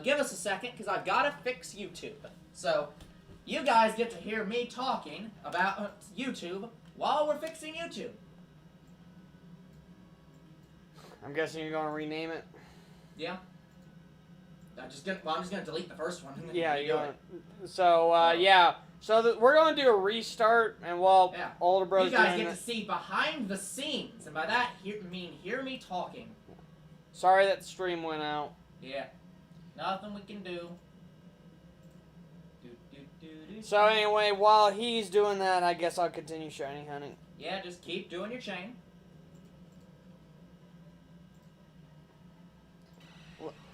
give us a second, because I've got to fix YouTube. So, you guys get to hear me talking about YouTube while we're fixing YouTube. I'm guessing you're going to rename it? Yeah. I'm just gonna delete the first one. And then Yeah, redo you're it. So, yeah. So, we're going to do a restart, and while Older Bro's you guys doing get to see behind the scenes, and by that, hear me talking. Sorry that the stream went out. Yeah. Nothing we can do. So anyway, while he's doing that, I guess I'll continue shiny hunting. Yeah, just keep doing your chain.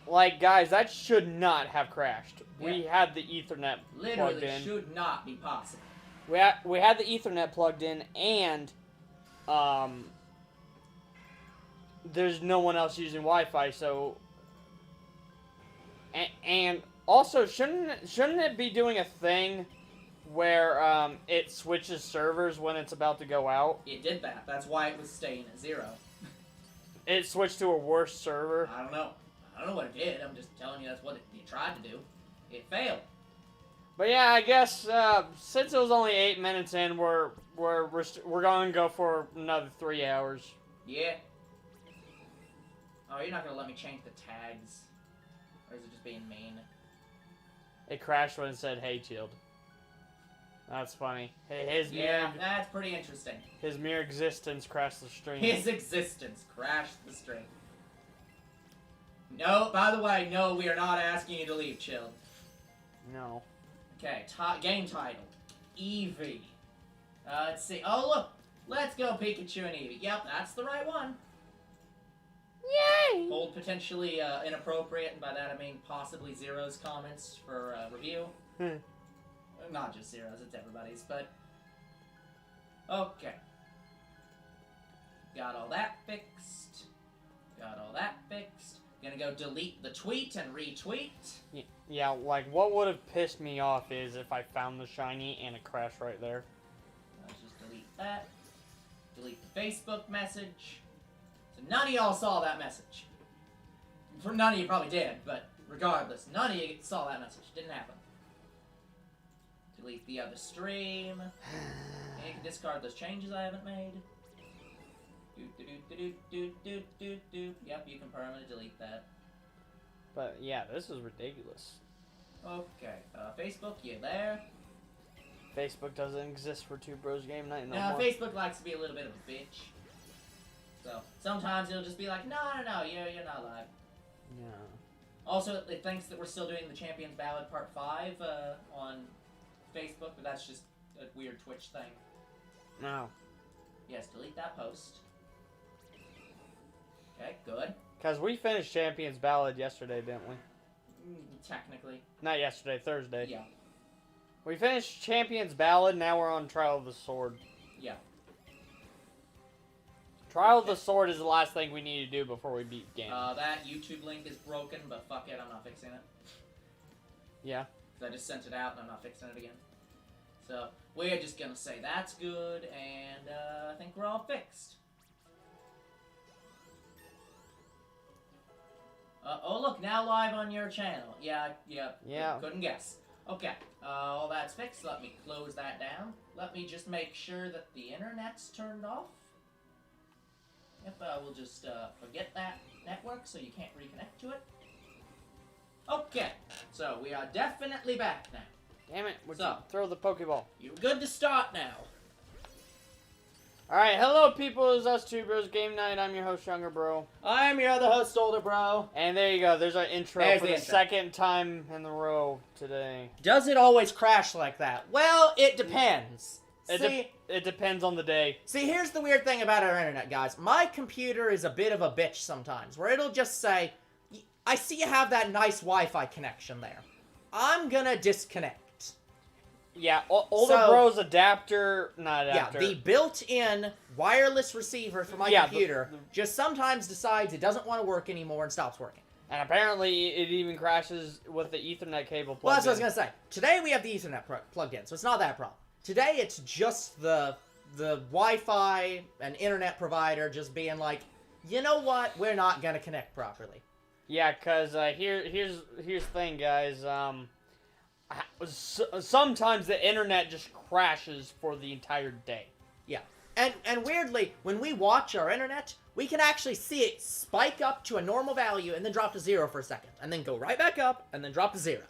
Like, guys, that should not have crashed. Yeah. We had the Ethernet plugged in. Should not be possible. We had the Ethernet plugged in, and there's no one else using Wi-Fi, so... And also, shouldn't it be doing a thing where it switches servers when it's about to go out? It did that. That's why it was staying at 0. It switched to a worse server? I don't know. I don't know what it did. I'm just telling you that's what it tried to do. It failed. But yeah, I guess since it was only 8 minutes in, we're going to go for another 3 hours. Yeah. Oh, you're not going to let me change the tags? Or is it just being mean? It crashed when it said, "Hey, Chilled." That's funny. Yeah, that's pretty interesting. His mere existence crashed the stream. His existence crashed the stream. No, by the way, no, we are not asking you to leave, Chilled. No. Okay, game title. Eevee. Let's see. Oh, look. Let's go Pikachu and Eevee. Yep, that's the right one. Yay! Hold potentially inappropriate, and by that I mean possibly Zero's comments for review. Not just Zero's, it's everybody's, but... Okay. Got all that fixed. Got all that fixed. Gonna go delete the tweet and retweet. Yeah, like, what would have pissed me off is if I found the shiny and it crashed right there. Let's just delete that. Delete the Facebook message. So none of y'all saw that message. None of you probably did, but regardless, none of you saw that message. Didn't happen. Delete the other stream. And you can discard those changes I haven't made. Yep, you can permanently delete that. But yeah, this is ridiculous. Okay, Facebook, you there? Facebook doesn't exist for Two Bros Game Night no No, more. Facebook likes to be a little bit of a bitch. So sometimes it'll just be like, no, you're not live. Yeah. Also, it thinks that we're still doing the Champions Ballad Part 5 on Facebook, but that's just a weird Twitch thing. No. Yes, delete that post. Okay, good. Because we finished Champions Ballad yesterday, didn't we? Technically. Not yesterday, Thursday. Yeah. We finished Champions Ballad, now we're on Trial of the Sword. Yeah. Trial of the Sword is the last thing we need to do before we beat Ganon. That YouTube link is broken, but fuck it, I'm not fixing it. Yeah. Because I just sent it out and I'm not fixing it again. So, we're just gonna say that's good, and I think we're all fixed. Oh look, now live on your channel. Yeah. Couldn't guess. Okay, all that's fixed. Let me close that down. Let me just make sure that the internet's turned off. Yep, we'll just forget that network so you can't reconnect to it. Okay, so we are definitely back now. Damn it, throw the Pokeball. You're good to start now. Alright, hello people, it's us Two Bros Game Night. I'm your host, Younger Bro. I'm your other host, Older Bro. And there you go, there's our intro There's for the second time in the row today. Does it always crash like that? Well, it depends. It depends on the day. See, here's the weird thing about our internet, guys. My computer is a bit of a bitch sometimes, where it'll just say, I see you have that nice Wi-Fi connection there. I'm gonna disconnect. Yeah, Older Bro's adapter, not adapter. Yeah, the built-in wireless receiver for my computer just sometimes decides it doesn't want to work anymore and stops working. And apparently it even crashes with the Ethernet cable plugged in. Well, that's what I was going to say. Today we have the Ethernet plugged in, so it's not that problem. Today it's just the Wi-Fi and internet provider just being like, you know what, we're not going to connect properly. Yeah, cause here's the thing, guys. Sometimes the internet just crashes for the entire day. Yeah. And weirdly, when we watch our internet, we can actually see it spike up to a normal value and then drop to 0 for a second. And then go right back up and then drop to 0.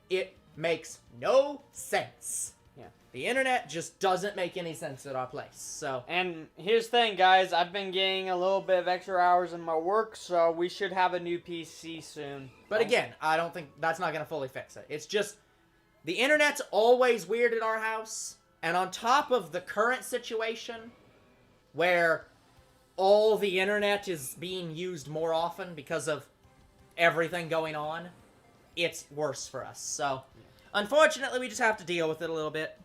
It makes no sense. Yeah. The internet just doesn't make any sense at our place, so... And here's the thing, guys. I've been getting a little bit of extra hours in my work, so we should have a new PC soon. But again, I don't think that's not going to fully fix it. It's just... The internet's always weird at our house, and on top of the current situation, where all the internet is being used more often because of everything going on, it's worse for us. So, unfortunately, we just have to deal with it a little bit.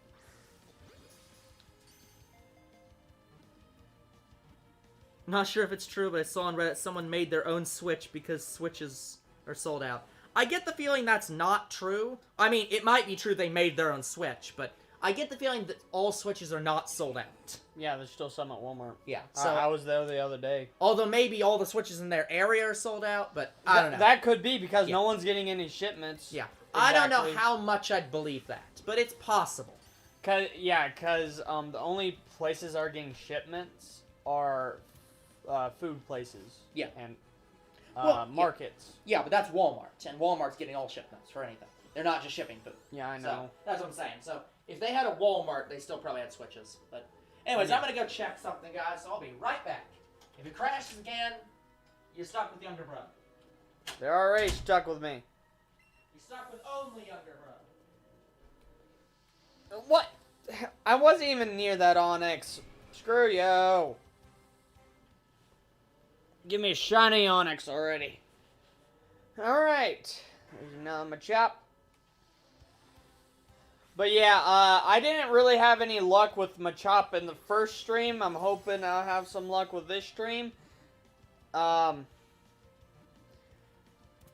I'm not sure if it's true, but I saw on Reddit someone made their own Switch because Switches are sold out. I get the feeling that's not true. I mean, it might be true they made their own Switch, but I get the feeling that all Switches are not sold out. Yeah, there's still some at Walmart. Yeah, so I was there the other day. Although maybe all the Switches in their area are sold out, but I don't know. That could be because no one's getting any shipments. Yeah, Exactly. I don't know how much I'd believe that, but it's possible. Cause the only places that are getting shipments are food places. Yeah. And markets. Yeah, but that's Walmart, and Walmart's getting all shipments for anything. They're not just shipping food. Yeah, I know. So, that's what I'm saying. So, if they had a Walmart, they still probably had Switches. But, anyways, I'm going to go check something, guys, so I'll be right back. If it crashes again, you're stuck with younger brother. They're already stuck with me. You're stuck with only younger brother. What? I wasn't even near that Onyx. Screw you. Give me a shiny Onyx already. Alright. There's another Machop. But yeah, I didn't really have any luck with Machop in the first stream. I'm hoping I'll have some luck with this stream.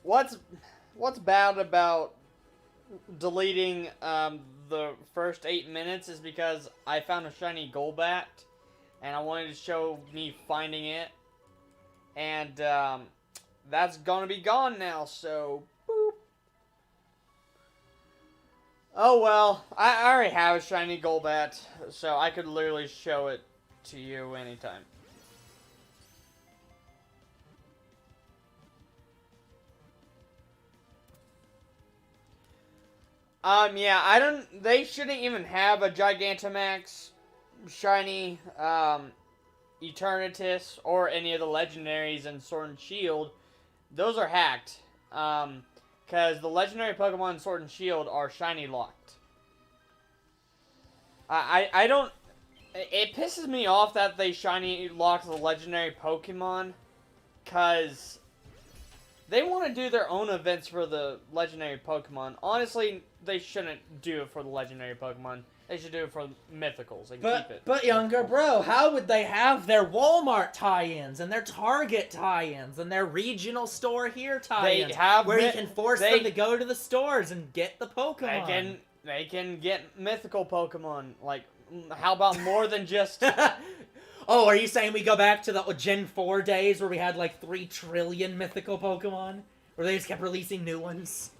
What's bad about deleting the first 8 minutes is because I found a shiny Golbat, and I wanted to show me finding it. And that's gonna be gone now, so boop. Oh well, I already have a shiny Golbat, so I could literally show it to you anytime. Yeah, they shouldn't even have a Gigantamax, shiny, Eternatus, or any of the legendaries in Sword and Shield. Those are hacked. Because the legendary Pokemon in Sword and Shield are shiny locked. I don't... It pisses me off that they shiny lock the legendary Pokemon. Because they want to do their own events for the legendary Pokemon. Honestly, they shouldn't do it for the legendary Pokemon. They should do it for mythicals and keep it. But younger bro, how would they have their Walmart tie-ins and their Target tie-ins and their regional store here tie-ins? They have where you can force them to go to the stores and get the Pokemon. They can get mythical Pokemon. Like, how about more than just... Oh, are you saying we go back to the Gen 4 days where we had like 3 trillion mythical Pokemon? Where they just kept releasing new ones?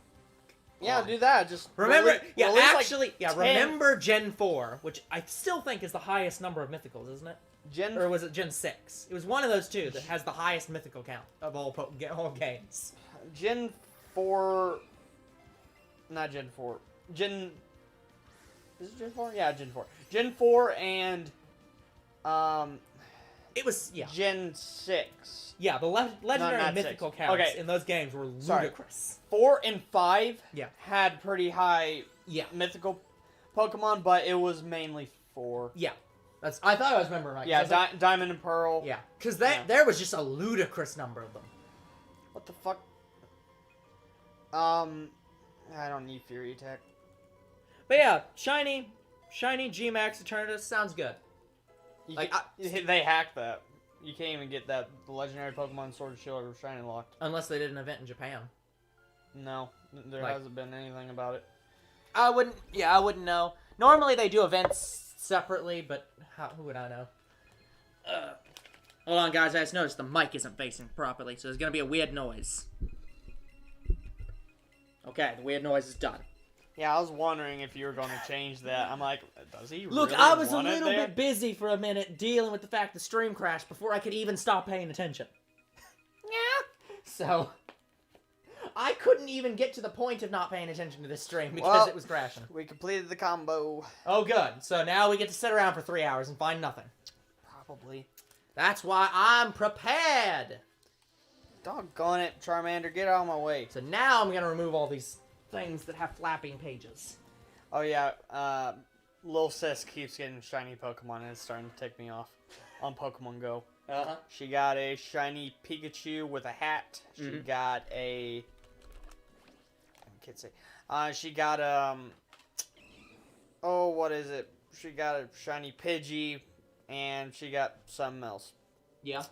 Yeah, do that. Just remember, release remember Gen 4, which I still think is the highest number of mythicals, isn't it? Or was it Gen 6? It was one of those two that has the highest mythical count of all games. Gen 4... Not Gen 4. Is it Gen 4? Yeah, Gen 4. Gen 4 and... It was, Gen 6. Yeah, the legendary mythical counts in those games were ludicrous. 4 and 5 had pretty high mythical Pokemon, but it was mainly 4. Yeah. I thought I was remembering right. Yeah, Diamond and Pearl. Yeah, because there was just a ludicrous number of them. What the fuck? I don't need Fury Attack. But yeah, Shiny G-Max Eternatus sounds good. They hacked that. You can't even get the legendary Pokemon Sword and Shield or Shiny locked. Unless they did an event in Japan. No, there hasn't been anything about it. I wouldn't know. Normally they do events separately, but who would I know? Hold on, guys. I just noticed the mic isn't facing properly, so there's gonna be a weird noise. Okay, the weird noise is done. Yeah, I was wondering if you were going to change that. I'm like, does he Look, really I was a want it little there? bit busy for a minute dealing with the fact the stream crashed before I could even stop paying attention. Yeah. So, I couldn't even get to the point of not paying attention to this stream because Well, it was crashing. We completed the combo. Oh, good. So now we get to sit around for 3 hours and find nothing. Probably. That's why I'm prepared. Doggone it, Charmander, get out of my way. So now I'm going to remove all these things that have flapping pages. Oh yeah, Lil Sis keeps getting shiny Pokemon and it's starting to tick me off on Pokemon Go. Uh-huh. She got a shiny Pikachu with a hat. She got a... I can't say. She got, oh, what is it? She got a shiny Pidgey, and she got something else. Yeah.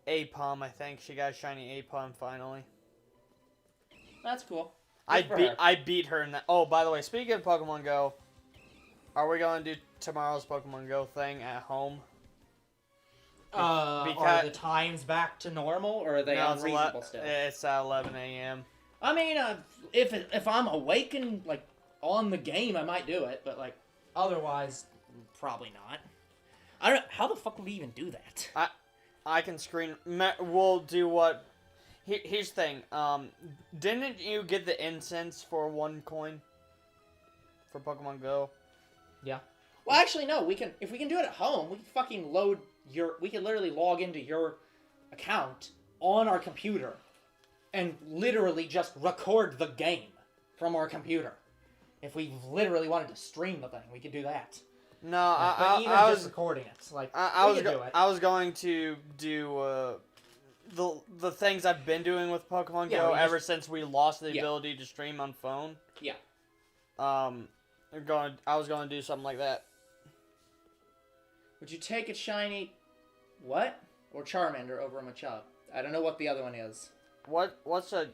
Apom, I think. She got a shiny Apom finally. That's cool. I beat her in that. Oh, by the way, speaking of Pokemon Go, are we going to do tomorrow's Pokemon Go thing at home? Are the times back to normal, or are they unreasonable still? It's at 11 a.m. I mean, if I'm awake and, like, on the game, I might do it, but, like, otherwise, probably not. I don't. How the fuck would we even do that? I can screen... We'll do what... Here's the thing. Didn't you get the incense for 1 coin? For Pokemon Go? Yeah. Well, actually, no. If we can do it at home, we can fucking load we can literally log into your account on our computer and literally just record the game from our computer. If we literally wanted to stream the thing, we could do that. No, I was recording it. Like, we could do it. I was going to do the things I've been doing with Pokemon Go ever since we lost the ability to stream on phone. Yeah. I was going to do something like that. Would you take a shiny, what? Or Charmander over a Machop? I don't know what the other one is. What's a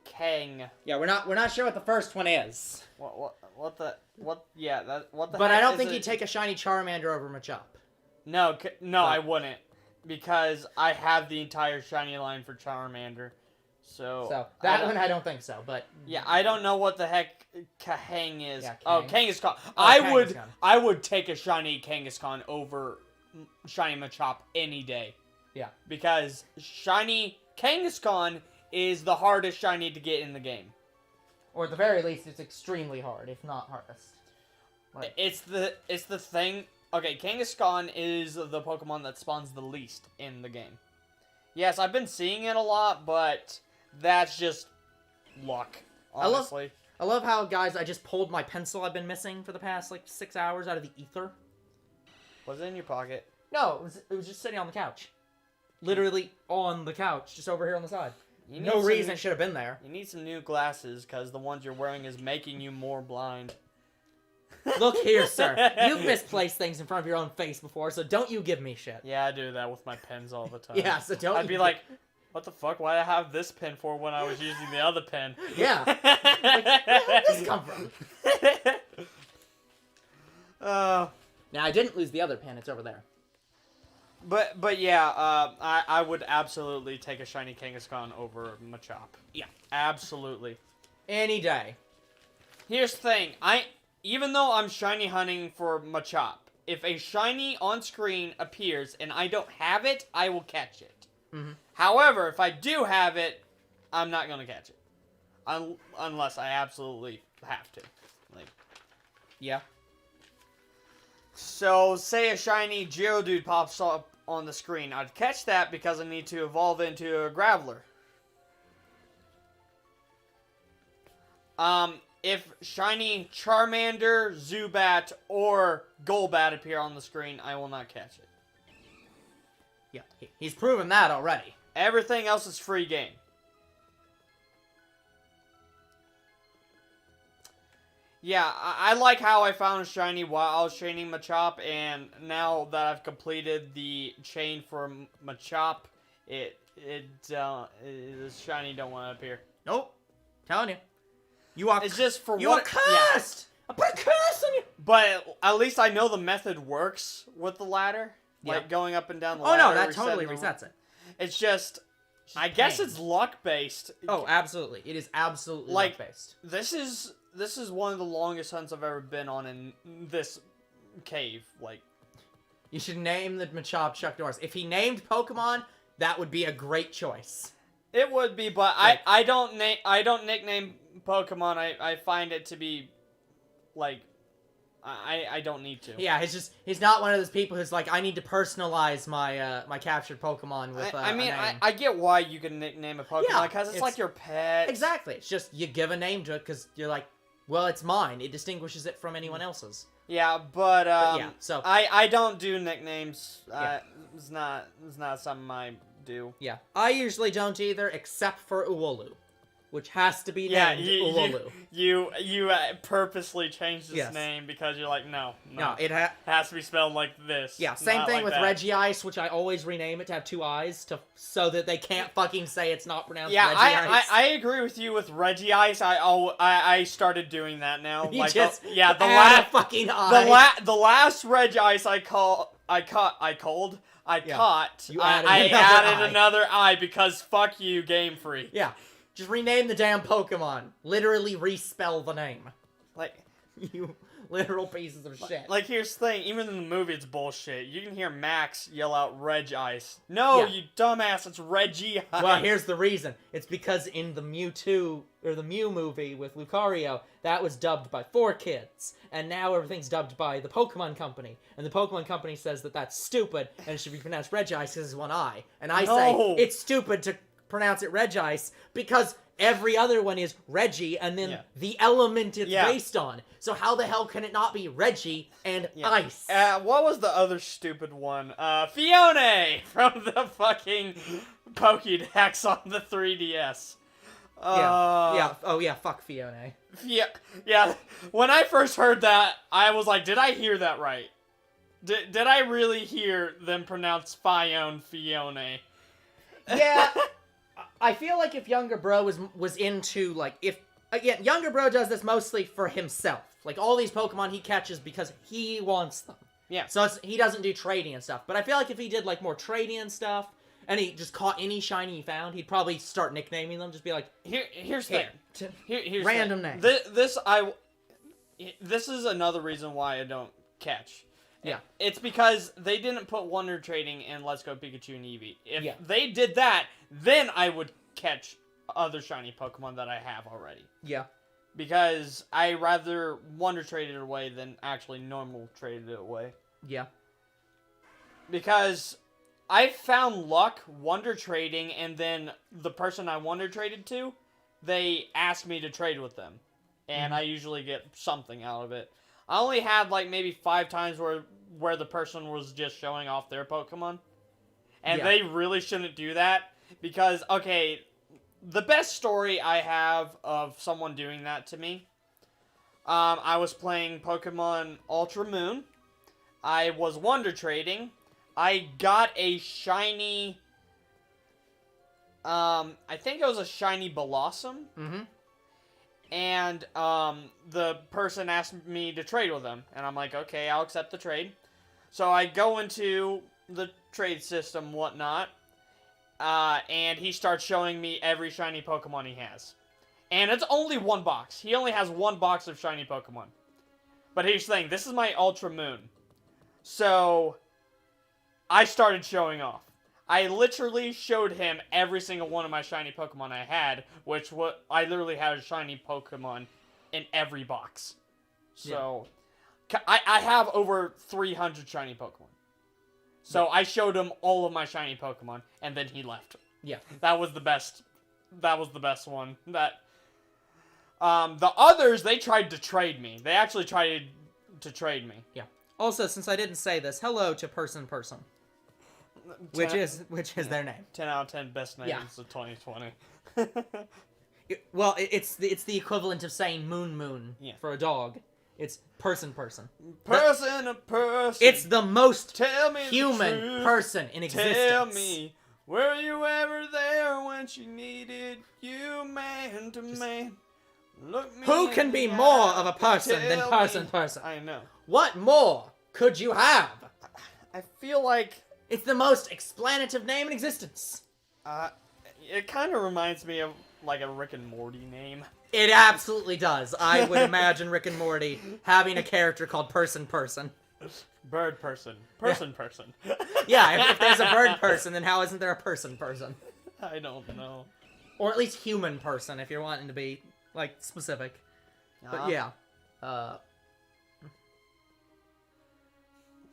Kang? Yeah, we're not sure what the first one is. But I don't think you'd take a shiny Charmander over Machop. No, I wouldn't, because I have the entire shiny line for Charmander. So that one I don't think so, but yeah, I don't know what the heck Kang is. Yeah, Oh, Kangaskhan. Kangaskhan. I would take a shiny Kangaskhan over shiny Machop any day. Yeah, because shiny Kangaskhan is the hardest shiny to get in the game. Or at the very least, it's extremely hard, if not hardest. Like, it's the thing. Okay, Kangaskhan is the Pokemon that spawns the least in the game. Yes, I've been seeing it a lot, but that's just luck, honestly. I love how, guys, I just pulled my pencil I've been missing for the past, like, 6 hours out of the ether. Was it in your pocket? No, it was just sitting on the couch. Literally on the couch, just over here on the side. No reason it should have been there. You need some new glasses, because the ones you're wearing is making you more blind. Look here, sir. You've misplaced things in front of your own face before, so don't you give me shit. Yeah, I do that with my pens all the time. Yeah, so don't I'd be like, what the fuck? Why did I have this pen for when I was using the other pen? Yeah. Like, where did this come from? Now, I didn't lose the other pen. It's over there. But yeah, I would absolutely take a shiny Kangaskhan over Machop. Yeah. Absolutely. Any day. Here's the thing. Even though I'm shiny hunting for Machop, if a shiny on screen appears and I don't have it, I will catch it. Mm-hmm. However, if I do have it, I'm not going to catch it. Unless I absolutely have to. Like, yeah. So, say a shiny Geodude pops up on the screen. I'd catch that because I need to evolve into a Graveler. If shiny Charmander, Zubat, or Golbat appear on the screen, I will not catch it. Yeah, he's proven that already. Everything else is free game. Yeah, I like how I found shiny while I was chaining Machop, and now that I've completed the chain for Machop, the shiny don't want to appear. Nope. Telling you. It's just for you are cursed! Yeah. I put a curse on you! But at least I know the method works with the ladder. Like going up and down the ladder. Oh no, that totally resets it. It's just I guess it's luck-based. Oh, absolutely. It is absolutely like, luck-based. This is one of the longest hunts I've ever been on in this cave. Like, you should name the Machop Chuck Norris. If he named Pokemon, that would be a great choice. It would be, but like, I don't nickname Pokemon. I find it to be like I don't need to. Yeah, he's not one of those people who's like, I need to personalize my my captured Pokemon with I mean, a name. I get why you can nickname a Pokemon because it's like your pet. Exactly. It's just you give a name to it because you're like, well, it's mine. It distinguishes it from anyone else's. Yeah, but yeah, so I don't do nicknames. Yeah. It's not something I do. Yeah, I usually don't either, except for Uolu, which has to be named Uolu. You purposely changed his name because you're like, no, it has to be spelled like this. Yeah, same thing like with that. Regice, which I always rename it to have 2 eyes so that they can't fucking say it's not pronounced Yeah, Regice. I agree with you with Regice. I started doing that now. You like just the add last a fucking eye. the last Regice I caught. I added another eye because fuck you, Game Freak. Yeah, just rename the damn Pokemon. Literally respell the name. Like, you literal pieces of shit. Like, here's the thing. Even in the movie, it's bullshit. You can hear Max yell out Regice. No, you dumbass. It's Regice. Well, here's the reason. It's because in the Mewtwo, or the Mew movie with Lucario, that was dubbed by 4Kids. And now everything's dubbed by the Pokemon Company. And the Pokemon Company says that that's stupid, and it should be pronounced Regice because it's 1 eye. And I say, it's stupid to pronounce it Regice because every other one is Reggie, and then the element it's based on. So how the hell can it not be Reggie and Ice? What was the other stupid one? Fione from the fucking Pokédex on the 3DS. Oh yeah, fuck Fione. Yeah. When I first heard that, I was like, did I hear that right? Did I really hear them pronounce Fione? Yeah. I feel like if Younger Bro was into, like, again, Younger Bro does this mostly for himself. Like, all these Pokemon he catches because he wants them. Yeah. So he doesn't do trading and stuff. But I feel like if he did, like, more trading and stuff, and he just caught any shiny he found, he'd probably start nicknaming them, just be like, here's the thing. Here's random name. This is another reason why I don't catch. Yeah. It's because they didn't put Wonder Trading in Let's Go Pikachu and Eevee. If they did that, then I would catch other shiny Pokemon that I have already. Yeah. Because I rather Wonder Trade it away than actually normal trade it away. Yeah. Because I found luck Wonder Trading, and then the person I Wonder Traded to, they asked me to trade with them. And I usually get something out of it. I only had like maybe 5 times where the person was just showing off their Pokemon. And they really shouldn't do that. Because, okay, the best story I have of someone doing that to me, I was playing Pokemon Ultra Moon. I was Wonder Trading. I got a shiny, I think it was a shiny Blossom. Mm-hmm. And the person asked me to trade with them. And I'm like, okay, I'll accept the trade. So I go into the trade system, whatnot. And he starts showing me every shiny Pokemon he has. And it's only 1 box. He only has 1 box of shiny Pokemon. But here's the thing. This is my Ultra Moon. So I started showing off. I literally showed him every single one of my shiny Pokemon I had, which I literally had a shiny Pokemon in every box. So, I have over 300 shiny Pokemon. So I showed him all of my shiny Pokemon, and then he left. Yeah. That was the best one. The others, they tried to trade me. They actually tried to trade me. Yeah. Also, since I didn't say this, hello to Person. Which is their name. 10 out of 10 best names of 2020. Well, it's the equivalent of saying moon for a dog. It's person. Person. It's the most Tell me human person in existence. Tell me, were you ever there when she needed you, man to man? Look me Who can be more of a person than person? I know. What more could you have? I feel like it's the most explanative name in existence. it kind of reminds me of like a Rick and Morty name. It absolutely does. I would imagine Rick and Morty having a character called Person. Bird person. Person. Yeah, if there's a bird person, then how isn't there a person? I don't know. Or at least human person, if you're wanting to be, like, specific. But yeah.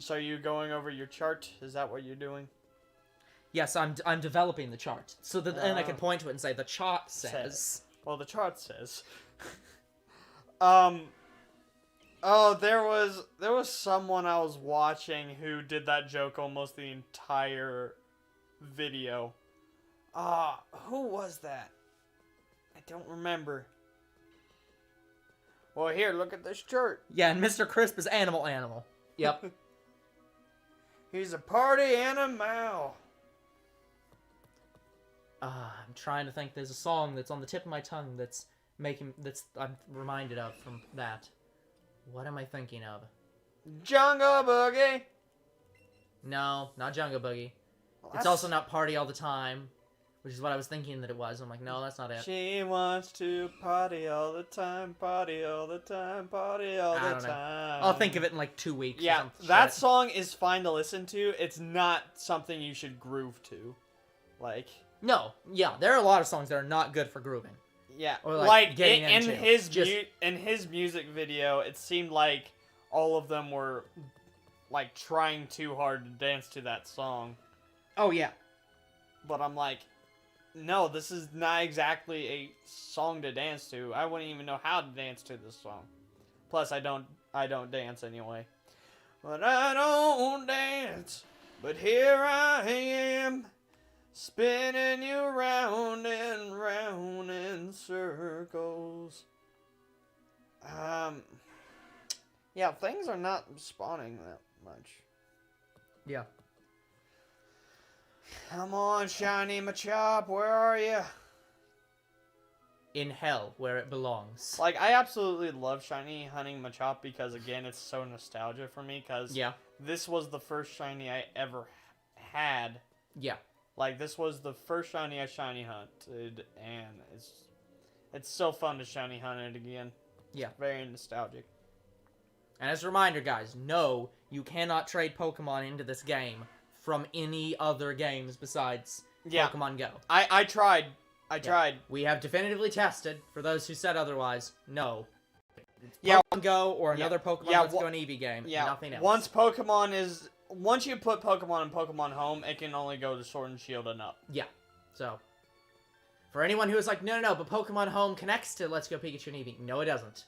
So are you going over your chart? Is that what you're doing? Yes, I'm developing the chart. So that then I can point to it and say, the chart says... Well, the chart says... Oh, there was someone I was watching who did that joke almost the entire video. Who was that? I don't remember. Well, here, look at this chart. Yeah, and Mr. Crisp is animal. Yep. He's a party animal. I'm trying to think. There's a song that's on the tip of my tongue that's I'm reminded of from that. What am I thinking of? Jungle Boogie. No, not Jungle Boogie. Well, it's also not Party All the Time, which is what I was thinking that it was. I'm like, no, that's not it. She wants to party all the time, party all the time, party all the time. I'll think of it in like 2 weeks. Yeah, that song is fine to listen to. It's not something you should groove to. Like... No, yeah, there are a lot of songs that are not good for grooving. Yeah, or like getting into. In his music video, it seemed like all of them were like trying too hard to dance to that song. Oh yeah, but I'm like, no, this is not exactly a song to dance to. I wouldn't even know how to dance to this song. Plus, I don't dance anyway. But I don't dance. But here I am. Spinning you round and round in circles. Yeah, things are not spawning that much. Yeah. Come on, Shiny Machop, where are you? In hell, where it belongs. Like, I absolutely love Shiny hunting Machop because, again, it's so nostalgia for me. Because this was the first Shiny I ever had. Yeah. Like, this was the first Shiny I Shiny hunted, and it's so fun to Shiny hunt it again. Yeah. Very nostalgic. And as a reminder, guys, no, you cannot trade Pokemon into this game from any other games besides Pokemon Go. I tried. I tried. We have definitively tested, for those who said otherwise, no. It's Pokemon Go or another Pokemon Let's Go an Eevee game, nothing else. Once you put Pokemon in Pokemon Home, it can only go to Sword and Shield and up. Yeah. So, for anyone who is like, no, but Pokemon Home connects to Let's Go Pikachu and Eevee. No, it doesn't.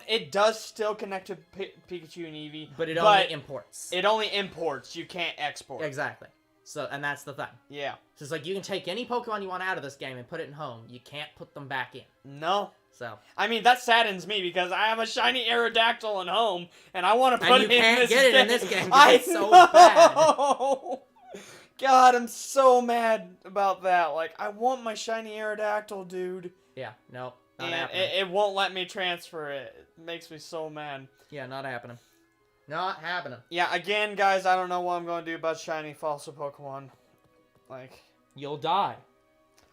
It does still connect to Pikachu and Eevee. But it only imports. It only imports. You can't export. Exactly. So, and that's the thing. Yeah. So it's like, you can take any Pokemon you want out of this game and put it in Home. You can't put them back in. No. So. I mean, that saddens me because I have a shiny Aerodactyl in Home, and I want to put it in this game. And you can't get it in this game because it's so bad. God, I'm so mad about that. Like, I want my shiny Aerodactyl, dude. Yeah, no, not happening. It won't let me transfer it. It makes me so mad. Yeah, not happening. Not happening. Yeah, again, guys, I don't know what I'm going to do about shiny fossil Pokemon. Like... You'll die.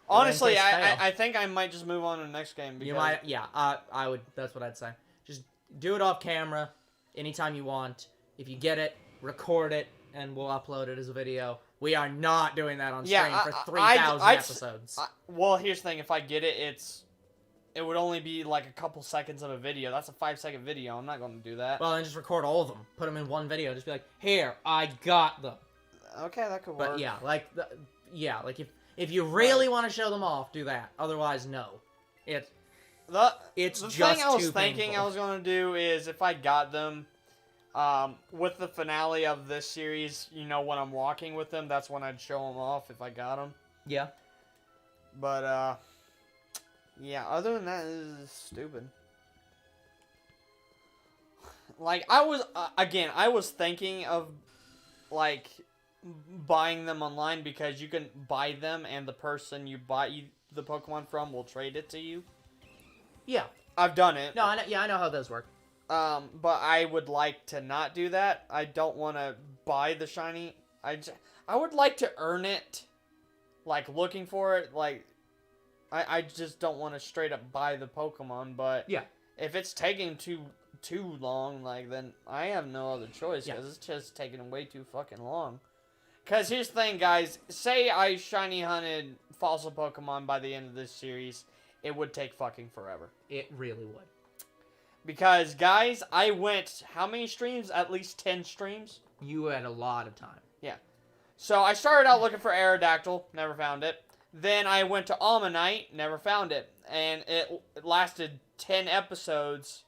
Honestly, I think I might just move on to the next game. Because... You might, yeah, I would, that's what I'd say. Just do it off camera, anytime you want. If you get it, record it, and we'll upload it as a video. We are not doing that on stream for 3,000 episodes. Well, here's the thing, if I get it, it would only be like a couple seconds of a video. That's a 5-second video. I'm not going to do that. Well, then just record all of them. Put them in one video. Just be like, here, I got them. Okay, that could work. But yeah, like if you really want to show them off, do that. Otherwise, no. It's the thing I was thinking I was going to do is if I got them, with the finale of this series, you know, when I'm walking with them, that's when I'd show them off if I got them. Yeah. But, yeah, other than that, this is stupid. Like, I was thinking of, like... buying them online because you can buy them and the person you buy the Pokemon from will trade it to you. Yeah. I've done it. No, I know how those work. But I would like to not do that. I don't want to buy the shiny. I would like to earn it like, looking for it, like, I just don't want to straight up buy the Pokemon, but Yeah. if it's taking too long, like, then I have no other choice, because it's just taking way too fucking long. Because here's the thing, guys. Say I shiny hunted fossil Pokemon by the end of this series, it would take fucking forever. It really would. Because, guys, I went, how many streams? At least 10 streams? You had a lot of time. Yeah. So I started out looking for Aerodactyl, never found it. Then I went to Almanite, never found it. And it lasted 10 episodes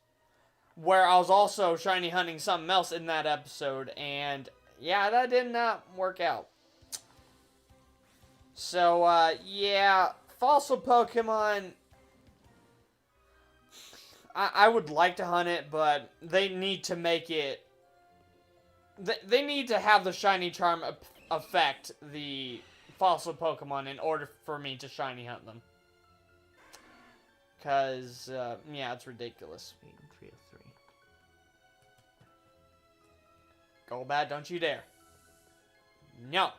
where I was also shiny hunting something else in that episode. And yeah, that did not work out. So, yeah, fossil Pokemon, I would like to hunt it, but they need to make it, they need to have the shiny charm affect the fossil Pokemon in order for me to shiny hunt them. Because, yeah, it's ridiculous. 303. Golbat, don't you dare. No.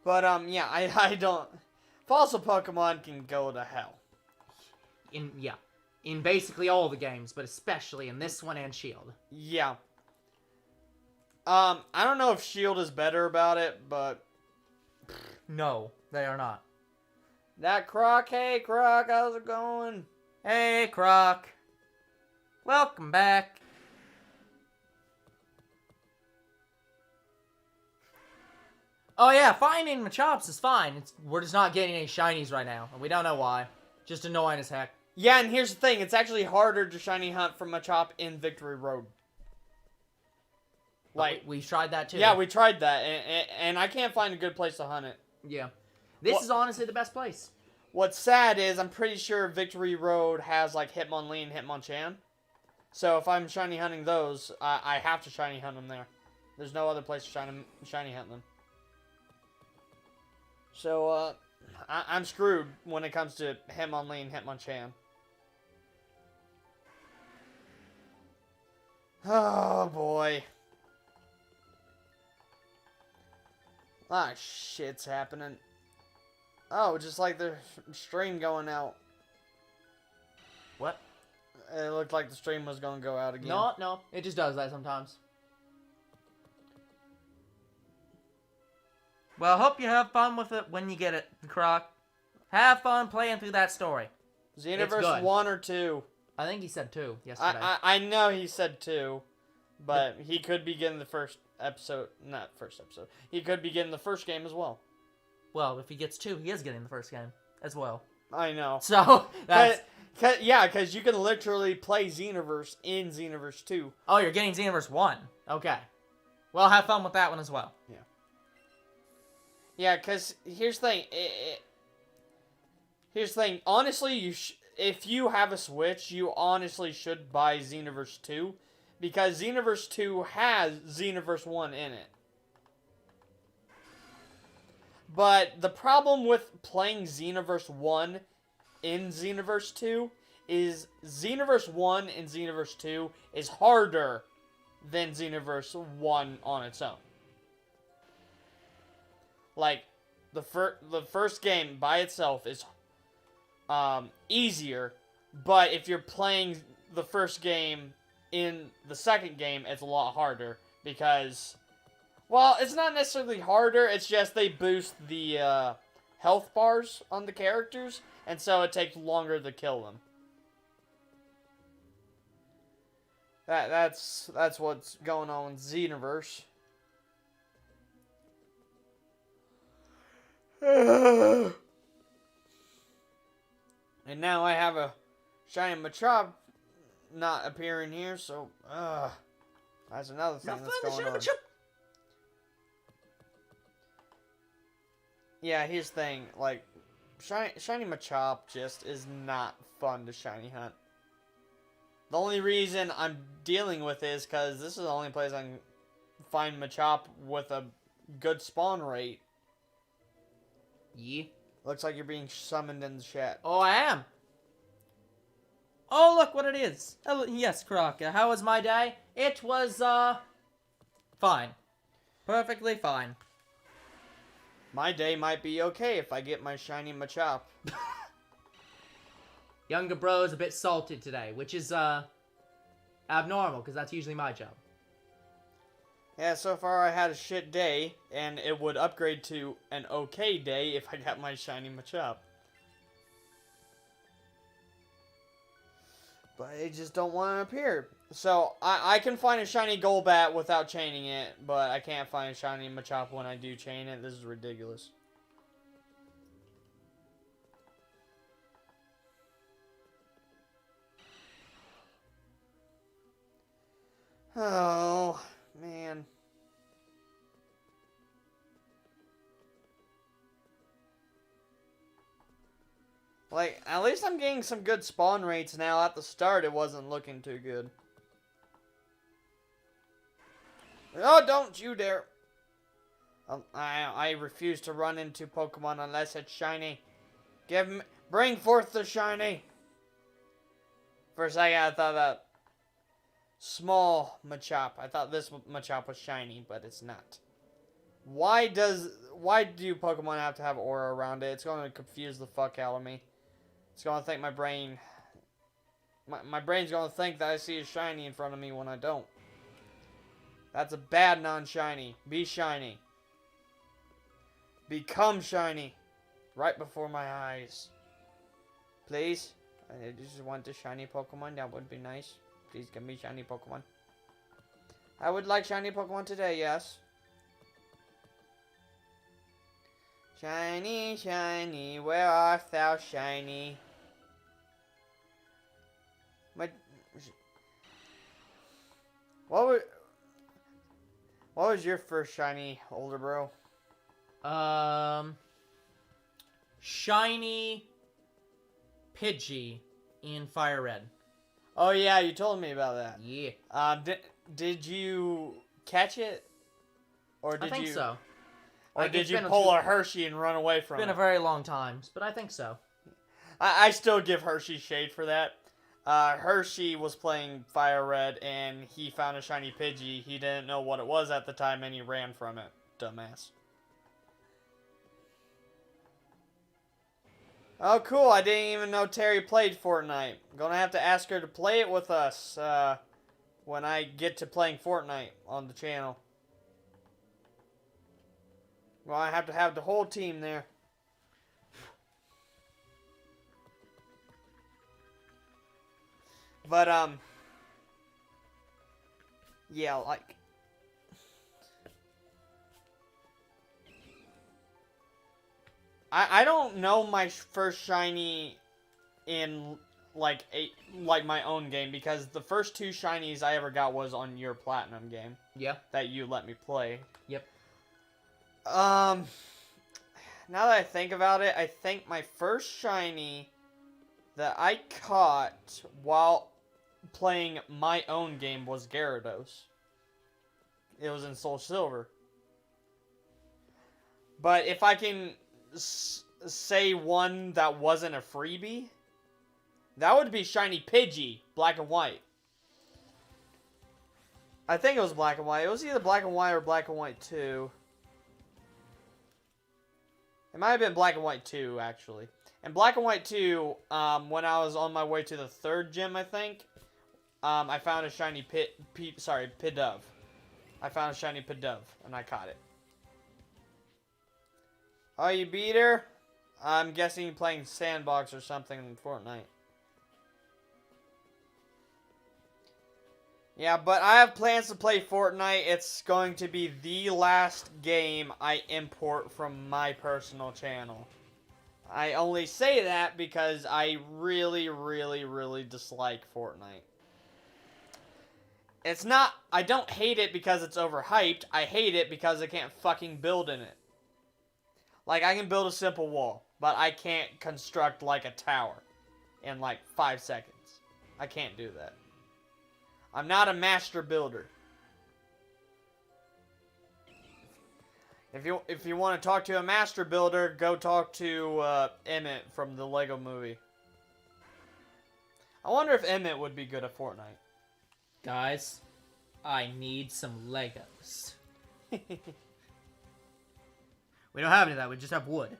But, yeah, I don't... Fossil Pokemon can go to hell. In basically all the games, but especially in this one and Shield. Yeah. I don't know if Shield is better about it, but... No, they are not. That Croc, hey Croc, how's it going? Hey, Croc. Welcome back. Oh yeah, finding Machops is fine. We're just not getting any shinies right now, and we don't know why. Just annoying as heck. Yeah, and here's the thing. It's actually harder to shiny hunt for Machop in Victory Road. Like, we tried that too. Yeah, we tried that, and I can't find a good place to hunt it. Yeah. This is honestly the best place. What's sad is I'm pretty sure Victory Road has, like, Hitmonlee and Hitmonchan. So if I'm shiny hunting those, I have to shiny hunt them there. There's no other place to shiny hunt them. So, I'm screwed when it comes to Hitmonlee and Hitmonchan. Oh, boy. A lot of shit's happening. Oh, just like the stream going out. What? It looked like the stream was going to go out again. No. It just does that sometimes. Well, hope you have fun with it when you get it, Croc. Have fun playing through that story. Xenoverse 1 or 2? I think he said 2 yesterday. I know he said 2, but he could be getting the first episode. Not first episode. He could be getting the first game as well. Well, if he gets 2, he is getting the first game as well. I know. So, that's... Yeah, because you can literally play Xenoverse in Xenoverse 2. Oh, you're getting Xenoverse 1. Okay. Well, have fun with that one as well. Yeah. Yeah, because here's the thing. Here's the thing. Honestly, if you have a Switch, you honestly should buy Xenoverse 2. Because Xenoverse 2 has Xenoverse 1 in it. But the problem with playing Xenoverse 1 in Xenoverse 2 is Xenoverse 1 and Xenoverse 2 is harder than Xenoverse 1 on its own. Like, the first game by itself is easier, but if you're playing the first game in the second game, it's a lot harder because, well, it's not necessarily harder, it's just they boost the health bars on the characters, and so it takes longer to kill them. That's what's going on with Xenoverse. And now I have a Shiny Machop not appearing here, so that's another thing that's going on. Yeah, here's the thing, like, Shiny Machop just is not fun to shiny hunt. The only reason I'm dealing with it is because this is the only place I can find Machop with a good spawn rate. Yeah. Looks like you're being summoned in the chat. Oh, I am. Oh, look what it is. Oh, yes, Croc. How was my day? It was, fine. Perfectly fine. My day might be okay if I get my Shiny Machop. Younger bro's a bit salted today, which is, abnormal, because that's usually my job. Yeah, so far I had a shit day, and it would upgrade to an okay day if I got my Shiny Machop. But they just don't want to appear. So, I can find a Shiny Golbat without chaining it, but I can't find a Shiny Machop when I do chain it. This is ridiculous. Oh, man. Like, at least I'm getting some good spawn rates now. At the start, it wasn't looking too good. Oh, don't you dare. I refuse to run into Pokemon unless it's shiny. Bring forth the shiny. For a second, I thought that small Machop. I thought this Machop was shiny, but it's not. Why do Pokemon have to have aura around it? It's going to confuse the fuck out of me. It's going to think my brain... My brain's going to think that I see a shiny in front of me when I don't. That's a bad non-shiny. Be shiny. Become shiny. Right before my eyes. Please? I just want a shiny Pokemon. That would be nice. Please give me shiny Pokemon. I would like shiny Pokemon today, yes. Shiny, shiny, where art thou, shiny? What was your first shiny, older bro? Shiny Pidgey in Fire Red. Oh yeah, you told me about that. Yeah. Did you catch it? Or did I think so. Or did you pull a Hershey and run away from it? It's been a very long time, but I think so. I still give Hershey shade for that. Hershey was playing Fire Red, and he found a shiny Pidgey. He didn't know what it was at the time, and he ran from it. Dumbass. Oh, cool. I didn't even know Terry played Fortnite. Gonna have to ask her to play it with us when I get to playing Fortnite on the channel. Well, I have to have the whole team there. But, yeah, like, I don't know my first shiny in, like, my own game, because the first two shinies I ever got was on your Platinum game. Yeah. That you let me play. Yep. Now that I think about it, I think my first shiny that I caught while playing my own game was Gyarados. It was in Soul Silver. But if I can say one that wasn't a freebie, that would be Shiny Pidgey, Black and White. I think it was Black and White. It was either Black and White or Black and White 2. It might have been Black and White 2, actually. And Black and White 2, when I was on my way to the third gym, I think, I found a shiny Pidove. I found a shiny Pidove, and I caught it. Oh, you beat her? I'm guessing you're playing Sandbox or something in Fortnite. Yeah, but I have plans to play Fortnite. It's going to be the last game I import from my personal channel. I only say that because I really, really, really dislike Fortnite. It's not... I don't hate it because it's overhyped. I hate it because I can't fucking build in it. Like, I can build a simple wall, but I can't construct, like, a tower in, like, 5 seconds. I can't do that. I'm not a master builder. If you want to talk to a master builder, go talk to Emmett from the Lego Movie. I wonder if Emmett would be good at Fortnite. Guys, I need some Legos. We don't have any of that. We just have wood.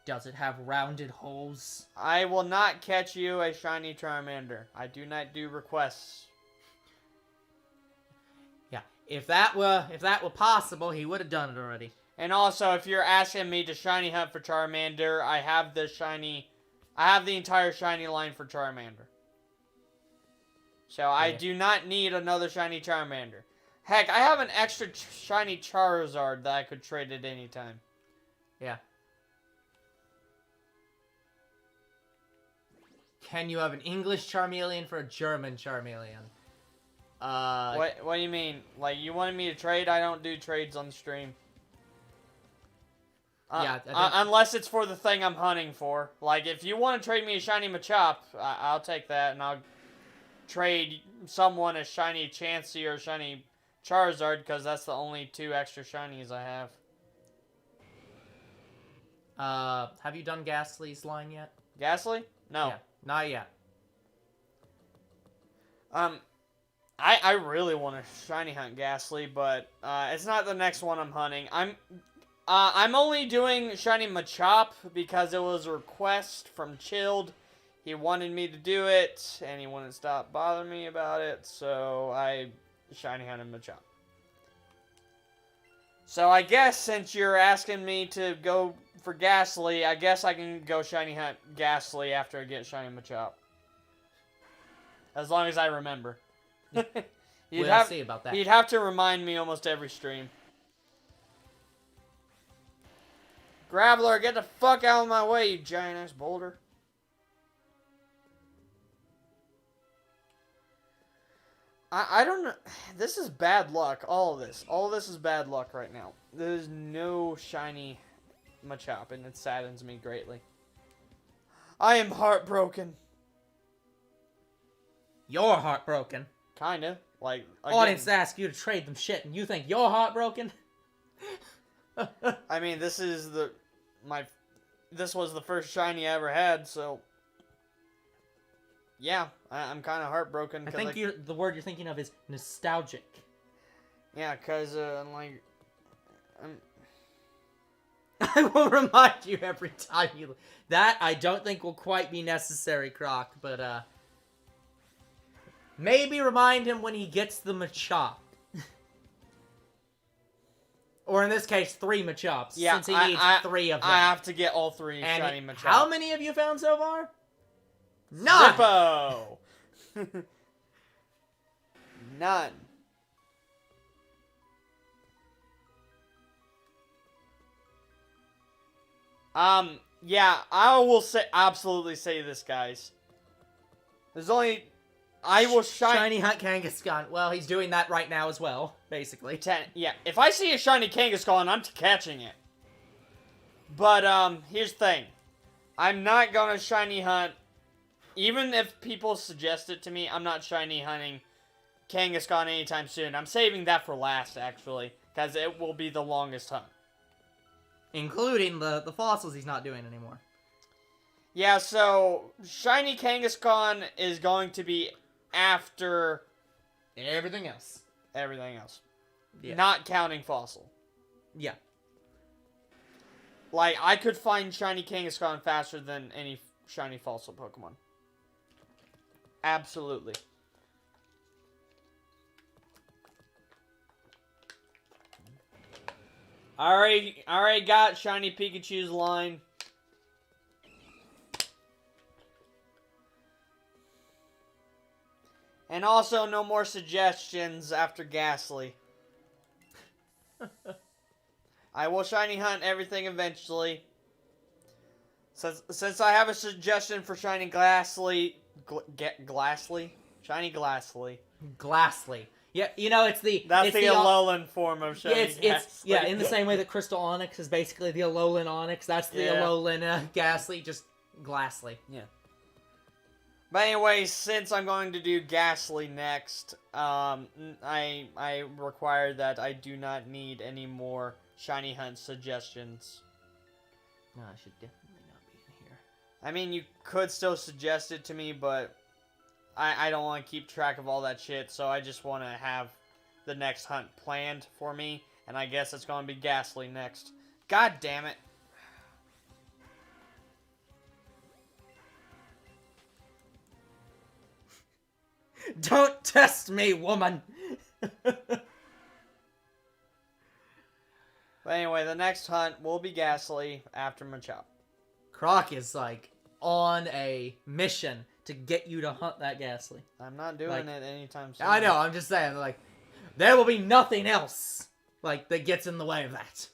Does it have rounded holes? I will not catch you a shiny Charmander. I do not do requests. Yeah, if that were possible, he would have done it already. And also, if you're asking me to shiny hunt for Charmander, I have the entire shiny line for Charmander. So I do not need another shiny Charmander. Heck, I have an extra shiny Charizard that I could trade at any time. Yeah. Can you have an English Charmeleon for a German Charmeleon? What do you mean? Like, you wanted me to trade? I don't do trades on the stream. Yeah, unless it's for the thing I'm hunting for. Like, if you want to trade me a shiny Machop, I'll take that, and I'll trade someone a shiny Chansey or a shiny Charizard, because that's the only 2 extra shinies I have. Have you done Ghastly's line yet? Ghastly? No. Yeah, not yet. I really want to shiny hunt Ghastly, but it's not the next one I'm hunting. I'm only doing shiny Machop because it was a request from Chilled. He wanted me to do it, and he wouldn't stop bothering me about it, so I shiny hunted Machop. So I guess since you're asking me to go for Ghastly, I guess I can go shiny hunt Ghastly after I get shiny Machop. As long as I remember. We'll see about that. You'd have to remind me almost every stream. Graveler, get the fuck out of my way, you giant-ass boulder. I don't know. This is bad luck, all of this. All of this is bad luck right now. There's no shiny Machop, and it saddens me greatly. I am heartbroken. You're heartbroken. Kinda. Like, audience ask you to trade them shit, and you think you're heartbroken? I mean, this was the first shiny I ever had, so yeah, I'm kind of heartbroken. I think the word you're thinking of is nostalgic. Yeah, cause like, I will remind you every time you. That I don't think will quite be necessary, Croc, but maybe remind him when he gets the Machop. Or in this case, 3 Machops, since he needs 3 of them. I have to get all 3 shiny Machops. How many have you found so far? None! Zippo! None. Yeah, I will absolutely say this, guys. There's only... I will shiny hunt Kangaskhan. Well, he's doing that right now as well, basically. Yeah, if I see a shiny Kangaskhan, I'm catching it. But, here's the thing. I'm not gonna shiny hunt. Even if people suggest it to me, I'm not shiny hunting Kangaskhan anytime soon. I'm saving that for last, actually. Because it will be the longest hunt. Including the fossils he's not doing anymore. Yeah, so shiny Kangaskhan is going to be after everything else. Everything else. Yeah. Not counting fossil. Yeah. Like, I could find shiny Kangaskhan faster than any shiny fossil Pokemon. Absolutely. Already got shiny Pikachu's line. And also, no more suggestions after Ghastly. I will shiny hunt everything eventually. Since I have a suggestion for shiny Glassly... Glassly? Shiny Glassly. Glassly. Yeah, you know, That's the Alolan form of shiny Glassly. Yeah, in the same way that Crystal Onyx is basically the Alolan Onyx, that's the Alolan Ghastly, just Glassly. Yeah. But anyway, since I'm going to do Ghastly next, I require that I do not need any more shiny hunt suggestions. No, I should definitely not be in here. I mean, you could still suggest it to me, but I don't want to keep track of all that shit, so I just want to have the next hunt planned for me, and I guess it's going to be Ghastly next. God damn it. Don't test me, woman! But anyway, the next hunt will be Ghastly after Machop. Croc is, like, on a mission to get you to hunt that Ghastly. I'm not doing it anytime soon. I know, I'm just saying, like, there will be nothing else, like, that gets in the way of that.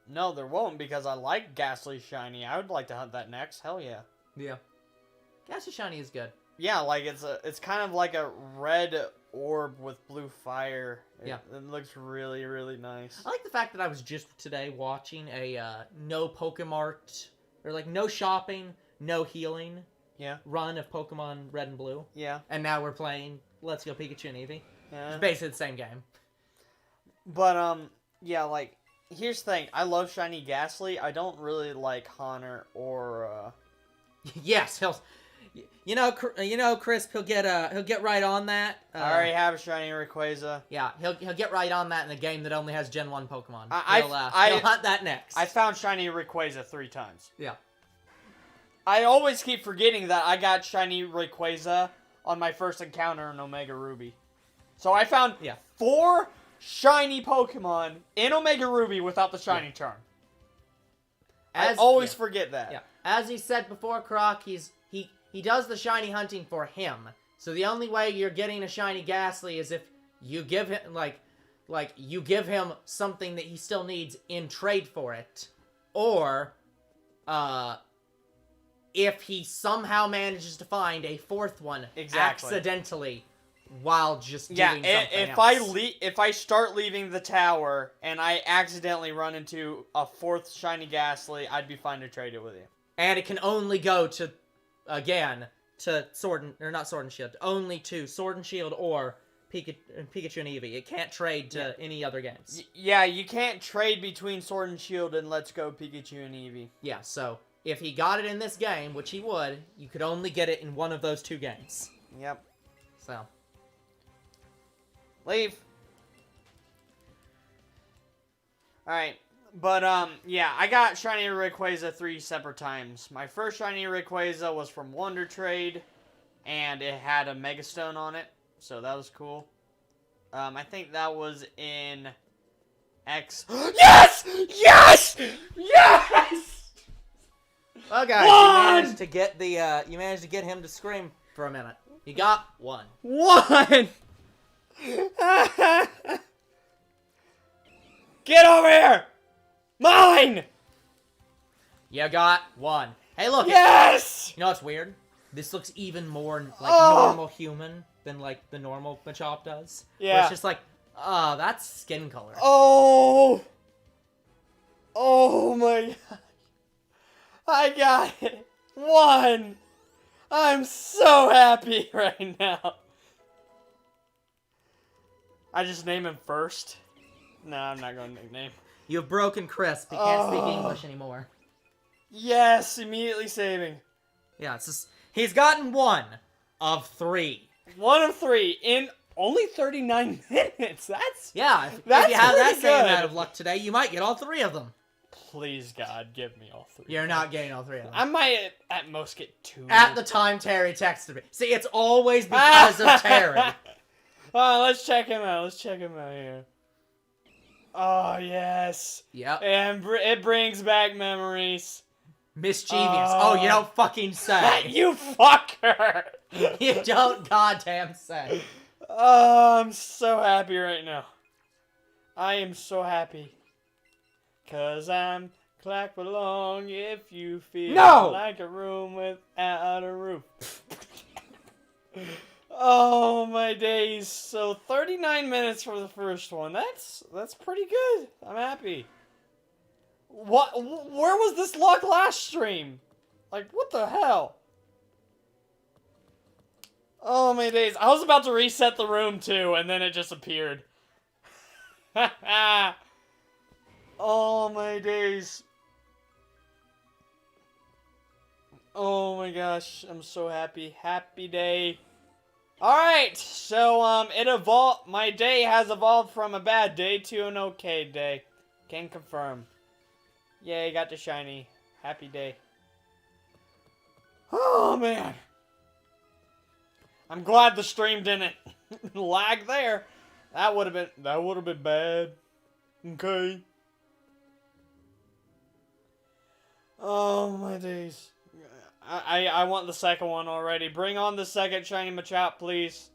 No, there won't, because I like Ghastly Shiny. I would like to hunt that next. Hell yeah. Yeah. Ghastly Shiny is good. Yeah, like, it's kind of like a red orb with blue fire. It looks really, really nice. I like the fact that I was just today watching a no Pokemart, or like no shopping, no healing run of Pokemon Red and Blue. Yeah. And now we're playing Let's Go Pikachu and Eevee. Yeah. It's basically the same game. But, yeah, like, here's the thing. I love Shiny Ghastly. I don't really like Haunter or, Yes, you know, Crisp, he'll get right on that. I already have a Shiny Rayquaza. Yeah, he'll get right on that in a game that only has Gen 1 Pokemon. He'll hunt that next. I found Shiny Rayquaza 3 times. Yeah. I always keep forgetting that I got Shiny Rayquaza on my first encounter in Omega Ruby. So I found 4 shiny Pokemon in Omega Ruby without the shiny charm. I always forget that. Yeah. As he said before, Croc, he does the shiny hunting for him. So the only way you're getting a shiny Ghastly is if you give him you give him something that he still needs in trade for it, or if he somehow manages to find a 4th one accidentally while just doing something else. If I start leaving the tower and I accidentally run into a 4th shiny Ghastly, I'd be fine to trade it with you. And it can only go to Sword and Shield, only to Sword and Shield or Pikachu and Eevee. It can't trade to any other games. Yeah, you can't trade between Sword and Shield and Let's Go Pikachu and Eevee. Yeah, so if he got it in this game, which he would, you could only get it in one of those 2 games. Yep. So. Leave. Alright. But, yeah, I got Shiny Rayquaza 3 separate times. My first Shiny Rayquaza was from Wonder Trade, and it had a Mega Stone on it, so that was cool. I think that was in X. Yes! Yes! Yes! Well, guys, you managed to get him to scream for a minute. You got 1. 1! Get over here! Mine! You got 1. Hey, look. Yes! You know what's weird? This looks even more like normal human than like the normal Machop does. Yeah. Where it's just like, that's skin color. Oh! Oh my god. I got it. 1! I'm so happy right now. I just name him first. No, I'm not going to nickname. You've broken Crisp. He can't speak English anymore. Yes, immediately saving. Yeah, it's just, he's gotten 1 of 3. 1 of 3 in only 39 minutes. That's if you have that same amount of luck today, you might get all 3 of them. Please, God, give me all 3. You're not getting all 3 of them. I might at most get 2. At the time Terry texted me. See, it's always because of Terry. Let's check him out. Let's check him out here. Oh, yes. Yep. And it brings back memories. Mischievous. Oh, you don't fucking say. You fucker. You don't goddamn say. Oh, I'm so happy right now. I am so happy. 'Cause I'm clack along if you feel like a room without a roof. Oh my days. So 39 minutes for the first one. That's pretty good. I'm happy. What? Where was this luck last stream? Like, what the hell? Oh my days. I was about to reset the room too, and then it just appeared. Oh my days. Oh my gosh. I'm so happy. Happy day. Alright, so, my day has evolved from a bad day to an okay day. Can confirm. Yay, got the shiny. Happy day. Oh, man. I'm glad the stream didn't lag there. That would have been bad. Okay. Oh, my days. I want the second one already. Bring on the second Shiny Machop, please.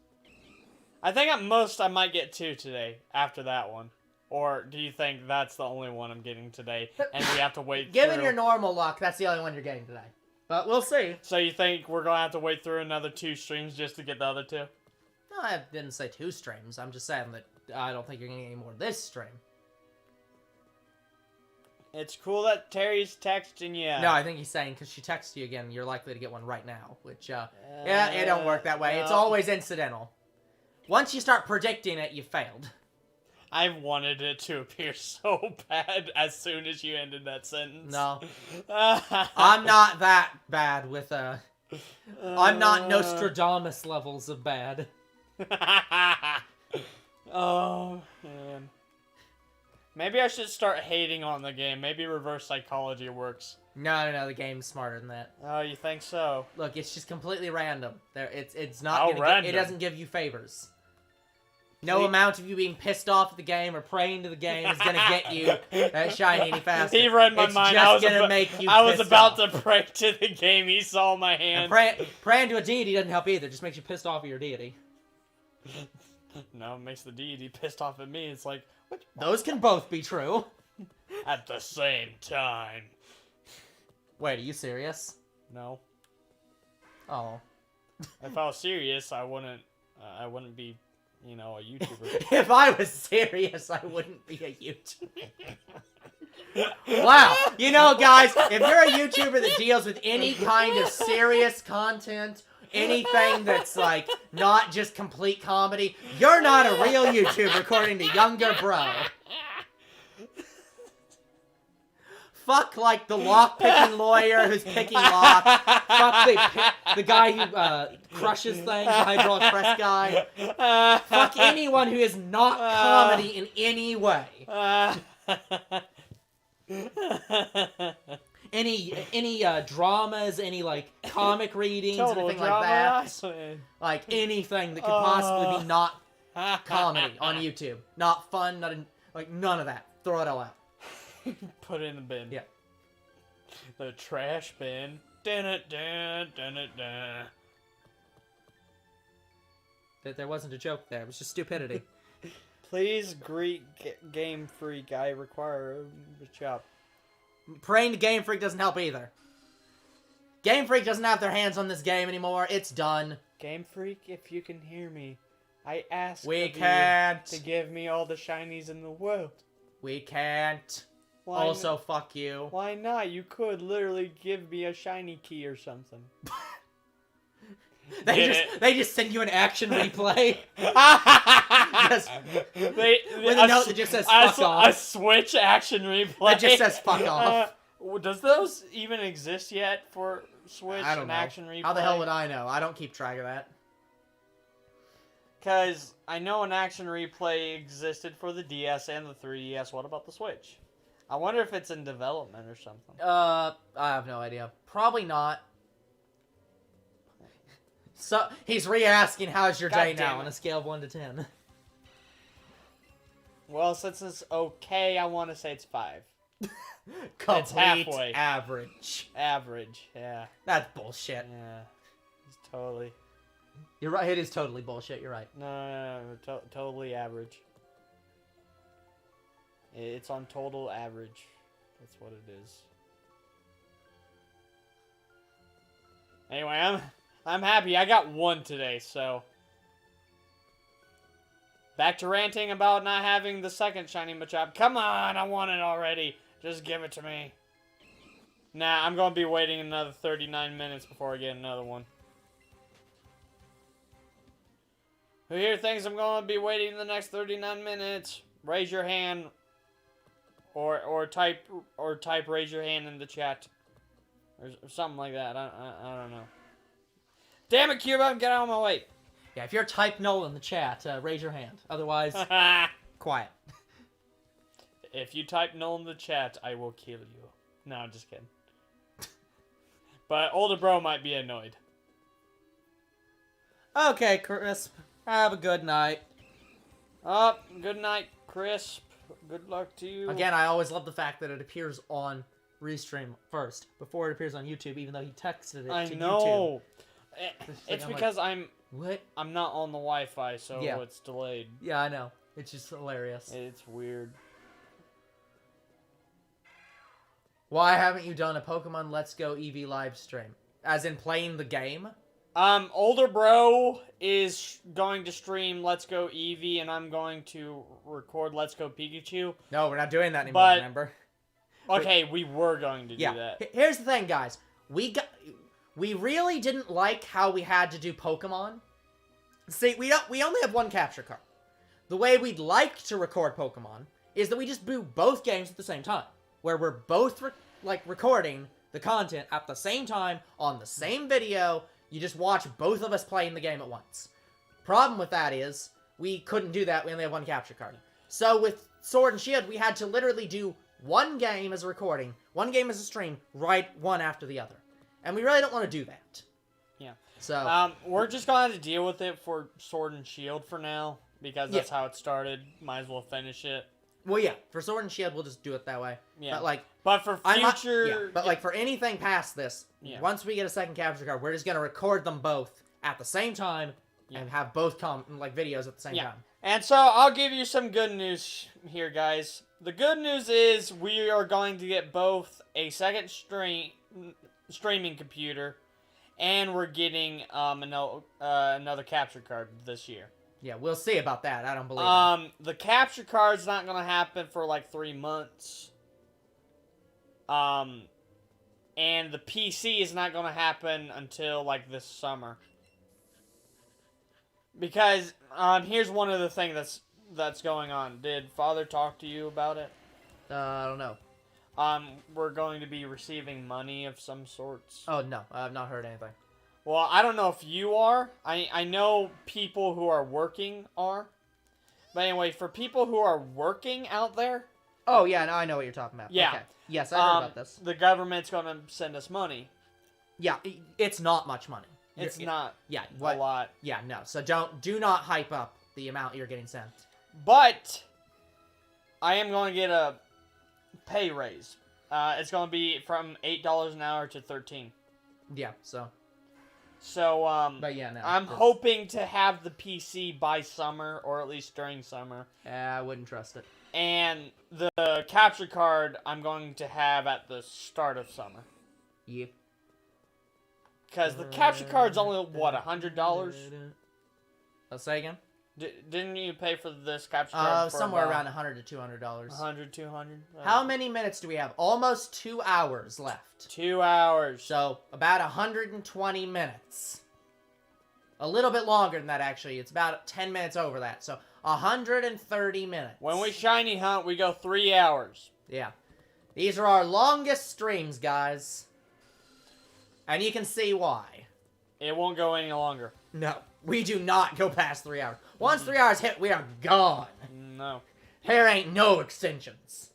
I think at most I might get 2 today after that one. Or do you think that's the only one I'm getting today and we have to wait Given through? your normal luck, that's the only one you're getting today. But we'll see. So you think we're going to have to wait through another 2 streams just to get the other 2? No, I didn't say 2 streams. I'm just saying that I don't think you're going to get any more this stream. It's cool that Terry's texting you. No, I think he's saying because she texts you again, you're likely to get one right now. Which, yeah, it don't work that way. No. It's always incidental. Once you start predicting it, you failed. I wanted it to appear so bad as soon as you ended that sentence. No. I'm not that bad with, I'm not Nostradamus levels of bad. Oh, man. Maybe I should start hating on the game. Maybe reverse psychology works. No, the game's smarter than that. Oh, you think so? Look, it's just completely random. It's not. How random? It doesn't give you favors. No amount of you being pissed off at the game or praying to the game is gonna get you that shiny any faster. He read my mind. I was about to pray to the game. He saw my hand. And praying to a deity doesn't help either. It just makes you pissed off at your deity. No, it makes the deity pissed off at me. It's like, what? Those can both be true. At the same time. Wait, are you serious? No. Oh. If I was serious, I wouldn't be, you know, a YouTuber. If I was serious, I wouldn't be a YouTuber. Wow. You know, guys, if you're a YouTuber that deals with any kind of serious content, anything that's, like, not just complete comedy, you're not a real YouTuber, according to Younger Bro. Fuck, like, the lock-picking lawyer who's picking locks. Fuck the guy who crushes things, the hydraulic press guy. Fuck anyone who is not comedy in any way. Any dramas, any, like, comic readings, Total anything like that. drama. Like, anything that could possibly be not comedy on YouTube. Not fun, like, none of that. Throw it all out. Put it in the bin. Yeah. The trash bin. Dun-it-dun. There wasn't a joke there. It was just stupidity. Please greet Game Freak. I require a chop. Praying to Game Freak doesn't help either. Game Freak doesn't have their hands on this game anymore. It's done. Game Freak, if you can hear me, I ask We of can't. you to give me all the shinies in the world. We can't. Why Also, fuck you. Why not? You could literally give me a shiny key or something. They just send you an action replay. With a note that just says fuck off. A Switch action replay. That just says fuck off. Does those even exist yet for Switch? I don't know. Action replay? How the hell would I know? I don't keep track of that. Because I know an action replay existed for the DS and the 3DS. What about the Switch? I wonder if it's in development or something. I have no idea. Probably not. So he's re-asking, how's your day now on a scale of 1 to 10? Well, since it's okay, I want to say it's 5. Complete it's halfway. Average. Average, yeah. That's bullshit. Yeah. It's totally... You're right, it is totally bullshit, you're right. No, totally average. It's on total average. That's what it is. Anyway, I'm happy. I got 1 today, so... Back to ranting about not having the second Shiny Machop. Come on, I want it already. Just give it to me. Nah, I'm going to be waiting another 39 minutes before I get another one. Who here thinks I'm going to be waiting the next 39 minutes? Raise your hand. Or type raise your hand in the chat. Or something like that. I don't know. Damn it, Cuba, get out of my way. Yeah, if you're type null in the chat, raise your hand. Otherwise, quiet. If you type no in the chat, I will kill you. No, I'm just kidding. But older bro might be annoyed. Okay, Crisp. Have a good night. Good night, Crisp. Good luck to you. Again, I always love the fact that it appears on Restream first, before it appears on YouTube, even though he texted it to YouTube. I know. It's I'm because like, what? I'm not on the Wi-Fi, so Yeah. it's delayed. Yeah, I know. It's just hilarious. It's weird. Why haven't you done a Pokemon Let's Go Eevee live stream? As in playing the game? Older bro is going to stream Let's Go Eevee, and I'm going to record Let's Go Pikachu. No, we're not doing that anymore, remember? Okay, we were going to do that. Here's the thing, guys. We really didn't like how we had to do Pokemon. See, we only have one capture card. The way we'd like to record Pokemon is that we just do both games at the same time, where we're both recording the content at the same time on the same video. You just watch both of us playing the game at once. Problem with that is we couldn't do that. We only have one capture card. So with Sword and Shield, we had to literally do one game as a recording, one game as a stream, right one after the other. And we really don't want to do that. Yeah. So we're just going to have to deal with it for Sword and Shield for now, because that's how it started. Might as well finish it. Well, yeah, for Sword and Shield, we'll just do it that way. Yeah. But for future... for anything past this, once we get a second capture card, we're just going to record them both at the same time and have both videos at the same time. And so, I'll give you some good news here, guys. The good news is we are going to get both a second streaming computer, and we're getting another capture card this year. Yeah, we'll see about that. I don't believe it. The capture card's not going to happen for like 3 months. And the PC is not going to happen until like this summer. Because here's one of the things that's going on. Did Father talk to you about it? I don't know. We're going to be receiving money of some sorts. Oh, no. I have not heard anything. Well, I don't know if you are. I know people who are working are. But anyway, for people who are working out there... Oh, yeah, no, I know what you're talking about. Yeah. Okay. Yes, I heard about this. The government's going to send us money. Yeah, it's not much money. It's not a lot. Yeah, no. So do not hype up the amount you're getting sent. But I am going to get a pay raise. It's going to be from $8 an hour to $13. Yeah, so... but yeah, no. I'm hoping to have the PC by summer, or at least during summer. I wouldn't trust it. And the capture card I'm going to have at the start of summer. Yep. Because the capture card's only, what, $100? Let's say again? Didn't you pay for this capture card for somewhere around $100 to $200. $100, $200? How many minutes do we have? Almost 2 hours left. 2 hours. So, about 120 minutes. A little bit longer than that, actually. It's about 10 minutes over that. So, 130 minutes. When we shiny hunt, we go 3 hours. Yeah. These are our longest streams, guys. And you can see why. It won't go any longer. No. We do not go past 3 hours. Once 3 hours hit, we are gone. No. There ain't no extensions.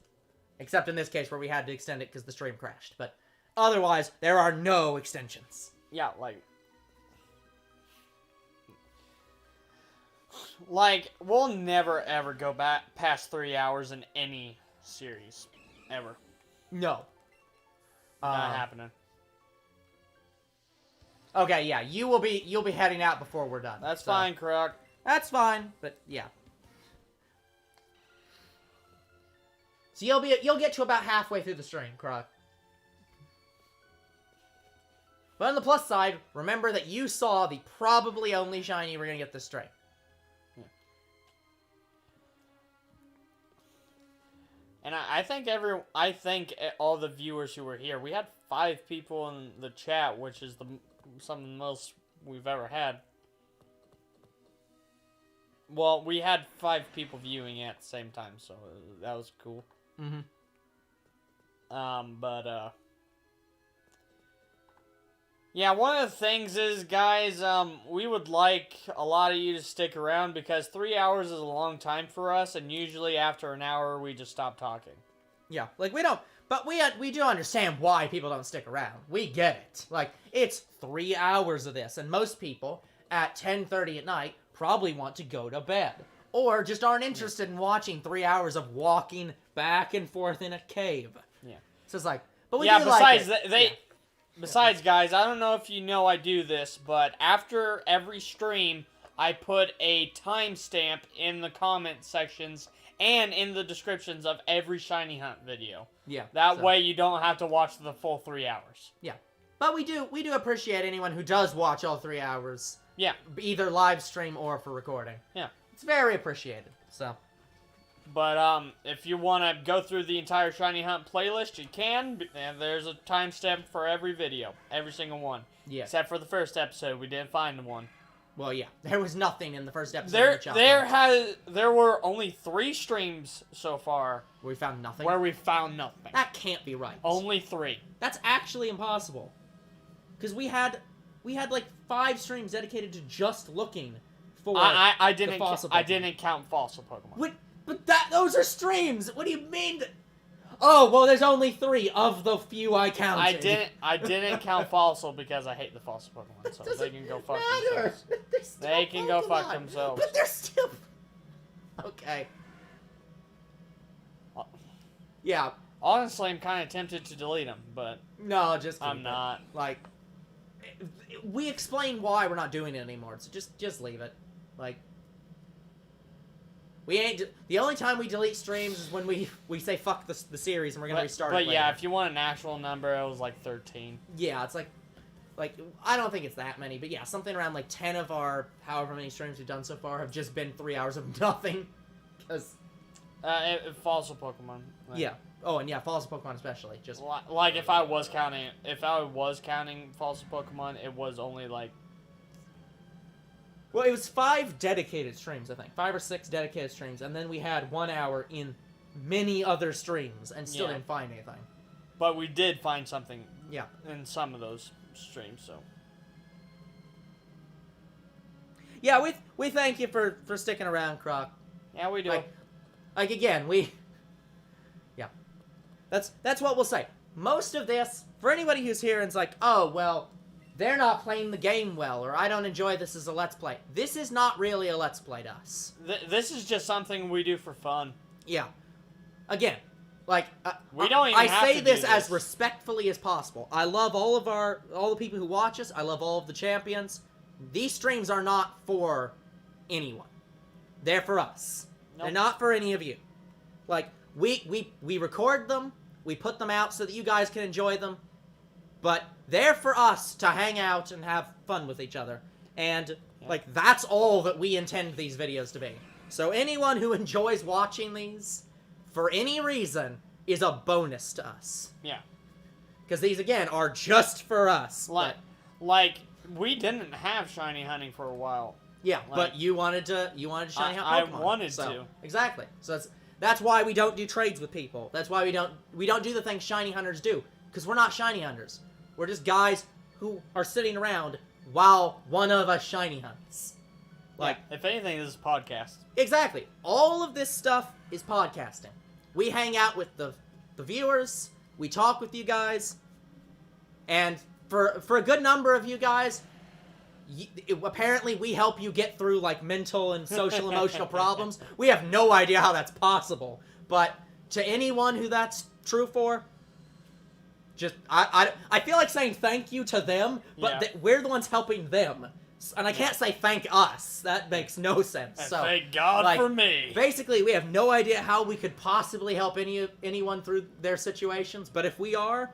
Except in this case where we had to extend it because the stream crashed. But otherwise, there are no extensions. Yeah, like, we'll never, ever go back past 3 hours in any series. Ever. No. Not happening. Okay, yeah, you'll be heading out before we're done. That's fine, Croc. That's fine, but yeah. So you'll get to about halfway through the stream, Croc. But on the plus side, remember that you saw the probably only shiny we're gonna get this stream. Yeah. And I think all the viewers who were here, we had 5 people in the chat, which is some of the most we've ever had. Well, we had 5 people viewing at the same time, so that was cool. Mm-hmm. Yeah, one of the things is, guys, we would like a lot of you to stick around because 3 hours is a long time for us, and usually after an hour we just stop talking. Yeah, like we don't, but we do understand why people don't stick around. We get it. Like, it's 3 hours of this, and most people at 10:30 at night probably want to go to bed. Or just aren't interested in watching 3 hours of walking back and forth in a cave. Yeah. So it's like, but we yeah, do besides like it. they besides, guys, I don't know if you know I do this, but after every stream, I put a timestamp in the comment sections and in the descriptions of every Shiny Hunt video. Yeah. That way you don't have to watch the full 3 hours. Yeah. But we do appreciate anyone who does watch all 3 hours. Yeah. Either live stream or for recording. Yeah. It's very appreciated. So. But if you want to go through the entire Shiny Hunt playlist, you can. And there's a timestamp for every video, every single one. Yeah. Except for the first episode, we didn't find one. Well, yeah, there was nothing in the first episode. There were only 3 streams so far. We found nothing. Where we found nothing. That can't be right. Only 3. That's actually impossible. Because we had like 5 streams dedicated to just looking for I the fossil Pokemon. I didn't count fossil Pokemon. What? But those are streams. What do you mean? Oh, well, there's only 3 of the few I counted. I didn't count fossil because I hate the fossil Pokemon, so they can go fuck themselves. They can go fuck themselves. But they're still... Okay. Yeah. Honestly, I'm kind of tempted to delete them, but... No, just keep I'm not. Like, we explain why we're not doing it anymore, so just leave it. Like... We ain't. The only time we delete streams is when we say fuck the series and we're gonna restart it later. But yeah, if you want an actual number, it was like 13. Yeah, it's like I don't think it's that many, but yeah, something around like 10 of our however many streams we've done so far have just been 3 hours of nothing. Because fossil Pokemon. Like, yeah. Oh, and yeah, fossil Pokemon especially. Just like if I was counting fossil Pokemon, it was only like. Well, it was 5 dedicated streams, I think. 5 or 6 dedicated streams, and then we had 1 hour in many other streams, and still didn't find anything. But we did find something. Yeah. In some of those streams, so. Yeah, we thank you for sticking around, Croc. Yeah, we do. Like again, yeah. That's what we'll say. Most of this, for anybody who's here and's like, oh, well, they're not playing the game well, or I don't enjoy this as a Let's Play. This is not really a Let's Play to us. This is just something we do for fun. Yeah. Again, like, we don't even have I say to this do as respectfully as possible. I love all the people who watch us. I love all of the champions. These streams are not for anyone. They're for us. Nope. They're not for any of you. Like, we record them, we put them out so that you guys can enjoy them, but they're for us to hang out and have fun with each other. And, like, that's all that we intend these videos to be. So anyone who enjoys watching these, for any reason, is a bonus to us. Yeah. Because these, again, are just for us. Like, we didn't have shiny hunting for a while. Yeah, but you wanted to shiny hunt Pokemon. I wanted to. Exactly. So that's why we don't do trades with people. That's why we don't do the things shiny hunters do. Because we're not shiny hunters. We're just guys who are sitting around while one of us shiny hunts. Like, if anything, this is podcast. Exactly. All of this stuff is podcasting. We hang out with the viewers. We talk with you guys. And for a good number of you guys, apparently we help you get through, like, mental and social emotional problems. We have no idea how that's possible. But to anyone who that's true for, just, I feel like saying thank you to them, but we're the ones helping them. And I can't say thank us. That makes no sense. So, thank God for me. Basically, we have no idea how we could possibly help anyone through their situations. But if we are,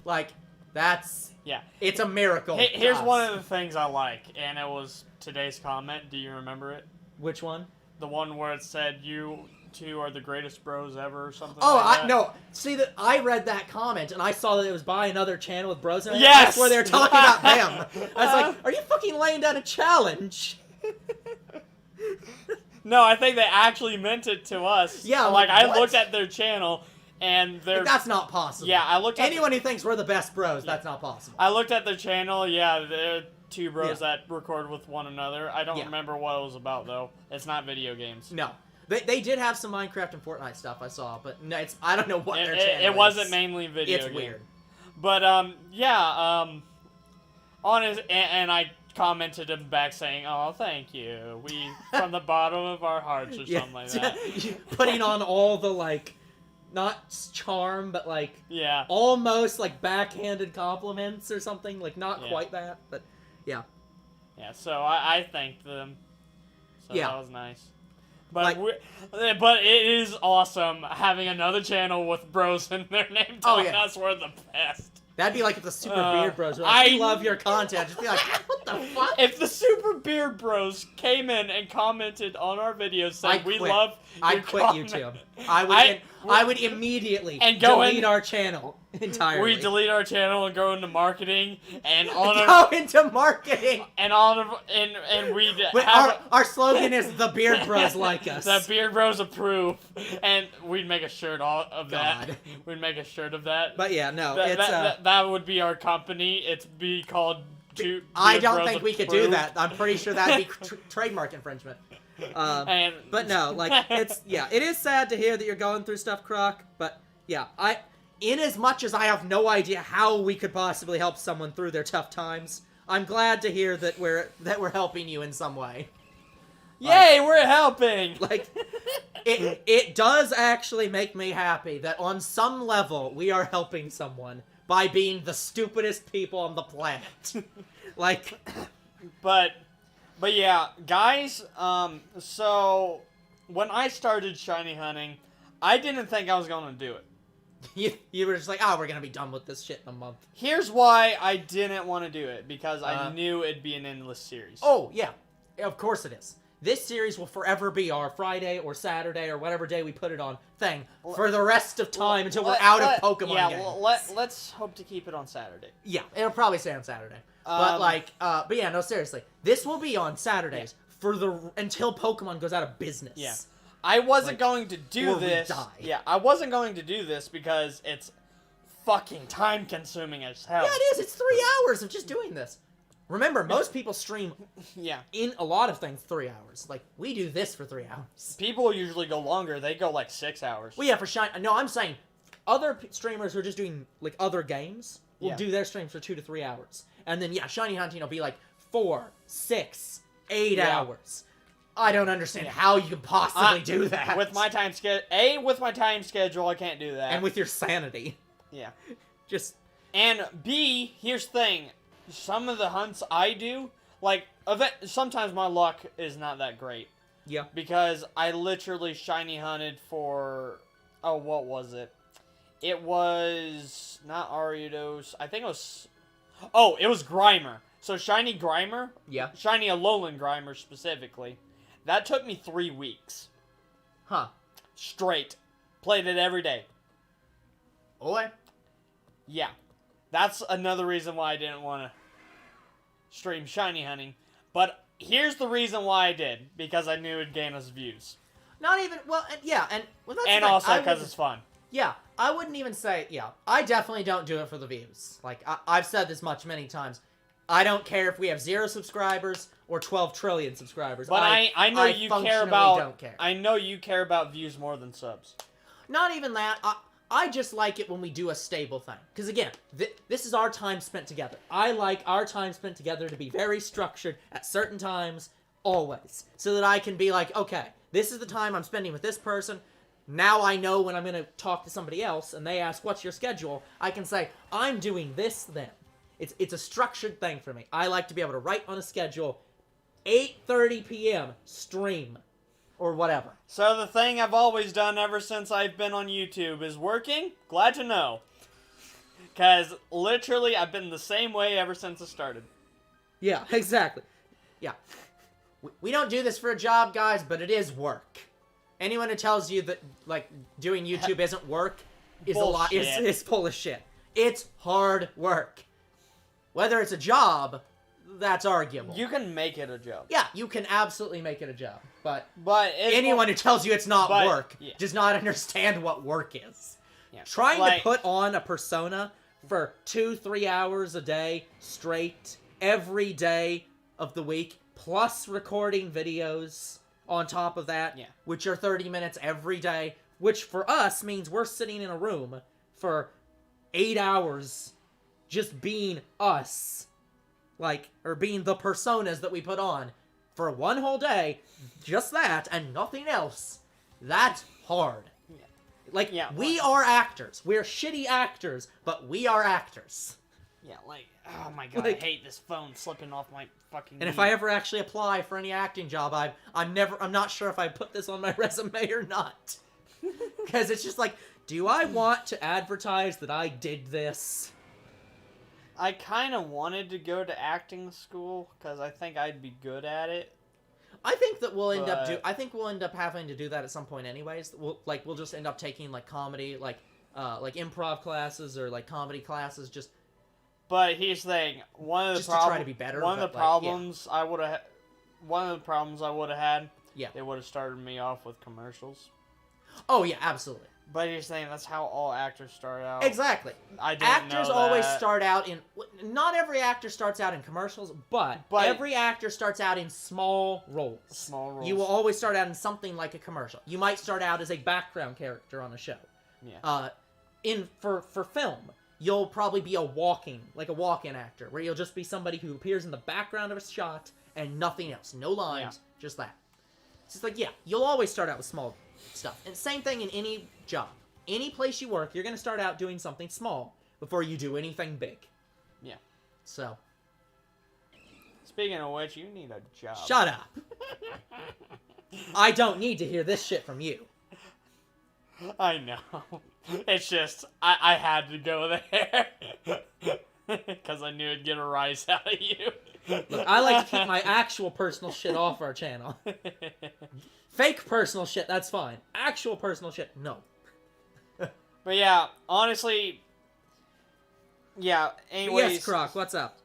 like, that's... Yeah. It's a miracle. Here's one of the things I like, and it was today's comment. Do you remember it? Which one? The one where it said, you two are the greatest bros ever, or something No. See, I read that comment, and I saw that it was by another channel with bros in it. Yes! That's where they're talking about them. I was like, are you fucking laying down a challenge? No, I think they actually meant it to us. Yeah, like I what? looked at their channel, And they're... That's not possible. Yeah, I looked at... Anyone who thinks we're the best bros, that's not possible. I looked at their channel, yeah, they're two bros that record with one another. I don't remember what it was about, though. It's not video games. No. They did have some Minecraft and Fortnite stuff I saw, but no, I don't know what their channel is. It wasn't mainly video games. It's weird. But, honest, and I commented him back saying, "Oh, thank you. We from the bottom of our hearts," or something like that. Putting on all the like, not charm, but like, almost like backhanded compliments or something. Like not quite that, but yeah. Yeah. So I thanked them. So that was nice. But like, but it is awesome having another channel with bros in their name telling us we're the best. That'd be like if the Super Beard Bros were like, I love your content. Just be like, what the fuck? If the Super Beard Bros came in and commented on our videos saying we love your content, YouTube. I would immediately delete our channel entirely. We delete our channel and go into marketing and go into marketing and we our slogan is the Beard Bros like us. The Beard Bros approve, and we'd make a shirt of that. We'd make a shirt of that. But yeah, no, that would be our company. It'd be called. I don't think we could do that. I'm pretty sure that'd be trademark infringement. But no, like it is sad to hear that you're going through stuff, Croc. But yeah, in as much as I have no idea how we could possibly help someone through their tough times, I'm glad to hear that we're helping you in some way. Yay, we're helping! Like, it does actually make me happy that on some level we are helping someone by being the stupidest people on the planet. Like, but yeah, guys, so when I started shiny hunting, I didn't think I was going to do it. You were just like, oh, we're going to be done with this shit in a month. Here's why I didn't want to do it, because I knew it'd be an endless series. Oh, yeah. Of course it is. This series will forever be our Friday or Saturday or whatever day we put it on thing for the rest of time until we're out of Pokemon games. Let's hope to keep it on Saturday. Yeah, it'll probably stay on Saturday. But yeah, no, seriously. This will be on Saturdays until Pokemon goes out of business. Yeah. I wasn't going to do this. Yeah, I wasn't going to do this because it's fucking time consuming as hell. Yeah, it is. It's 3 hours of just doing this. Remember, most people stream in a lot of things 3 hours. Like, we do this for 3 hours. People usually go longer. They go like 6 hours. Well, yeah, for Shiny... No, I'm saying other streamers who are just doing, like, other games will do their streams for 2 to 3 hours. And then, Shiny Hunting will be like 4, 6, 8 hours. I don't understand how you can possibly do that. With my time schedule, I can't do that. And with your sanity. Yeah. And B, here's the thing. Some of the hunts I do, like, sometimes my luck is not that great. Yeah. Because I literally shiny hunted for, what was it? It was not Ariados. I think it was, it was Grimer. So shiny Grimer. Yeah. Shiny Alolan Grimer specifically. That took me 3 weeks. Huh. Straight. Played it every day. Oi. Yeah. That's another reason why I didn't want to stream shiny hunting. But here's the reason why I did. Because I knew it'd gain us views. Not even, and also because it's fun. Yeah, I wouldn't even say, I definitely don't do it for the views. Like, I've said this many times. I don't care if we have 0 subscribers or 12 trillion subscribers. But I know you care about, I know you care about views more than subs. Not even that. I just like it when we do a stable thing. Because again, this is our time spent together. I like our time spent together to be very structured at certain times, always. So that I can be like, okay, this is the time I'm spending with this person. Now I know when I'm going to talk to somebody else and they ask, what's your schedule? I can say, I'm doing this then. It's a structured thing for me. I like to be able to write on a schedule, 8:30 p.m., stream. Or whatever. So the thing I've always done ever since I've been on YouTube is working? Glad to know. Because literally I've been the same way ever since it started. Yeah, exactly. Yeah. We don't do this for a job, guys, but it is work. Anyone who tells you that, like, doing YouTube isn't work is is full of shit. It's hard work. Whether it's a job, that's arguable. You can make it a job. Yeah, you can absolutely make it a job. But anyone who tells you it's not work does not understand what work is. Yeah. Trying Like- to put on a persona for 2-3 hours a day straight every day of the week, plus recording videos on top of that, which are 30 minutes every day, which for us means we're sitting in a room for 8 hours just being us, like, or being the personas that we put on for one whole day, just that and nothing else. That's hard. Like, we are actors. We're shitty actors, but we are actors. Yeah, like, oh my god, like, I hate this phone slipping off my fucking And if I ever actually apply for any acting job, I'm not sure if I put this on my resume or not. Because it's just like, do I want to advertise that I did this? I kind of wanted to go to acting school, because I think I'd be good at it. I think that we'll end up having to do that at some point anyways. We'll just end up taking, like, comedy, like improv classes or, like, comedy classes, just... But here's the thing, one of the problems I would have had, they would have started me off with commercials. Oh yeah, absolutely. But here's the thing, that's how all actors start out. Exactly. Actors always start out in, not every actor starts out in commercials, but every actor starts out in small roles. Small roles. You will always start out in something like a commercial. You might start out as a background character on a show. Yeah. For film, you'll probably be a walk-in actor, where you'll just be somebody who appears in the background of a shot and nothing else. No lines, just that. It's just like, you'll always start out with small stuff. And same thing in any job. Any place you work, you're going to start out doing something small before you do anything big. Yeah. So. Speaking of which, you need a job. Shut up. I don't need to hear this shit from you. I know. It's just, I had to go there. Because I knew I'd get a rise out of you. Look, I like to keep my actual personal shit off our channel. Fake personal shit, that's fine. Actual personal shit, no. But yeah, honestly, anyways. Yes, Croc, what's up?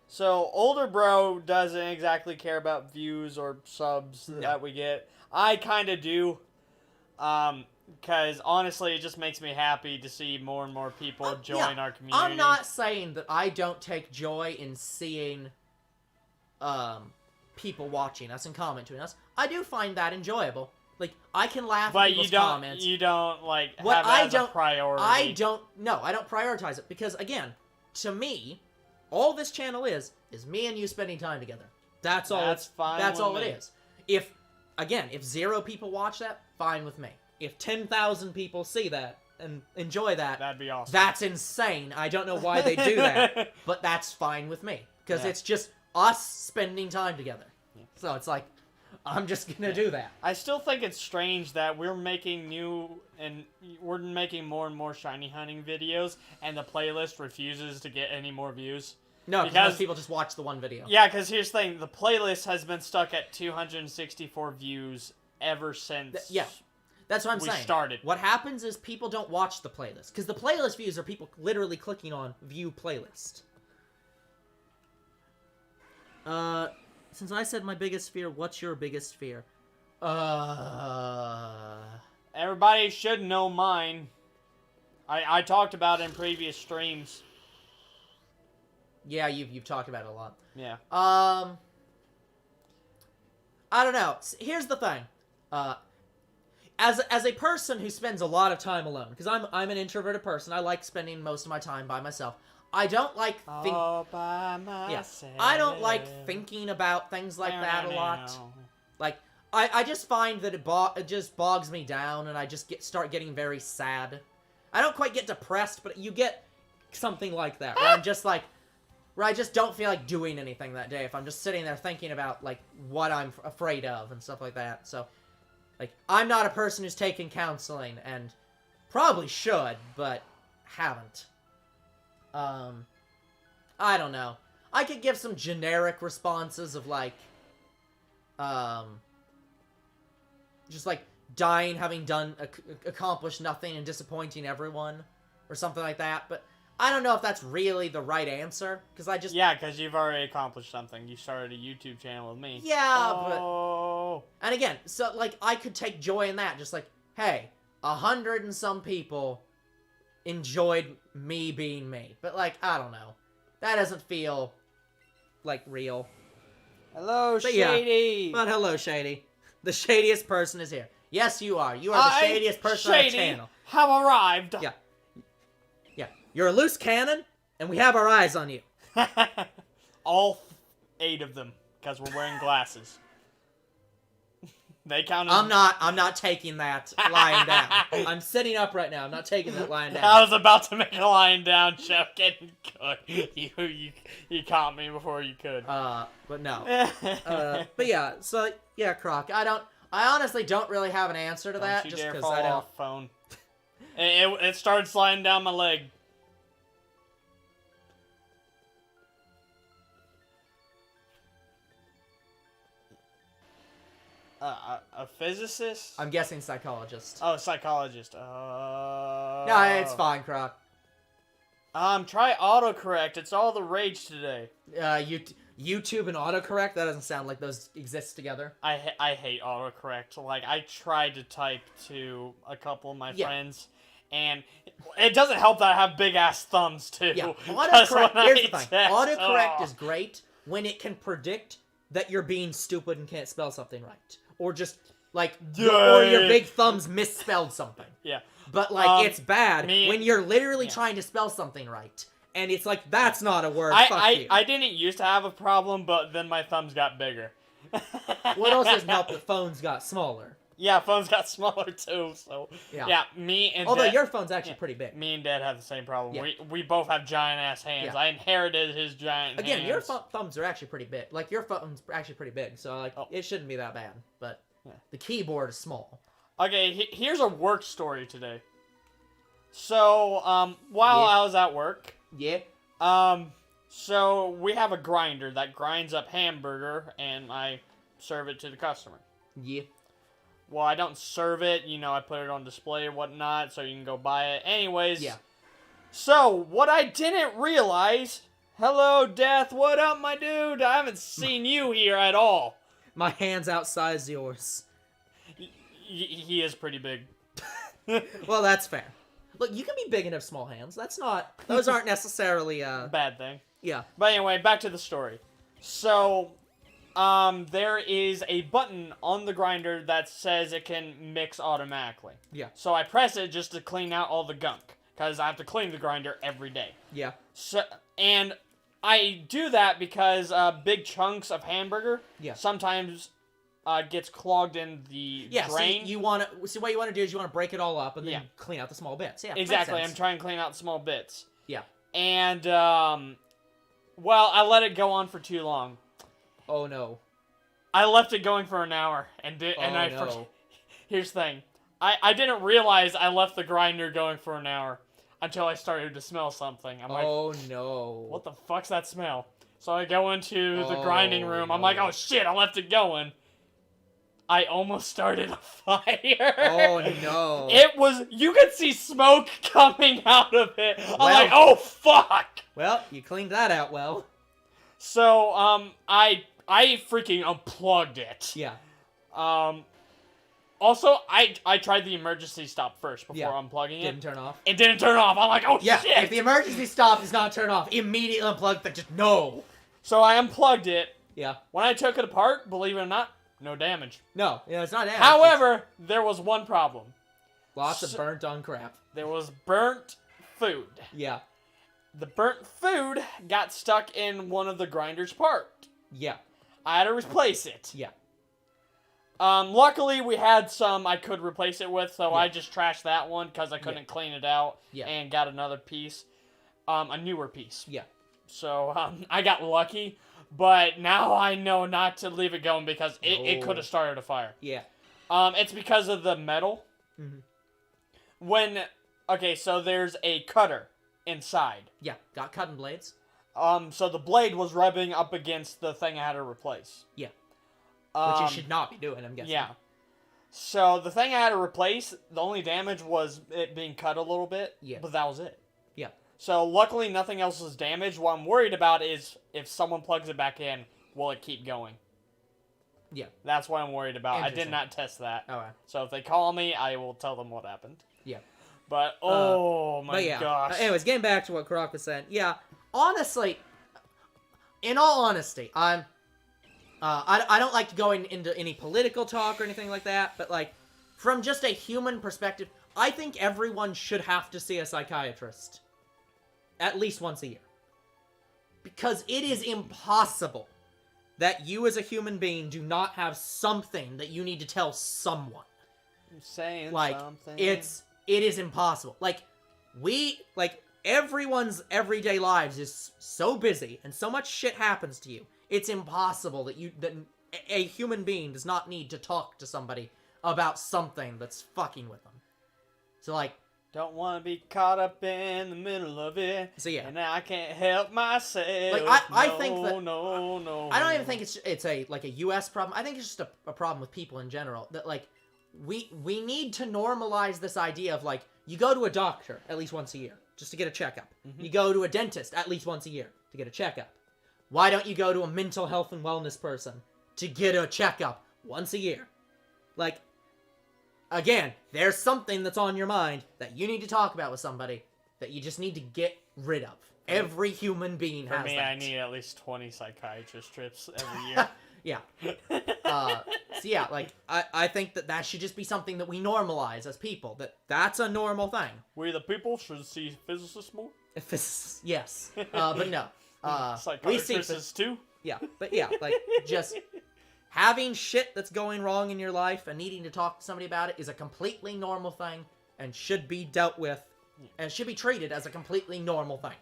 So, older bro doesn't exactly care about views or subs that we get. I kind of do. Because, honestly, it just makes me happy to see more and more people join our community. I'm not saying that I don't take joy in seeing people watching us and commenting us. I do find that enjoyable. Like, I can laugh at people's comments. But you don't, like, have it as a priority. I don't prioritize it. Because, again, to me, all this channel is me and you spending time together. That's all. That's fine. That's all it is. If 0 people watch that, fine with me. If 10,000 people see that and enjoy that, that'd be awesome. That's insane. I don't know why they do that, but that's fine with me. Because it's just us spending time together. Yeah. So it's like, I'm just gonna do that. I still think it's strange that we're making more and more shiny hunting videos, and the playlist refuses to get any more views. No, because most people just watch the one video. Yeah, because here's the thing. The playlist has been stuck at 264 views ever since... That's what I'm saying. Started. What happens is people don't watch the playlist. Because the playlist views are people literally clicking on view playlist. Since I said my biggest fear, what's your biggest fear? Everybody should know mine. I talked about it in previous streams. Yeah, you've talked about it a lot. Yeah. I don't know. Here's the thing. As a person who spends a lot of time alone, because I'm an introverted person, I like spending most of my time by myself. I don't like all by myself. Yeah, I don't like thinking about things like that a lot. Like I just find that it just bogs me down, and I just start getting very sad. I don't quite get depressed, but you get something like that where I'm just like, where I just don't feel like doing anything that day if I'm just sitting there thinking about like what I'm afraid of and stuff like that. So. Like, I'm not a person who's taken counseling, and probably should, but haven't. I don't know. I could give some generic responses of, like, just, like, dying, having accomplished nothing, and disappointing everyone, or something like that, but I don't know if that's really the right answer, because I just... Yeah, because you've already accomplished something. You started a YouTube channel with me. Yeah, but... And again, so, like, I could take joy in that. Just like, hey, 100 and some people enjoyed me being me. But, like, I don't know. That doesn't feel, like, real. Hello, But Shady. Yeah. But hello, Shady. The shadiest person is here. Yes, you are. You are the shadiest person on the channel. Have arrived. Yeah. Yeah. You're a loose cannon, and we have our eyes on you. All 8 of them, because we're wearing glasses. They count as... I'm not taking that lying down. I'm sitting up right now. I'm not taking that lying down. I was about to make a lying down joke, and you caught me before you could. But no. But yeah, so yeah, Croc. I honestly don't really have an answer to that, just because I don't. Off phone. It started sliding down my leg. A physicist? I'm guessing psychologist. Oh, psychologist. No, it's fine, Croc. Try autocorrect. It's all the rage today. YouTube and autocorrect? That doesn't sound like those exist together. I hate autocorrect. Like, I tried to type to a couple of my friends, and it doesn't help that I have big-ass thumbs, too. Yeah, autocorrect, here's the thing. Autocorrect is great when it can predict that you're being stupid and can't spell something right. Or just, like, or your big thumbs misspelled something. Yeah. But, like, it's bad when you're literally trying to spell something right. And it's like, that's not a word, fuck you. I didn't used to have a problem, but then my thumbs got bigger. What else doesn't help? The phones got smaller. Yeah, phones got smaller, too, so... Yeah, me and Although Dad, your phone's actually pretty big. Me and Dad have the same problem. Yeah. We both have giant-ass hands. Yeah. I inherited his giant hands. Again, your thumbs are actually pretty big. Like, your phone's actually pretty big, so, like, it shouldn't be that bad. But the keyboard is small. Okay, here's a work story today. So, while I was at work... Yeah. So we have a grinder that grinds up hamburger, and I serve it to the customer. Yeah. Well, I don't serve it, you know, I put it on display or whatnot, so you can go buy it. Anyways. Yeah. So, what I didn't realize... Hello, Death, what up, my dude? I haven't seen you here at all. My hand's outsized yours. He is pretty big. Well, that's fair. Look, you can be big and have small hands. That's not... Those aren't necessarily, bad thing. Yeah. But anyway, back to the story. So, there is a button on the grinder that says it can mix automatically. Yeah. So I press it just to clean out all the gunk, because I have to clean the grinder every day. Yeah. So, and I do that because big chunks of hamburger sometimes gets clogged in the drain. So what you want to do is you want to break it all up and then clean out the small bits. Yeah. Exactly. I'm trying to clean out the small bits. Yeah. And well, I let it go on for too long. Oh no. I left it going for an hour Here's the thing. I didn't realize I left the grinder going for an hour until I started to smell something. I'm like, oh no. What the fuck's that smell? So I go into the grinding room. I'm like, oh shit, I left it going. I almost started a fire. Oh no. It was, you could see smoke coming out of it. I'm like, oh fuck. Well, you cleaned that out well. So, I freaking unplugged it. Yeah. Also, I tried the emergency stop first before unplugging it. Didn't turn off. It didn't turn off. I'm like, oh shit. If the emergency stop does not turn off, immediately unplug that. Just no. So I unplugged it. Yeah. When I took it apart, believe it or not, no damage. No, it's not damage. However, there was one problem. Lots of burnt on crap. There was burnt food. Yeah. The burnt food got stuck in one of the grinder's part. Yeah. I had to replace it. Yeah. Luckily, we had some I could replace it with, so I just trashed that one because I couldn't clean it out and got another piece. A newer piece. Yeah. So, I got lucky, but now I know not to leave it going because it could have started a fire. Yeah. It's because of the metal. Mm-hmm. Okay, so there's a cutter inside. Yeah, got cutting blades. So the blade was rubbing up against the thing I had to replace. Yeah. Which you should not be doing, I'm guessing. Yeah. So the thing I had to replace, the only damage was it being cut a little bit. Yeah. But that was it. Yeah. So luckily nothing else was damaged. What I'm worried about is if someone plugs it back in, will it keep going? Yeah. That's what I'm worried about. I did not test that. Okay. So if they call me, I will tell them what happened. Yeah. But, oh my yeah. gosh. Anyways, getting back to what Croc was saying. Yeah, honestly, in all honesty, I don't like to go into any political talk or anything like that, but, like, from just a human perspective, I think everyone should have to see a psychiatrist at least once a year. Because it is impossible that you as a human being do not have something that you need to tell someone. I'm saying like, something. It is impossible. Like, everyone's everyday lives is so busy and so much shit happens to you. It's impossible that a human being does not need to talk to somebody about something that's fucking with them. So, like, don't want to be caught up in the middle of it. So, yeah. And I can't help myself. Like, I think that... No. I don't even think it's a U.S. problem. I think it's just a problem with people in general. That, like, we need to normalize this idea of, like, you go to a doctor at least once a year just to get a checkup. Mm-hmm. You go to a dentist at least once a year to get a checkup. Why don't you go to a mental health and wellness person to get a checkup once a year? Like, again, there's something that's on your mind that you need to talk about with somebody that you just need to get rid of. Every human being has that. For me, I need at least 20 psychiatrist trips every year. Yeah. So yeah, like, I think that should just be something that we normalize as people. That's a normal thing. We the people should see physicists more? Yes. But no. Psychiatrists too? Yeah, but yeah, like, just having shit that's going wrong in your life and needing to talk to somebody about it is a completely normal thing and should be dealt with and should be treated as a completely normal thing.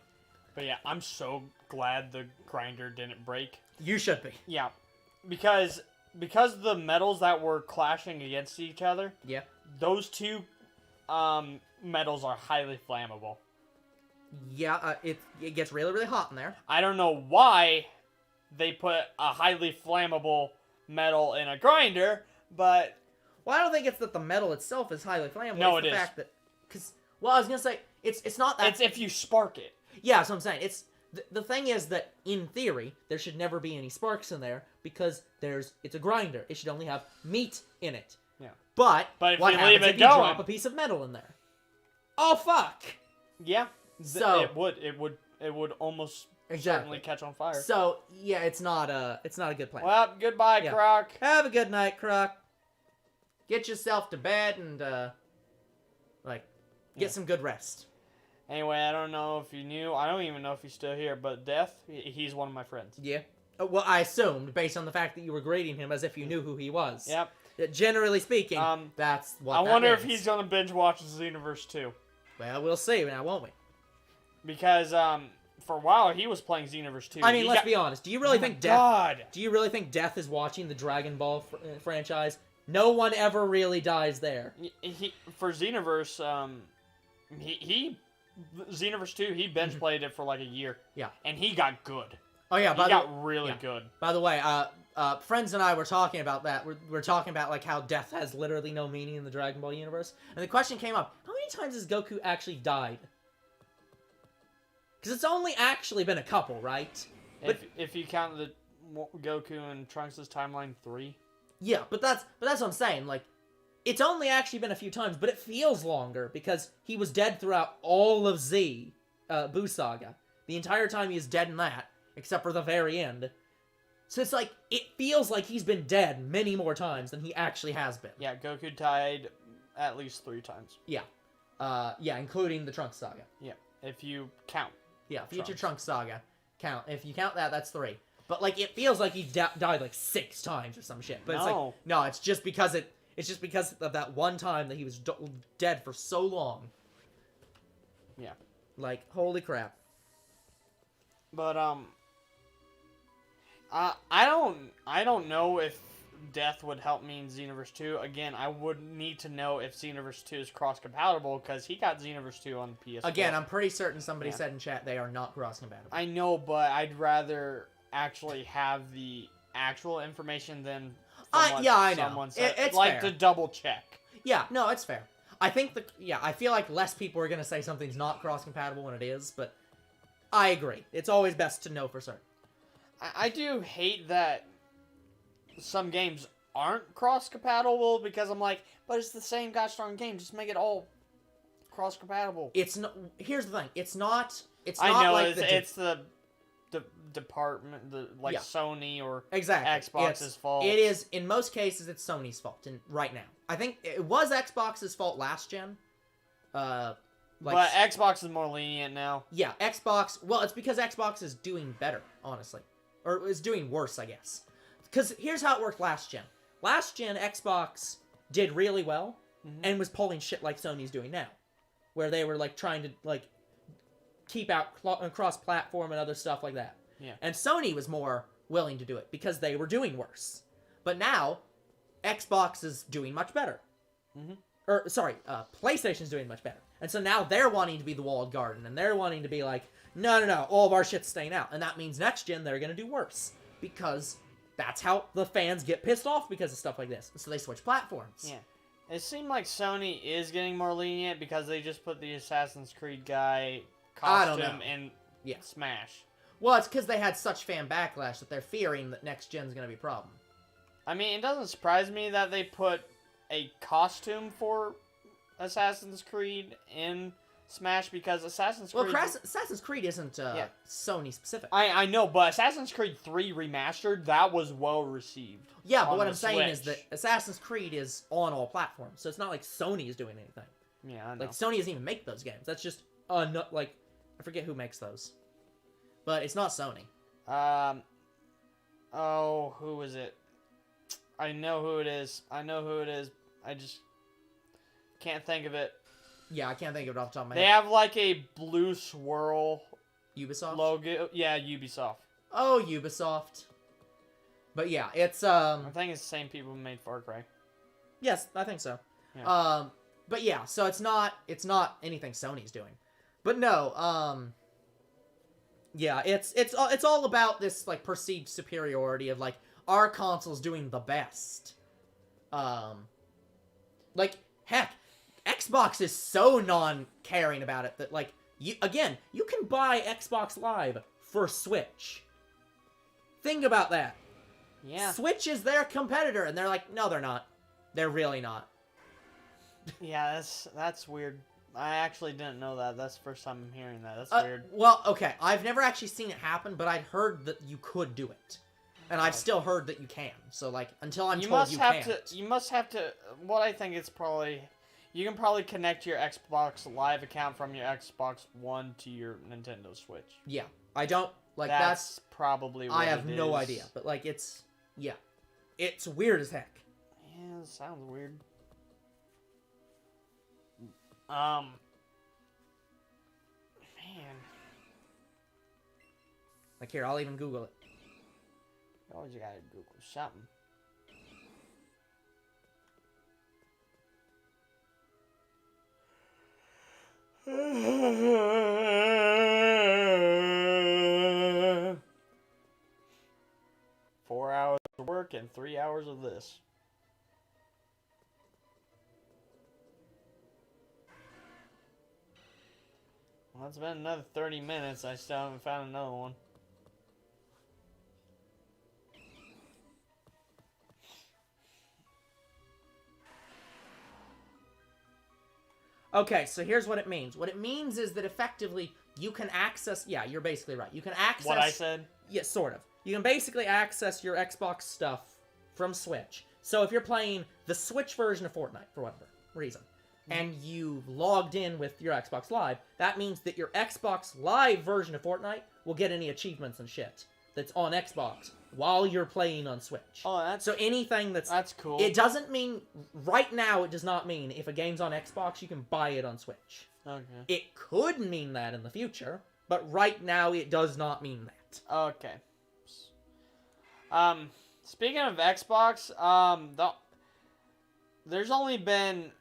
But yeah, I'm so glad the grinder didn't break. You should be. Yeah. Because the metals that were clashing against each other, yeah, those two metals are highly flammable. Yeah, it gets really, really hot in there. I don't know why they put a highly flammable metal in a grinder, but... Well, I don't think it's that the metal itself is highly flammable. No, it's it the is. Fact that, well, I was going to say, it's not that... It's if you spark it. Yeah, that's what I'm saying. It's... The thing is that, in theory, there should never be any sparks in there because it's a grinder. It should only have meat in it. Yeah. But if what you happens leave it if you going? drop a piece of metal in there? Oh, fuck! Yeah. So It would almost exactly certainly catch on fire. So, yeah, it's not a good plan. Well, goodbye, yeah. Croc. Have a good night, Croc. Get yourself to bed and, get some good rest. Anyway, I don't know if you knew. I don't even know if he's still here, but Death, he's one of my friends. Yeah. Well, I assumed, based on the fact that you were grading him as if you knew who he was. Yep. That generally speaking, that's what I wonder means. if he's going to binge watch Xenoverse 2. Well, we'll see now, won't we? Because, for a while, he was playing Xenoverse 2. I mean, let's be honest. Do you really think God. Do you really think Death is watching the Dragon Ball franchise? No one ever really dies there. For Xenoverse, Xenoverse 2, he bench played it for like a year. Yeah. And he got good. Oh, yeah. He got really good. By the way, friends and I were talking about that. We're talking about, like, how death has literally no meaning in the Dragon Ball universe. And the question came up, how many times has Goku actually died? Because it's only actually been a couple, right? But if you count the Goku and Trunks' timeline 3. Yeah, but that's what I'm saying. Like, it's only actually been a few times, but it feels longer because he was dead throughout all of Buu Saga. The entire time he is dead in that, except for the very end. So it's like, it feels like he's been dead many more times than he actually has been. Yeah, Goku died at least 3 times. Yeah. Yeah, including the Trunks Saga. Yeah, if you count. Yeah, Future Trunks Saga. If you count that, that's 3. But, like, it feels like he died, like, 6 times or some shit. But it's like, no, it's just because of that one time that he was dead for so long. Yeah. Like, holy crap. But, I don't know if Death would help me in Xenoverse 2. Again, I would need to know if Xenoverse 2 is cross-compatible, because he got Xenoverse 2 on PS4. Again, I'm pretty certain somebody said in chat they are not cross-compatible. I know, but I'd rather actually have the actual information than yeah, I know. Someone said. It's like fair. to double-check. Yeah, no, it's fair. I think I feel like less people are going to say something's not cross-compatible when it is, but I agree. It's always best to know for certain. I do hate that some games aren't cross-compatible because I'm like, but it's the same gosh darn game. Just make it all cross-compatible. It's not. Here's the thing. It's not. It's I not know like it's the department, Sony or Xbox's fault. It is, in most cases, it's Sony's fault right now. I think it was Xbox's fault last gen. But Xbox is more lenient now. Yeah, Xbox. Well, it's because Xbox is doing better, honestly, or is doing worse, I guess. Because here's how it worked last gen. Last gen, Xbox did really well and was pulling shit like Sony's doing now, where they were trying to keep out cross-platform and other stuff like that. Yeah. And Sony was more willing to do it because they were doing worse. But now, Xbox is doing much better. PlayStation's doing much better. And so now they're wanting to be the walled garden, and they're wanting to be like, no, all of our shit's staying out. And that means next gen, they're going to do worse. Because that's how the fans get pissed off because of stuff like this. And so they switch platforms. Yeah. It seemed like Sony is getting more lenient because they just put the Assassin's Creed guy costume in Smash. Well, it's because they had such fan backlash that they're fearing that next gen's going to be a problem. I mean, it doesn't surprise me that they put a costume for Assassin's Creed in Smash because Assassin's Creed... Well, Assassin's Creed isn't Sony specific. I know, but Assassin's Creed 3 Remastered, that was well received. Yeah, but what I'm saying is that Assassin's Creed is on all platforms, so it's not like Sony is doing anything. Yeah, I know. Sony doesn't even make those games. That's just, I forget who makes those. But it's not Sony. Who is it? I know who it is. I just can't think of it. Yeah, I can't think of it off the top of my head. They have a blue swirl Ubisoft logo. Yeah, Ubisoft. Oh, Ubisoft. But yeah, it's I think it's the same people who made Far Cry. Yes, I think so. Yeah. But yeah, so it's not anything Sony's doing. But no, yeah, it's all about this perceived superiority of our console's doing the best. Heck, Xbox is so non-caring about it that you can buy Xbox Live for Switch. Think about that. Yeah. Switch is their competitor, and they're like, no, they're not. They're really not. Yeah, that's weird. I actually didn't know that. That's the first time I'm hearing that. That's weird. Well, okay. I've never actually seen it happen, but I'd heard that you could do it. And I've still heard that you can. So, until I'm told you can't. You must have to... What I think it's probably... You can probably connect your Xbox Live account from your Xbox One to your Nintendo Switch. Yeah. I don't... that's probably what I have no idea. But, it's... Yeah. It's weird as heck. Yeah, it sounds weird. Man. Here, I'll even Google it. You always gotta Google something. Four hours of work and 3 hours of this. Well, it's been another 30 minutes. I still haven't found another one. Okay, so here's what it means. What it means is that effectively you can access... Yeah, you're basically right. You can access... What I said? Yeah, sort of. You can basically access your Xbox stuff from Switch. So if you're playing the Switch version of Fortnite, for whatever reason, and you've logged in with your Xbox Live, that means that your Xbox Live version of Fortnite will get any achievements and shit that's on Xbox while you're playing on Switch. Oh, that's... So anything that's cool. It doesn't mean... Right now, it does not mean if a game's on Xbox, you can buy it on Switch. Okay. It could mean that in the future, but right now, it does not mean that. Okay. Speaking of Xbox, there's only been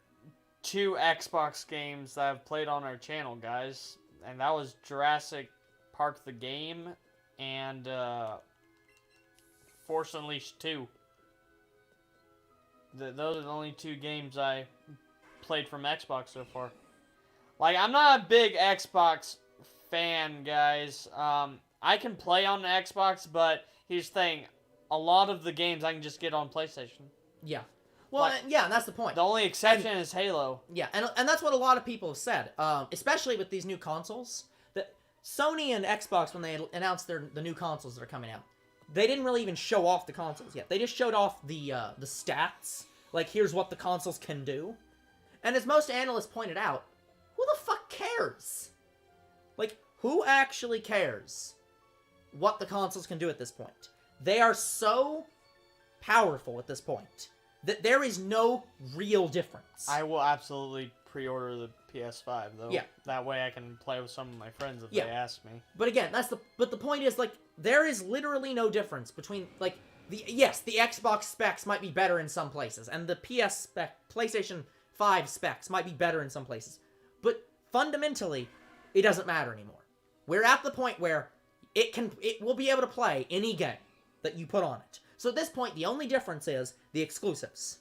2 Xbox games that I've played on our channel, guys. And that was Jurassic Park the game and Force Unleashed 2. Those are the only 2 games I played from Xbox so far. I'm not a big Xbox fan, guys. I can play on the Xbox, but here's the thing. A lot of the games I can just get on PlayStation. Yeah. Well, Like, yeah, and that's the point. The only exception is Halo. Yeah, and that's what a lot of people have said, especially with these new consoles. That Sony and Xbox, when they announced the new consoles that are coming out, they didn't really even show off the consoles yet. They just showed off the stats. Like, here's what the consoles can do. And as most analysts pointed out, who the fuck cares? Like, who actually cares what the consoles can do at this point? They are so powerful at this point that there is no real difference. I will absolutely pre-order the PS5 though. Yeah. That way I can play with some of my friends if they ask me. But again, but the point is, like, there is literally no difference between, like, the Xbox specs might be better in some places, and the PlayStation 5 specs might be better in some places. But fundamentally, it doesn't matter anymore. We're at the point where it will be able to play any game that you put on it. So at this point, the only difference is the exclusives.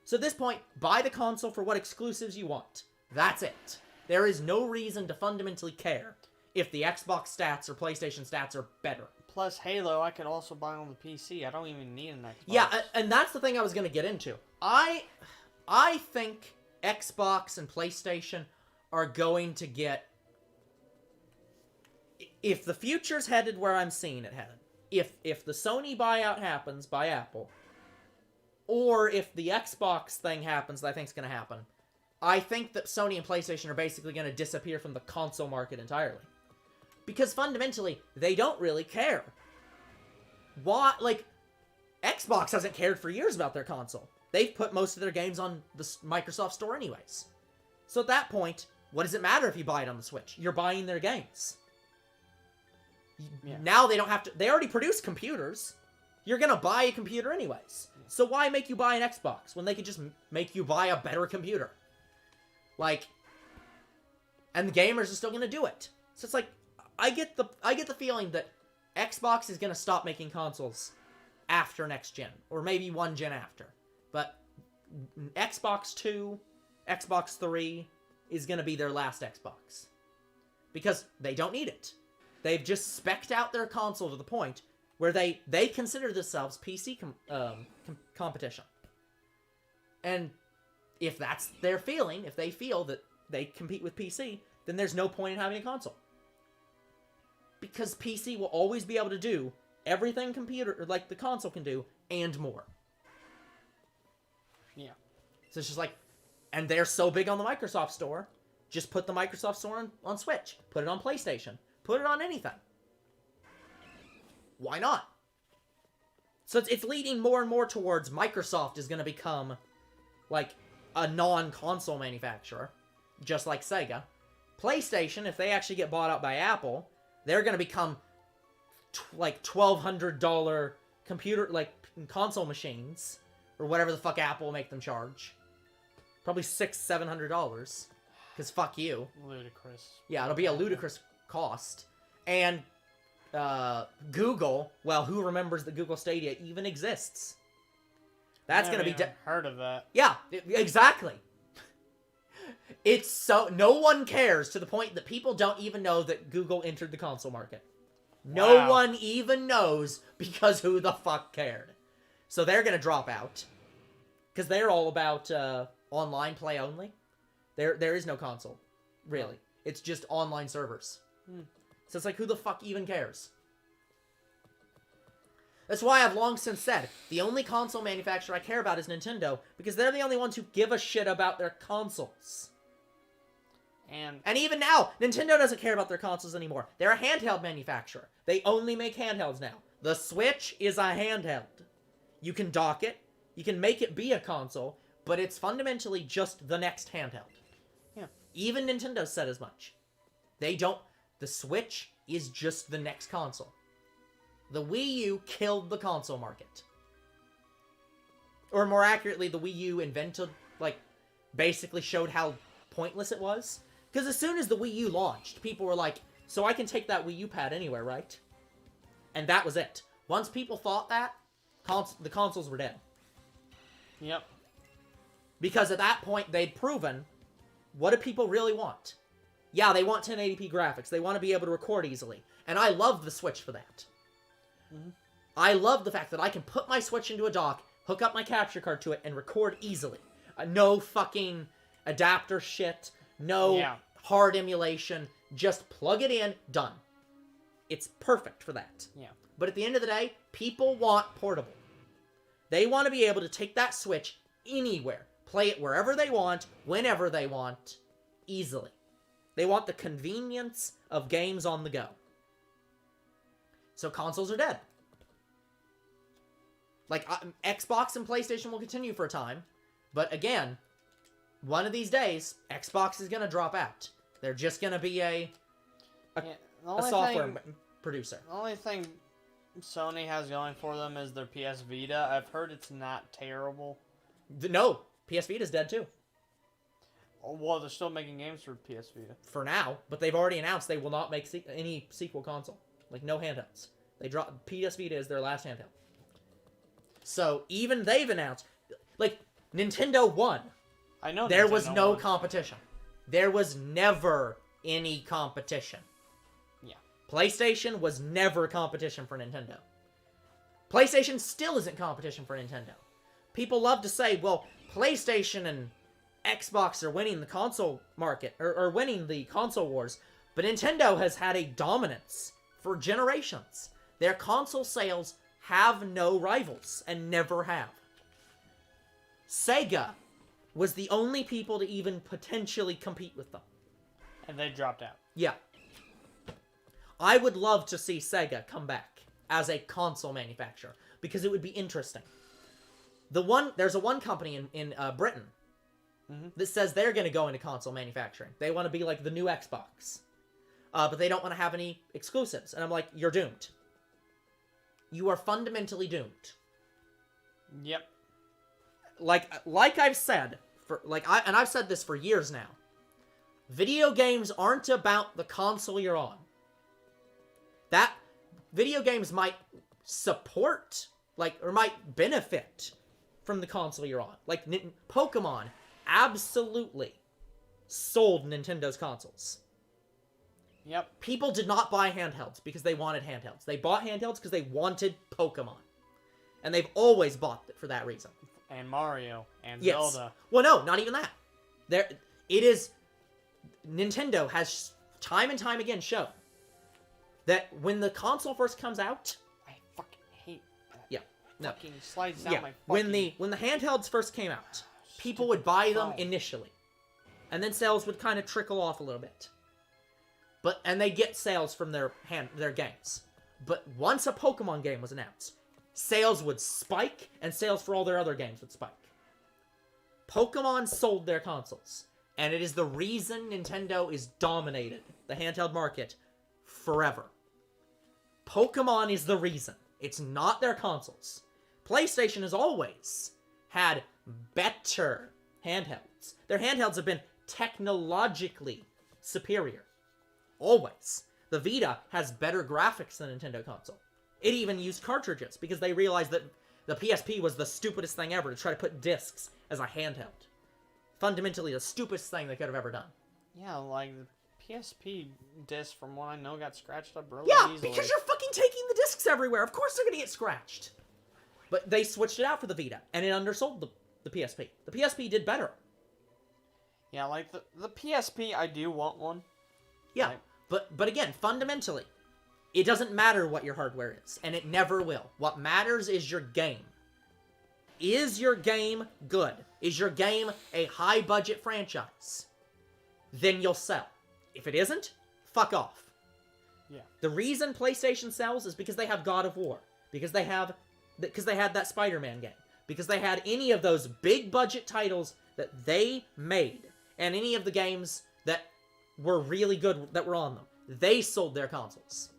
So at this point, buy the console for what exclusives you want. That's it. There is no reason to fundamentally care if the Xbox stats or PlayStation stats are better. Plus Halo, I could also buy on the PC. I don't even need an Xbox. Yeah, and that's the thing I was going to get into. I think Xbox and PlayStation are going to get... If the future's headed where I'm seeing it headed, if the Sony buyout happens by Apple, or if the Xbox thing happens that I think is going to happen, I think that Sony and PlayStation are basically going to disappear from the console market entirely. Because fundamentally, they don't really care. Why? Like, Xbox hasn't cared for years about their console. They've put most of their games on the Microsoft Store anyways. So at that point, what does it matter if you buy it on the Switch? You're buying their games. Yeah. Now they don't have to... They already produce computers. You're going to buy a computer anyways. So why make you buy an Xbox when they could just make you buy a better computer? Like... And the gamers are still going to do it. So it's like... I get the feeling that Xbox is going to stop making consoles after next gen. Or maybe one gen after. But Xbox 2, Xbox 3 is going to be their last Xbox. Because they don't need it. They've just spec'd out their console to the point where they consider themselves PC competition. And if that's their feeling, if they feel that they compete with PC, then there's no point in having a console. Because PC will always be able to do everything like the console can do, and more. Yeah. So it's just like, and they're so big on the Microsoft Store, just put the Microsoft Store on Switch. Put it on PlayStation. Put it on anything. Why not? So it's leading more and more towards Microsoft is going to become, like, a non-console manufacturer, just like Sega. PlayStation, if they actually get bought out by Apple, they're going to become, like, $1,200 computer, like, console machines, or whatever the fuck Apple will make them charge. Probably $600-$700, because fuck you. Ludicrous. Yeah, it'll be a ludicrous cost. And Google, well, who remembers that Google Stadia even exists? That's going to be... heard of that. Yeah, exactly. It's so... No one cares to the point that people don't even know that Google entered the console market. No one even knows because who the fuck cared? So they're going to drop out. Because they're all about online play only. There is no console, really. It's just online servers. So it's like, who the fuck even cares? That's why I've long since said, the only console manufacturer I care about is Nintendo, because they're the only ones who give a shit about their consoles. And even now, Nintendo doesn't care about their consoles anymore. They're a handheld manufacturer. They only make handhelds now. The Switch is a handheld. You can dock it, you can make it be a console, but it's fundamentally just the next handheld. Yeah. Even Nintendo said as much. They don't... The Switch is just the next console. The Wii U killed the console market. Or more accurately, the Wii U invented, like, basically showed how pointless it was. Because as soon as the Wii U launched, people were like, so I can take that Wii U pad anywhere, right? And that was it. Once people thought that, the consoles were dead. Yep. Because at that point, they'd proven, what do people really want? Yeah, they want 1080p graphics. They want to be able to record easily. And I love the Switch for that. Mm-hmm. I love the fact that I can put my Switch into a dock, hook up my capture card to it, and record easily. No fucking adapter shit, no hard emulation, just plug it in, done. It's perfect for that. Yeah. But at the end of the day, people want portable. They want to be able to take that Switch anywhere, play it wherever they want, whenever they want, easily. They want the convenience of games on the go. So consoles are dead. Like, Xbox and PlayStation will continue for a time, but again, one of these days, Xbox is going to drop out. They're just going to be a software producer. The only thing Sony has going for them is their PS Vita. I've heard it's not terrible. No, PS Vita's dead too. Well, they're still making games for PS Vita. For now, but they've already announced they will not make any sequel console. Like, no handhelds. PS Vita is their last handheld. So, even they've announced... Like, Nintendo won. I know there Nintendo was no won. competition. There was never any competition. Yeah. PlayStation was never competition for Nintendo. PlayStation still isn't competition for Nintendo. People love to say, well, PlayStation and Xbox are winning the console market, or winning the console wars, but Nintendo has had a dominance for generations. Their console sales have no rivals, and never have. Sega was the only people to even potentially compete with them. And they dropped out. Yeah. I would love to see Sega come back as a console manufacturer, because it would be interesting. There's one company in Britain that says they're going to go into console manufacturing. They want to be like the new Xbox. But they don't want to have any exclusives. And I'm like, you're doomed. You are fundamentally doomed. Yep. Like I've said, I've said this for years now. Video games aren't about the console you're on. That video games might support, or might benefit from the console you're on. Like, Pokemon absolutely sold Nintendo's consoles. Yep. People did not buy handhelds because they wanted handhelds. They bought handhelds because they wanted Pokemon. And they've always bought it for that reason. And Mario. And yes. Zelda. Well, no, not even that. Nintendo has time and time again shown that when the console first comes out... I fucking hate that. Yeah. No. Fucking slides down my When fucking... the handhelds first came out, people would buy them initially. And then sales would kind of trickle off a little bit. And they get sales from their games. But once a Pokemon game was announced, sales would spike, and sales for all their other games would spike. Pokemon sold their consoles, and it is the reason Nintendo is dominated the handheld market forever. Pokemon is the reason. It's not their consoles. PlayStation has always had better handhelds. Their handhelds have been technologically superior. Always. The Vita has better graphics than a Nintendo console. It even used cartridges because they realized that the PSP was the stupidest thing ever to try to put discs as a handheld. Fundamentally, the stupidest thing they could have ever done. Yeah, like the PSP disc, from what I know, got scratched up really easily. Because you're fucking taking the discs everywhere. Of course they're gonna get scratched. But they switched it out for the Vita, and it undersold the PSP. The PSP did better. Yeah, like the PSP, I do want one. Yeah, but again, fundamentally, it doesn't matter what your hardware is, and it never will. What matters is your game. Is your game good? Is your game a high-budget franchise? Then you'll sell. If it isn't, fuck off. Yeah. The reason PlayStation sells is because they have God of War. Because they had that Spider-Man game. Because they had any of those big-budget titles that they made. And any of the games that were really good that were on them. They sold their consoles.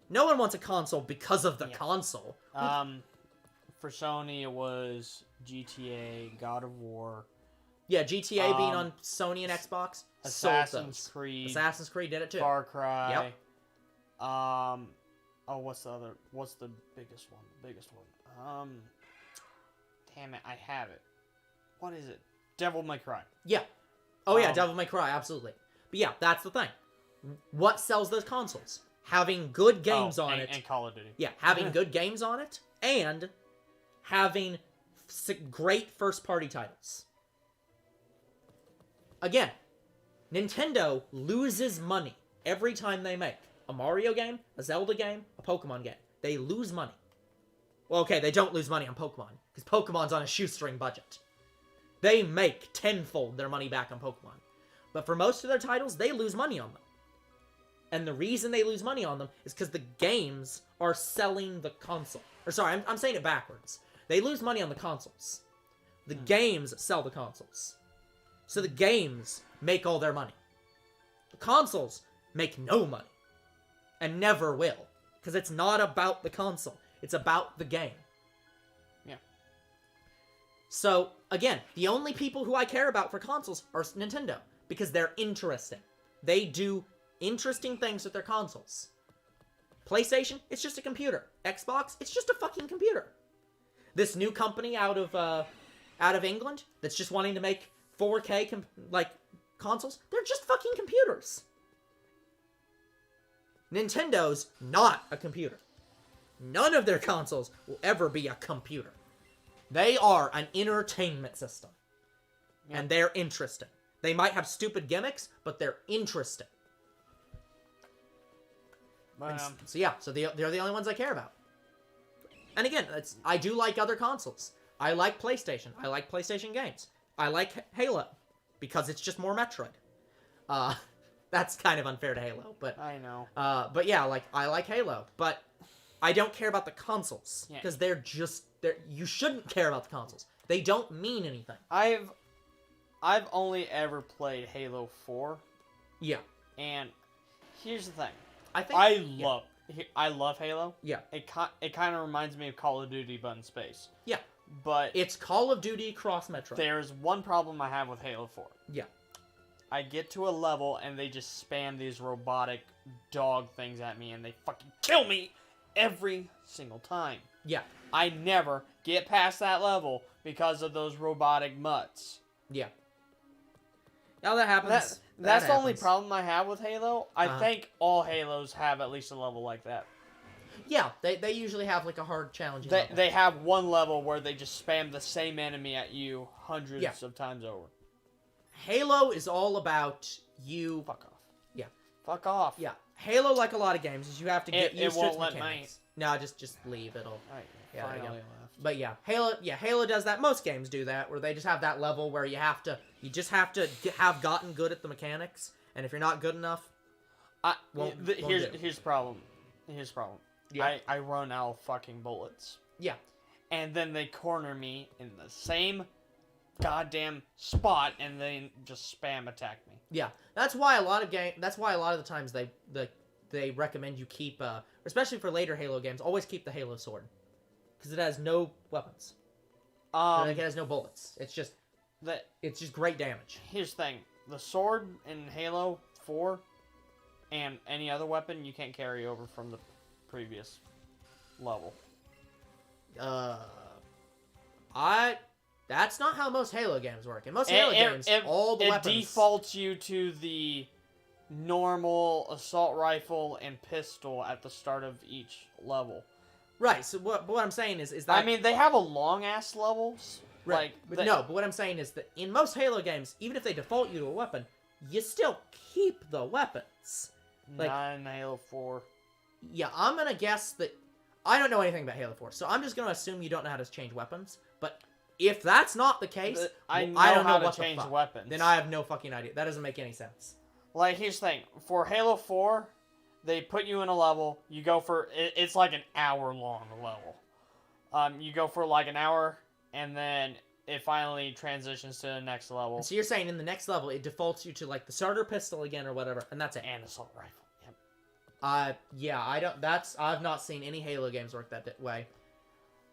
No one wants a console because of the console. For Sony, it was GTA, God of War. Yeah, GTA being on Sony and Xbox. Assassin's Creed. Assassin's Creed did it too. Far Cry. Yep. What's the biggest one? The biggest one. Damn it, I have it. What is it? Devil May Cry. Yeah. Oh yeah, Devil May Cry, absolutely. But yeah, that's the thing. What sells those consoles? Having good games on it. And Call of Duty. Yeah, having good games on it, and having great first-party titles. Again, Nintendo loses money every time they make a Mario game, a Zelda game, a Pokemon game. They lose money. Well, okay, they don't lose money on Pokemon, because Pokemon's on a shoestring budget. They make tenfold their money back on Pokemon. But for most of their titles, they lose money on them. And the reason they lose money on them is because the games are selling the console. Or sorry, I'm saying it backwards. They lose money on the consoles. The games sell the consoles. So the games make all their money. The consoles make no money. And never will. Because it's not about the console. It's about the game. Yeah. So, again, the only people who I care about for consoles are Nintendo. Because they're interesting. They do interesting things with their consoles. PlayStation, it's just a computer. Xbox, it's just a fucking computer. This new company out of England that's just wanting to make 4K consoles, they're just fucking computers. Nintendo's not a computer. None of their consoles will ever be a computer. They are an entertainment system. Yeah. And they're interesting. They might have stupid gimmicks, but they're interesting. But, so they're the only ones I care about. And again, I do like other consoles. I like PlayStation. I like PlayStation games. I like Halo, because it's just more Metroid. That's kind of unfair to Halo, but I know. But yeah, I like Halo, but I don't care about the consoles because they're you shouldn't care about the consoles. They don't mean anything. I've only ever played Halo 4. Yeah. And here's the thing. I love Halo. Yeah. It kind of reminds me of Call of Duty but in space. Yeah. But it's Call of Duty cross Metroid. There's one problem I have with Halo 4. Yeah. I get to a level and they just spam these robotic dog things at me and they fucking kill me every single time. Yeah. I never get past that level because of those robotic mutts. Yeah. Now that happens. That's the only problem I have with Halo. I think all Halos have at least a level like that. Yeah, they usually have like a hard challenge. They have one level where they just spam the same enemy at you hundreds of times over. Halo is all about you. Fuck off. Yeah. Fuck off. Yeah. Halo, like a lot of games, is you have to get used to its let mechanics. No, just leave. It'll. Yeah, there you go. But yeah, Halo does that. Most games do that, where they just have that level where you just have to have gotten good at the mechanics, and if you're not good enough, here's the problem. Here's the problem. Yeah. I run out of fucking bullets. Yeah. And then they corner me in the same goddamn spot, and then just spam attack me. Yeah, that's why a lot of the times they recommend you keep, especially for later Halo games, always keep the Halo sword. Because it has no weapons. It has no bullets. It's just great damage. Here's the thing: the sword in Halo 4 and any other weapon you can't carry over from the previous level. That's not how most Halo games work. In most Halo games, all the weapons... It defaults you to the normal assault rifle and pistol at the start of each level. Right, so what I'm saying is that... I mean, they have a long-ass levels. Right, but what I'm saying is that in most Halo games, even if they default you to a weapon, you still keep the weapons. Not in Halo 4. Yeah, I'm gonna guess that... I don't know anything about Halo 4, so I'm just gonna assume you don't know how to change weapons, but if that's not the case, I don't know how to change weapons. Then I have no fucking idea. That doesn't make any sense. Like, here's the thing. For Halo 4... They put you in a level, you go for, it's like an hour-long level. You go for like an hour, and then it finally transitions to the next level. So you're saying in the next level, it defaults you to like the starter pistol again or whatever, and that's it. And assault rifle, yep. Yeah, I've not seen any Halo games work that way.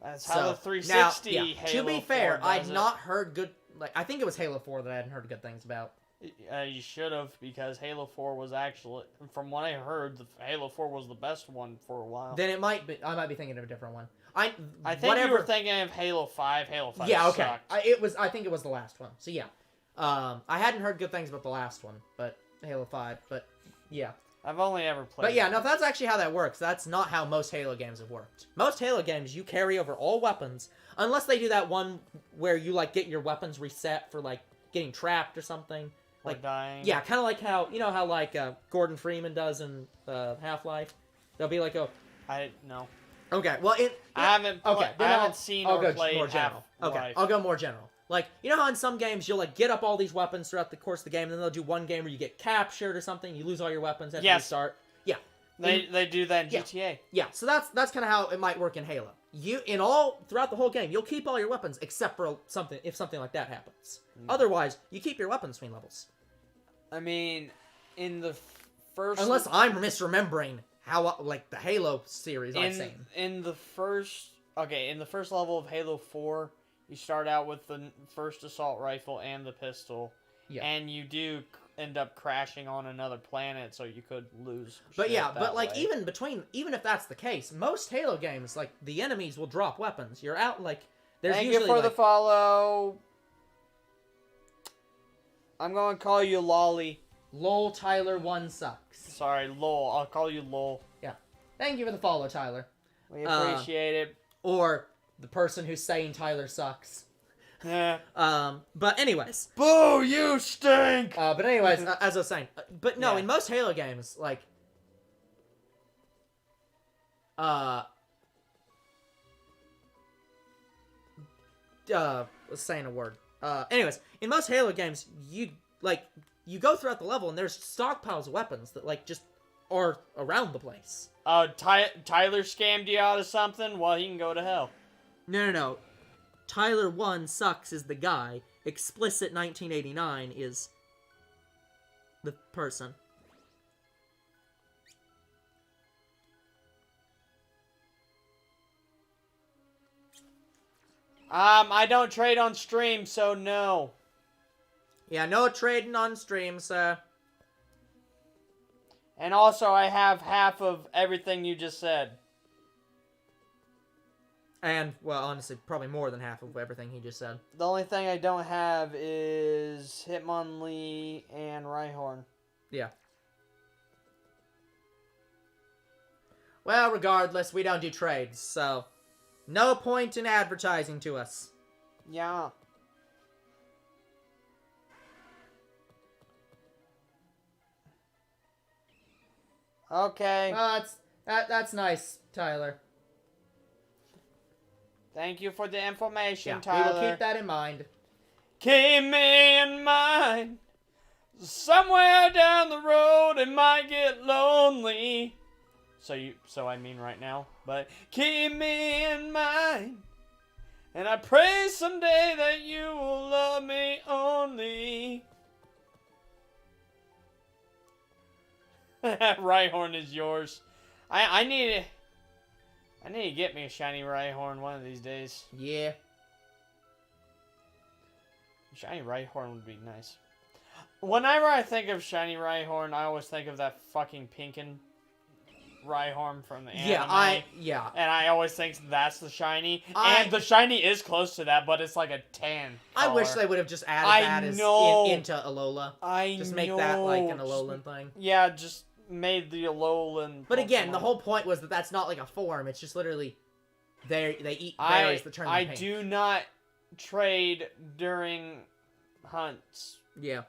That's how the 360 now, Halo to be fair, 4 I'd not heard good, I think it was Halo 4 that I hadn't heard good things about. You should have, because Halo 4 was actually, from what I heard, Halo 4 was the best one for a while. Then I might be thinking of a different one. I think you were thinking of Halo 5. Halo 5 yeah, okay. sucked. I think it was the last one. So yeah. I hadn't heard good things about the last one, but Halo 5, but yeah. I've only ever played. But yeah, no, that's actually how that works. That's not how most Halo games have worked. Most Halo games, you carry over all weapons, unless they do that one where you like get your weapons reset for like getting trapped or something. Or Like dying. Yeah, kind of like how how like Gordon Freeman does in Half-Life. They'll be like, I know. okay, well I haven't. I haven't seen or played more general. Half-Life. Okay, I'll go more general. Like, you know how in some games you'll like get up all these weapons throughout the course of the game, and then they'll do one game where you get captured or something, you lose all your weapons after you start. Yeah. They do that in GTA. Yeah, so that's kind of how it might work in Halo. Throughout the whole game, you'll keep all your weapons except for something like that happens. Otherwise, you keep your weapons between levels. I mean, in the first... Unless I'm misremembering how, like, the Halo series I've seen. In the first level of Halo 4, you start out with the first assault rifle and the pistol. Yeah. And you do end up crashing on another planet, so you could lose. But yeah, but like even if that's the case, most Halo games, like, the enemies will drop weapons. You're out, like, there's Thank usually, you for like, the follow. I'm going to call you Lolly. Lol Tyler 1 sucks. Sorry, Lol. I'll call you Lol. Yeah. Thank you for the follow, Tyler. We appreciate it. Or the person who's saying Tyler sucks. Yeah. But anyways. Boo, you stink! But anyways, as I was saying. But no, Yeah. in most Halo games, like... was saying a word. Anyways, in most Halo games, you go throughout the level and there's stockpiles of weapons that, like, just are around the place. Tyler scammed you out of something? Well, he can go to hell. No. Tyler 1 sucks is the guy. Explicit 1989 is the person. I don't trade on stream, so no. Yeah, no trading on stream, sir. And also, I have half of everything you just said. And, well, honestly, probably more than half of everything he just said. The only thing I don't have is Hitmonlee and Rhyhorn. Yeah. Well, regardless, we don't do trades, so... no point in advertising to us. Yeah. Okay. Well, that's nice, Tyler. Thank you for the information, Yeah, Tyler. we will keep that in mind. Keep me in mind. Somewhere down the road it might get lonely. So I mean right now. But keep me in mind. And I pray someday that you will love me only. Rhyhorn is yours. I need to get me a shiny Rhyhorn one of these days. Yeah. Shiny Rhyhorn would be nice. Whenever I think of shiny Rhyhorn, I always think of that fucking Pinkin Rhyhorn from the anime. Yeah. And I always think that's the shiny. And the shiny is close to that, but it's like a tan I color. wish they would have just added that into Alola. Just make that like an Alolan thing. Yeah, just made the Alolan. But again, the whole point was that that's not like a form. It's just literally they eat berries that turn them pink. I do not trade during hunts. Yeah.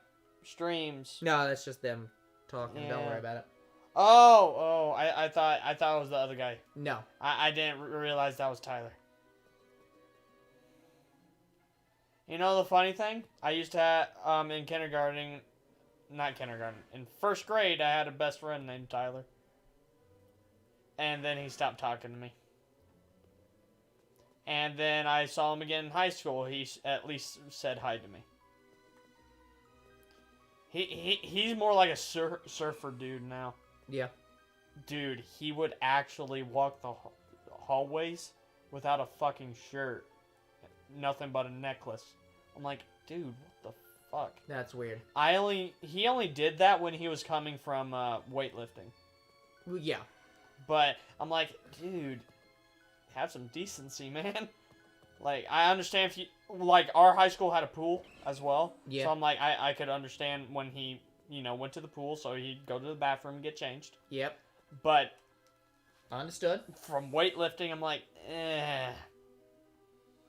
Streams. No, that's just them talking. Yeah. Don't worry about it. I thought it was the other guy. No. I didn't realize that was Tyler. You know the funny thing? I used to have, in in first grade, I had a best friend named Tyler. And then he stopped talking to me. And then I saw him again in high school. He at least said hi to me. He's more like a surfer dude now. Yeah. Dude, he would actually walk the hallways without a fucking shirt. Nothing but a necklace. I'm like, dude, what the fuck? That's weird. He only did that when he was coming from weightlifting. Well, yeah. But I'm like, dude, have some decency, man. Like, I understand if you... Like, our high school had a pool as well. Yeah. So I'm like, I could understand when he, went to the pool, so he'd go to the bathroom and get changed. Yep. But Understood. from weightlifting, I'm like,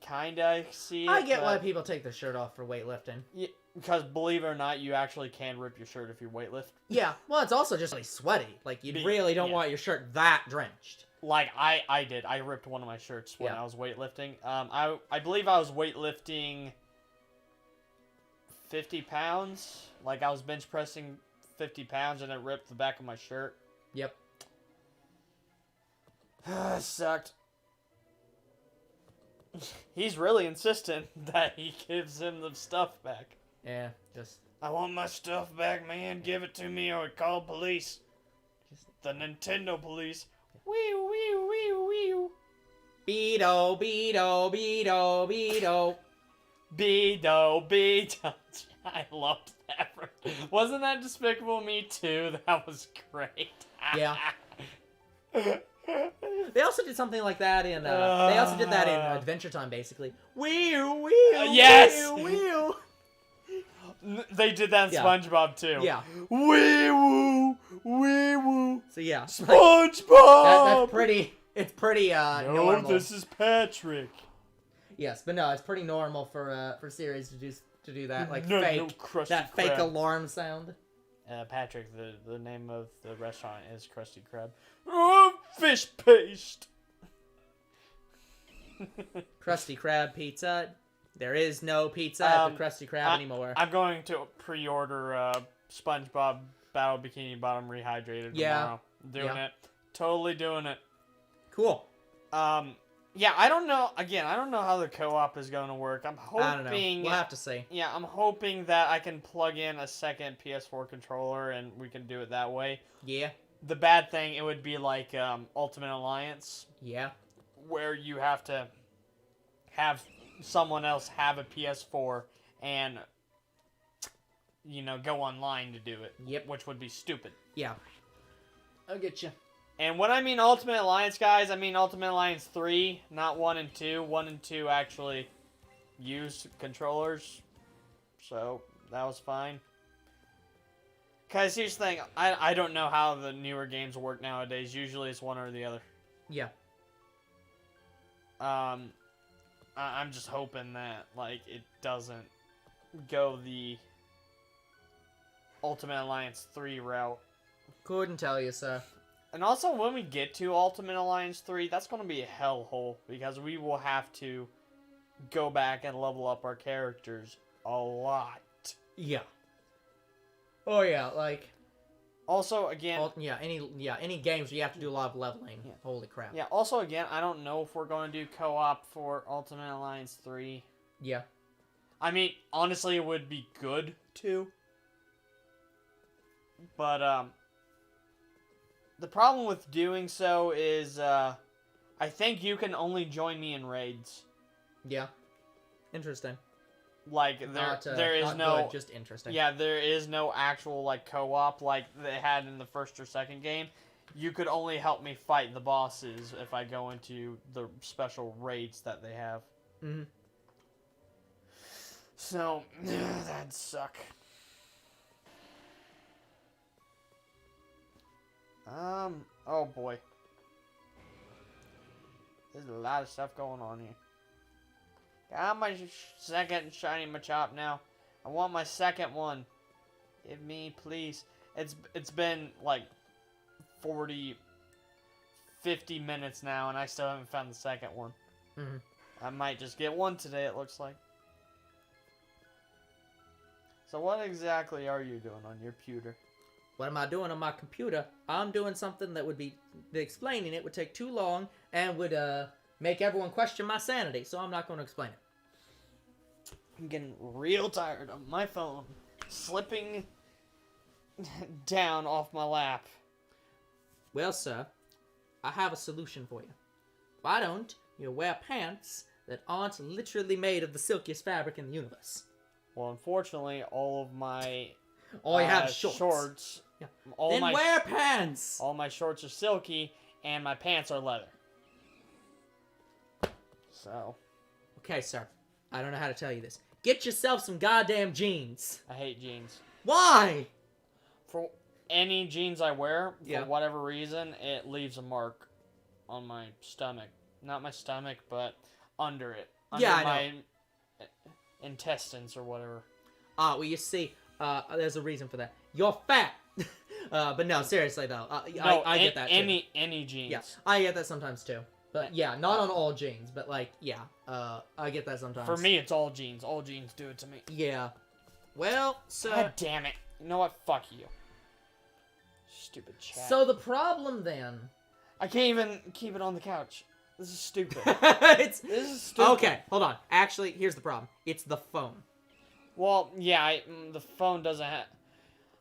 kinda see it. I get why people take their shirt off for weightlifting. Yeah, because believe it or not, you actually can rip your shirt if you weightlift. Yeah, well, it's also just really sweaty. Like, you really don't want your shirt that drenched. Like, I did. I ripped one of my shirts when I was weightlifting. I believe I was weightlifting 50 pounds. Like, I was bench pressing 50 pounds, and it ripped the back of my shirt. Yep. It sucked. He's really insistent that he gives him the stuff back. Yeah, just... I want my stuff back, man. Give it to me or call police. The Nintendo police. Wee wee wee wee. Beedo, Beedo, Beedo, Beedo. Beedo, Beedo. I loved that. Wasn't that Despicable Me 2? That was great. Yeah. They also did something like that in. They also did that in Adventure Time, basically. Wee wee. Yes. Wee wee. They did that in SpongeBob too. Yeah. Wee woo, wee woo. So yeah, SpongeBob. That's pretty. It's pretty normal. No, this is Patrick. Yes, but no, it's pretty normal for series to do that, like fake fake alarm sound. Patrick, the name of the restaurant is Krusty Krab. Oh, fish paste. Krusty Krab pizza. There is no pizza at the Krusty Krab anymore. I'm going to pre-order SpongeBob Battle Bikini Bottom Rehydrated tomorrow. Doing it. Totally doing it. Cool. Yeah, I don't know. Again, I don't know how the co-op is going to work. I'm hoping... I don't know. We'll have to see. Yeah, I'm hoping that I can plug in a second PS4 controller and we can do it that way. Yeah. The bad thing, it would be like Ultimate Alliance. Yeah. Where you have to have someone else have a PS4 and, go online to do it. Yep. Which would be stupid. Yeah. I'll get you. And when I mean Ultimate Alliance, guys, I mean Ultimate Alliance 3, not 1 and 2. 1 and 2 actually used controllers, so that was fine. Because here's the thing, I don't know how the newer games work nowadays. Usually it's one or the other. Yeah. I'm just hoping that, like, it doesn't go the Ultimate Alliance 3 route. Couldn't tell you, sir. And also, when we get to Ultimate Alliance 3, that's going to be a hellhole, because we will have to go back and level up our characters a lot. Yeah. Oh, yeah, like... Also, again... any games where you have to do a lot of leveling. Yeah. Holy crap. Yeah, also, again, I don't know if we're going to do co-op for Ultimate Alliance 3. Yeah. I mean, honestly, it would be good to. But, the problem with doing so is, I think you can only join me in raids. Yeah. Interesting. Like, there is no... good, just interesting. Yeah, there is no actual, like, co-op like they had in the first or second game. You could only help me fight the bosses if I go into the special raids that they have. Mm-hmm. So, that'd suck. Oh boy. There's a lot of stuff going on here. Got my second Shiny Machop now. I want my second one. Give me, please. It's been like 40, 50 minutes now, and I still haven't found the second one. Mm-hmm. I might just get one today, it looks like. So what exactly are you doing on your pewter? What am I doing on my computer? I'm doing something that would be... explaining it would take too long and would make everyone question my sanity, so I'm not going to explain it. I'm getting real tired of my phone slipping down off my lap. Well, sir, I have a solution for you. Why don't you wear pants that aren't literally made of the silkiest fabric in the universe? Well, unfortunately, all of my... All you have is shorts. Yeah. Then wear pants! All my shorts are silky, and my pants are leather. So... Okay, sir. I don't know how to tell you this. Get yourself some goddamn jeans. I hate jeans. Why? for any jeans I wear, for Yeah. whatever reason, it leaves a mark on my stomach. Not my stomach, but under it. Under Yeah, I my intestines or whatever. Well, you see, there's a reason for that. You're fat. But no, seriously though, I get that too. Any jeans. Yeah, I get that sometimes too. But yeah, not on all jeans, but like, yeah, I get that sometimes. For me, it's all jeans. All jeans do it to me. Yeah. Well, so... God damn it. You know what? Fuck you. Stupid chat. So the problem then... I can't even keep it on the couch. This is stupid. This is stupid. Okay, hold on. Actually, here's the problem. It's the phone. Well, yeah, the phone doesn't have...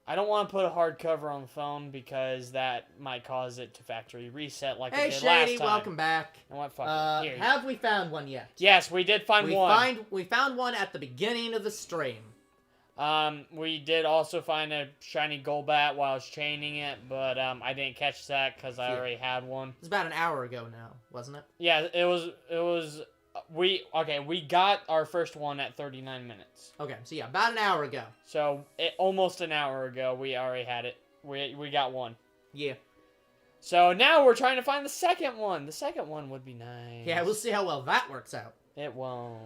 I don't want to put a hard cover on the phone because that might cause it to factory reset like it did Shady, last time. welcome back. And what fucking... Here, have we found one yet? Yes, we did find one. We found one at the beginning of the stream. We did also find a shiny Golbat while I was chaining it, but I didn't catch that because I already had one. It was about an hour ago now, wasn't it? Yeah, it was. We got our first one at 39 minutes. Okay, so yeah, about an hour ago. So almost an hour ago, we already had it. We got one. Yeah. So now we're trying to find the second one. The second one would be nice. Yeah, we'll see how well that works out. It won't.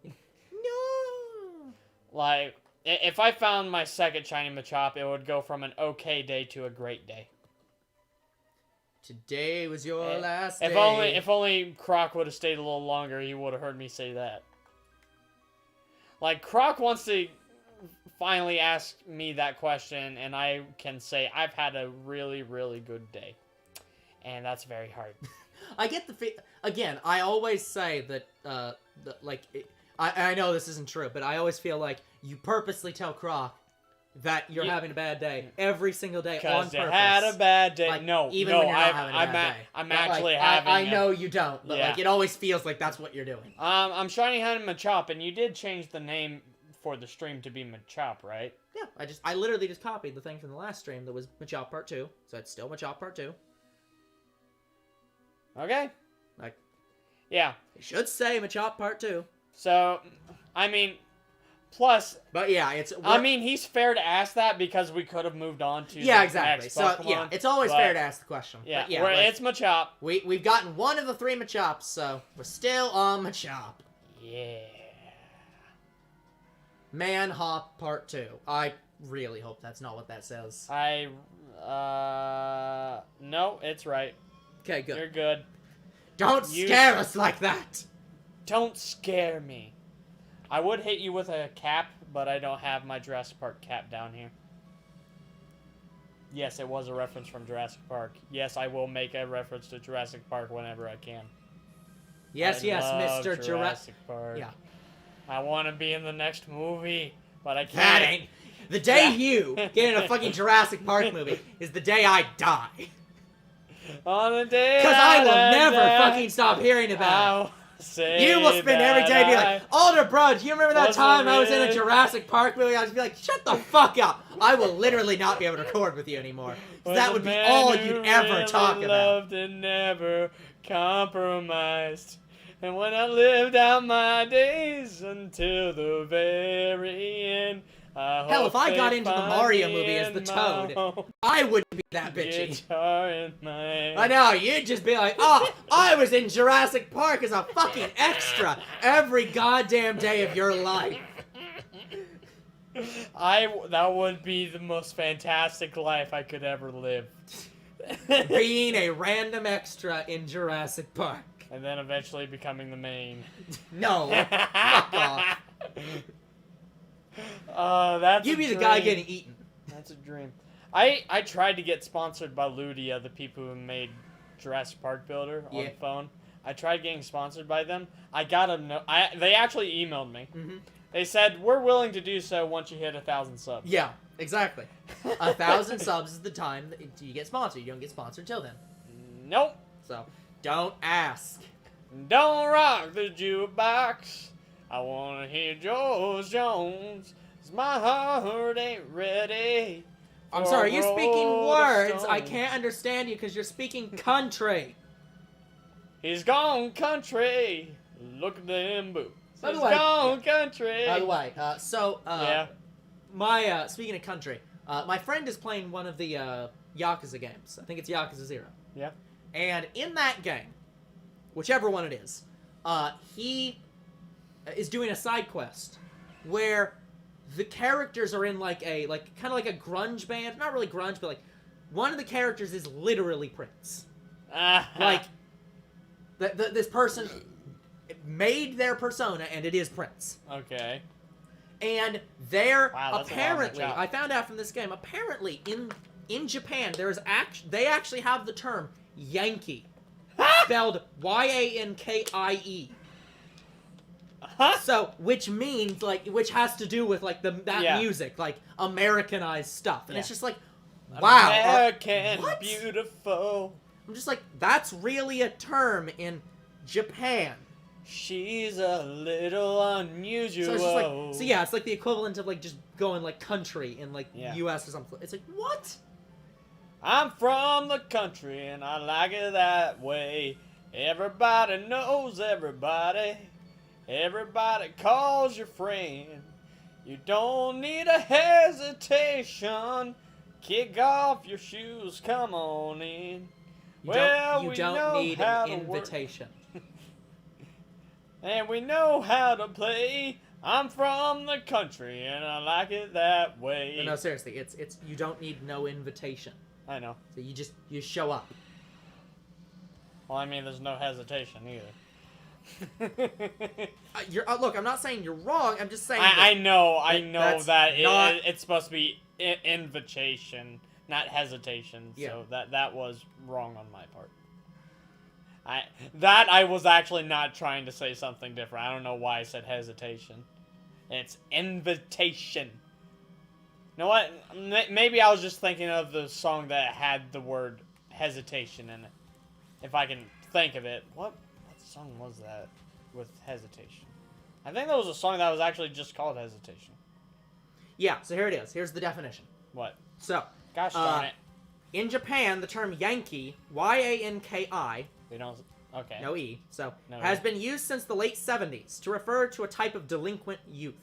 No. Like, if I found my second Shiny Machop, it would go from an okay day to a great day. Today was your last day. If only Croc would have stayed a little longer, he would have heard me say that. Like, Croc wants to finally ask me that question, and I can say I've had a really, really good day. And that's very hard. I get the again, I always say that, I know this isn't true, but I always feel like you purposely tell Croc that you're having a bad day every single day on purpose. Because you had a bad day. Like, no, even no, when you're not having a bad day. I'm But, actually like, having I know you don't, but like it always feels like that's what you're doing. I'm Shiny Machop, and you did change the name for the stream to be Machop, right? Yeah, I literally just copied the thing from the last stream that was Machop Part 2, so it's still Machop Part 2. Okay. Like, yeah. It should say Machop Part 2. So, I mean, plus... But yeah, I mean, he's fair to ask that because we could have moved on to the exactly. next So, Pokemon, yeah, it's always fair to ask the question. Yeah, but yeah like, like, it's Machop. We've gotten one of the 3 Machops, so we're still on Machop. Yeah. Manhop Part 2. I really hope that's not what that says. No, it's right. Okay, good. You're good. Don't scare us like that! Don't scare me. I would hit you with a cap, but I don't have my Jurassic Park cap down here. Yes, it was a reference from Jurassic Park. Yes, I will make a reference to Jurassic Park whenever I can. Yes, I yes, love Mr. Jurassic Park. Yeah. I want to be in the next movie, but I can't. That ain't... The day you get in a fucking Jurassic Park movie is the day I die. On the day Because I will never fucking stop hearing about it. You will spend every day being like, Older bro, do you remember that time I was in a Jurassic Park movie? I was be like, shut the fuck up. I will literally not be able to record with you anymore. That would be all you'd ever talk about. Loved and never compromised. And when I lived out my days until the very end, hell, if I got into the Mario movie as the Toad, I wouldn't be that bitchy. I know, you'd just be like, oh, I was in Jurassic Park as a fucking extra every goddamn day of your life. That would be the most fantastic life I could ever live. Being a random extra in Jurassic Park. And then eventually becoming the main. No, fuck off. That's You be the guy getting eaten. That's a dream. I tried to get sponsored by Ludia, the people who made Jurassic Park Builder on the phone. I tried getting sponsored by them. I got they actually emailed me. Mm-hmm. They said, we're willing to do so once you hit 1,000 subs. Yeah, exactly. 1,000 subs is the time that you get sponsored. You don't get sponsored until then. Nope. So, don't ask. Don't rock the jukebox. I want to hear George Jones. 'Cause my heart ain't ready. I'm sorry, you're speaking words. I can't understand you because you're speaking country. He's gone country. Look at them boots. By the He's way, gone country. By the way, yeah. my speaking of country, My friend is playing one of the Yakuza games. I think it's Yakuza 0. Yeah. And in that game, whichever one it is, he is doing a side quest where the characters are in like kind of like a grunge band. Not really grunge, but like one of the characters is literally Prince. Like this person made their persona, and it is Prince. Okay. And they're that's apparently, I found out from this game, apparently in Japan they actually have the term Yankee, spelled Yankie. So, which means which has to do with that music, like Americanized stuff, and it's just like, wow, American beautiful. I'm just like, that's really a term in Japan. She's a little unusual. So it's just like, it's like the equivalent of just going country in U.S. or something. It's like, what? I'm from the country and I like it that way. Everybody knows everybody. Everybody calls your friend. You don't need a hesitation. Kick off your shoes, come on in. You don't need an invitation. And we know how to play. I'm from the country and I like it that way. No, seriously, it's you don't need no invitation. I know. So you show up. Well, I mean, there's no hesitation either. Look, I'm not saying you're wrong. I'm just saying. I know that not... it's supposed to be invitation, not hesitation. Yeah. So that was wrong on my part. I was actually not trying to say something different. I don't know why I said hesitation. It's invitation. You know what? Maybe I was just thinking of the song that had the word hesitation in it. If I can think of it. What song was that with hesitation? I think that was a song that was actually just called Hesitation. Yeah, so here it is. Here's the definition. What? So, gosh darn it. In Japan, the term Yankee, Y-A-N-K-I, we don't, okay. No E, so, no has E. been used since the late 70s to refer to a type of delinquent youth.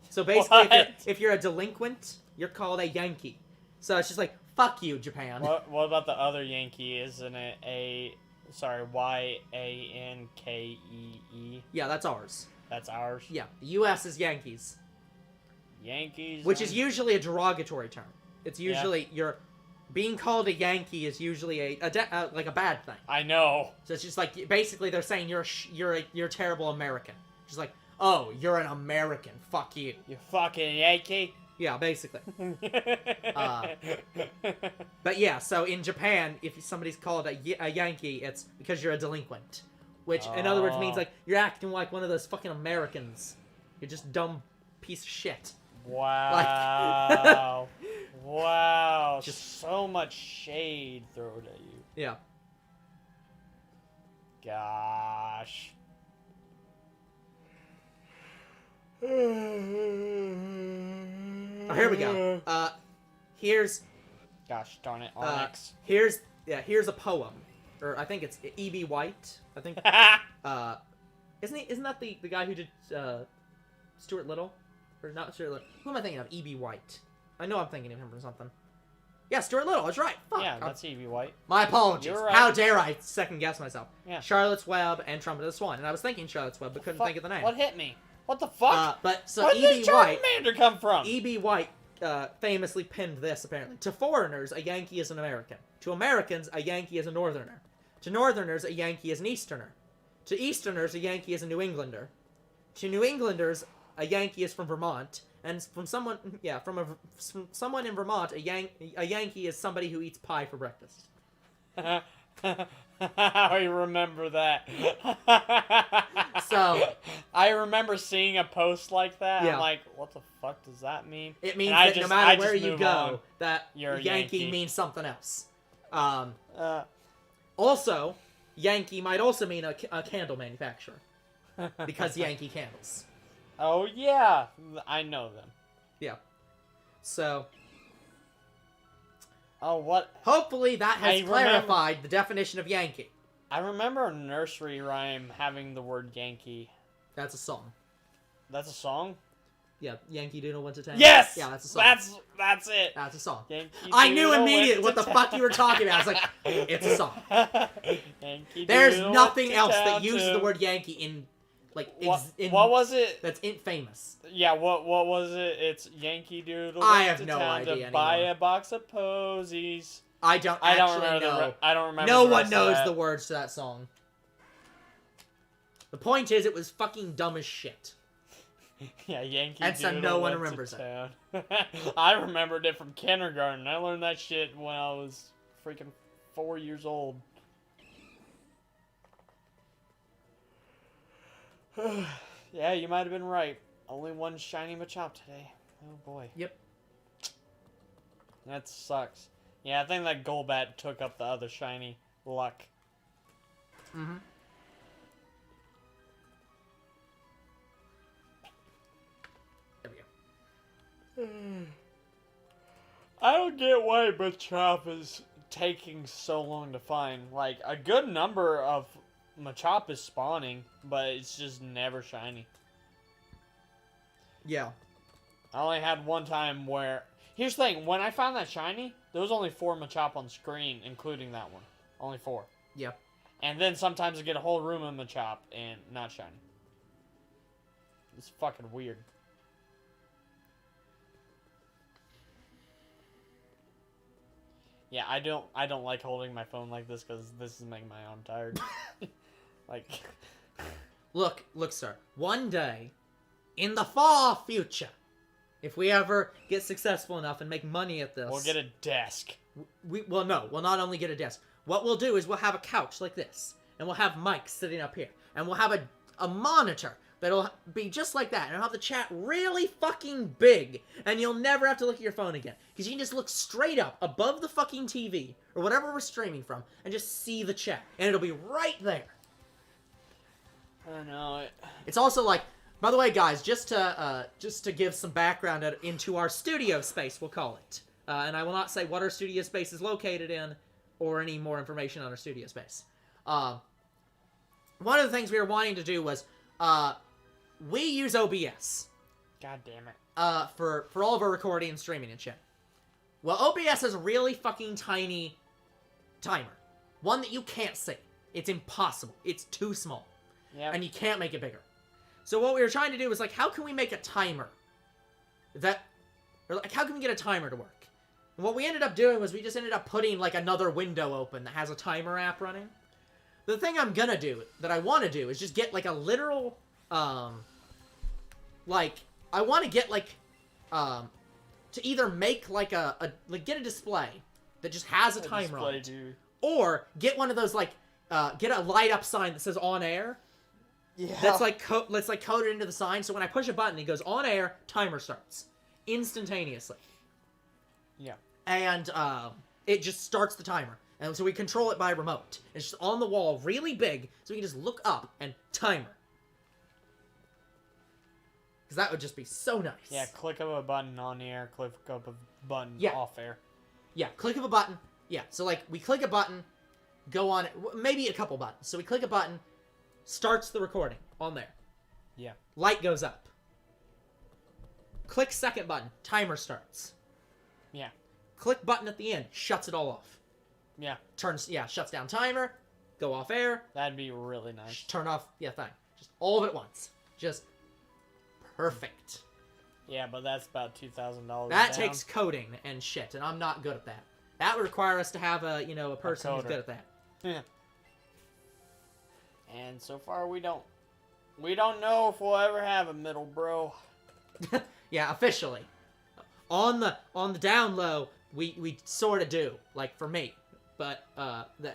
So basically, if you're a delinquent, you're called a Yankee. So it's just like, fuck you, Japan. What about the other Yankee? Isn't it Y-A-N-K-E-E? Yeah, that's ours. That's ours? Yeah, the U.S. is Yankees. Yankees? Which is usually a derogatory term. It's usually, being called a Yankee is usually a bad thing. I know. So it's just like, basically they're saying you're a terrible American. Just like, oh, you're an American. Fuck you. You fucking Yankee? Yeah, basically. But yeah, so in Japan, if somebody's called a Yankee, it's because you're a delinquent. Which, in other words, means you're acting like one of those fucking Americans. You're just dumb piece of shit. Wow. Wow. Just so much shade thrown at you. Yeah. Gosh. Oh, here we go. Here's... Gosh darn it, Onyx. Here's a poem. Or I think it's Eevee White. I think... Isn't that the guy who did Stuart Little? Or not Stuart Little. Who am I thinking of? Eevee White. I know I'm thinking of him from something. Yeah, Stuart Little. That's right. Fuck. Yeah, that's Eevee White. My apologies. You're right. How dare I second guess myself? Yeah. Charlotte's Web and Trumpet of the Swan. And I was thinking Charlotte's Web, but couldn't think of the name. What hit me? What the fuck? But so Where Eevee did White... Charmander come from? Eevee White famously penned this, apparently. To foreigners, a Yankee is an American. To Americans, a Yankee is a Northerner. To Northerners, a Yankee is an Easterner. To Easterners, a Yankee is a New Englander. To New Englanders, a Yankee is from Vermont. And from someone in Vermont, a Yankee is somebody who eats pie for breakfast. I remember that. So I remember seeing a post like that. Yeah. I'm like, what the fuck does that mean? It means that no matter where you go, that you're Yankee means something else. Also, Yankee might also mean a candle manufacturer. Because Yankee candles. Oh, yeah. I know them. Yeah. So... Oh, what? Hopefully that has clarified the definition of Yankee. I remember a nursery rhyme having the word Yankee. That's a song. That's a song? Yankee Doodle went to town. Yes! Yeah, that's a song. That's it. That's a song. Yankee I knew Doodle immediately went what to the fuck you were talking about. I was like, it's a song. Yankee There's Doodle nothing went to else that town uses too. the word Yankee in, like, What was it? That's famous. Yeah, what was it? It's Yankee Doodle I went have to no town idea to buy anymore. a box of posies. I don't actually know. I don't remember. No the one rest of knows that. the words to that song. The point is, it was fucking dumb as shit. Yeah, Yankee And so Doodle no one went remembers to town. I remembered it from kindergarten. I learned that shit when I was freaking 4 years old. Yeah, you might have been right. Only one Shiny Machop today. Oh boy. Yep. That sucks. Yeah, I think that Golbat took up the other shiny luck. Mm-hmm. There we go. I don't get why Machop is taking so long to find. Like, a good number of Machop is spawning, but it's just never shiny. Yeah. I only had one time where... Here's the thing, when I found that shiny, there was only 4 Machop on screen, including that one. Only 4. Yeah. And then sometimes I get a whole room of Machop and not shiny. It's fucking weird. Yeah, I don't like holding my phone like this because this is making my arm tired. Like, Look, sir. One day, in the far future, if we ever get successful enough and make money at this, we'll get a desk. We'll not only get a desk. What we'll do is we'll have a couch like this, and we'll have mics sitting up here, and we'll have a monitor that'll be just like that, and it'll have the chat really fucking big, and you'll never have to look at your phone again, because you can just look straight up above the fucking TV, or whatever we're streaming from, and just see the chat, and it'll be right there. I know it. It's also like, by the way, guys, just to give some background into our studio space, we'll call it, and I will not say what our studio space is located in, or any more information on our studio space. One of the things we were wanting to do was, we use OBS. God damn it. For all of our recording and streaming and shit. Well, OBS has a really fucking tiny timer. One that you can't see. It's impossible. It's too small. Yep. And you can't make it bigger. So what we were trying to do was, like, how can we make a timer how can we get a timer to work? And what we ended up doing was we just ended up putting, like, another window open that has a timer app running. The thing I'm gonna do, that I want to do, is just get, like, a literal, I want to get, like, to either make, like, get a display that just has a timer on it. Dude. Or get one of those, like, get a light-up sign that says on air. Yeah. That's, like, coded into the sign, so when I push a button, it goes on air, timer starts. Instantaneously. Yeah. And, it just starts the timer. And so we control it by remote. It's just on the wall, really big, so we can just look up and timer. Because that would just be so nice. Yeah, click of a button on the air, click of a button off air. Yeah, click of a button. Yeah, so, like, we click a button, go on it, maybe a couple buttons. So we click a button, starts the recording on there. Yeah. Light goes up. Click second button, timer starts. Yeah. Click button at the end, shuts it all off. Yeah. Shuts down timer, go off air. That'd be really nice. Turn off, thing. Just all of it at once. Just perfect. Yeah, but that's about $2,000 That down. takes coding and shit, and I'm not good at that. That would require us to have a person who's good at that. Yeah. And so far we don't know if we'll ever have a middle bro. Yeah, officially. On the down low, we sort of do, like, for me. But,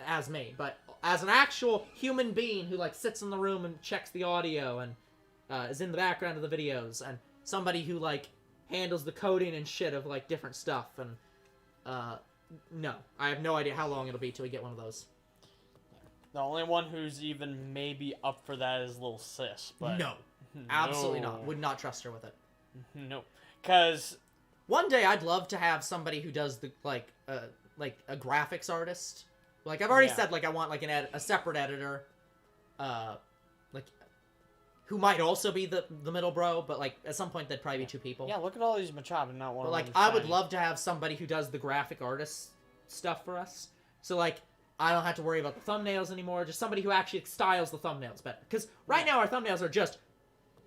as me. But as an actual human being who, like, sits in the room and checks the audio and is in the background of the videos, and somebody who, like, handles the coding and shit of, like, different stuff, and, no. I have no idea how long it'll be till we get one of those. The only one who's even maybe up for that is little sis, but... No. Absolutely not. Would not trust her with it. Nope. Because... One day I'd love to have somebody who does the, like a graphics artist. Like, I've already said, like, I want, like, a separate editor, like, who might also be the middle bro, but like at some point that'd probably be 2 people. Yeah, look at all these Machop and not one But of them. like, I would love to have somebody who does the graphic artist stuff for us. So like, I don't have to worry about the thumbnails anymore. Just somebody who actually styles the thumbnails better. Because right now our thumbnails are just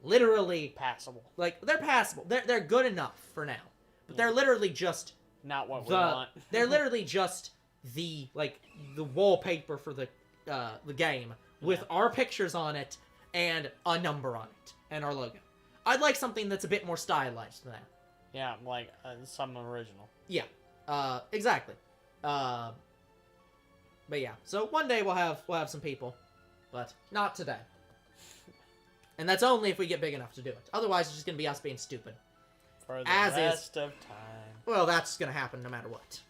literally passable. Like, they're passable. They're good enough for now. But they're literally just not what we want. They're literally just the wallpaper for the game with our pictures on it and a number on it and our logo. I'd like something that's a bit more stylized than that. Yeah, like some original. Yeah, exactly. But yeah, so one day we'll have some people, but not today. And that's only if we get big enough to do it. Otherwise, it's just gonna be us being stupid. For the rest of time. Well, that's gonna happen no matter what.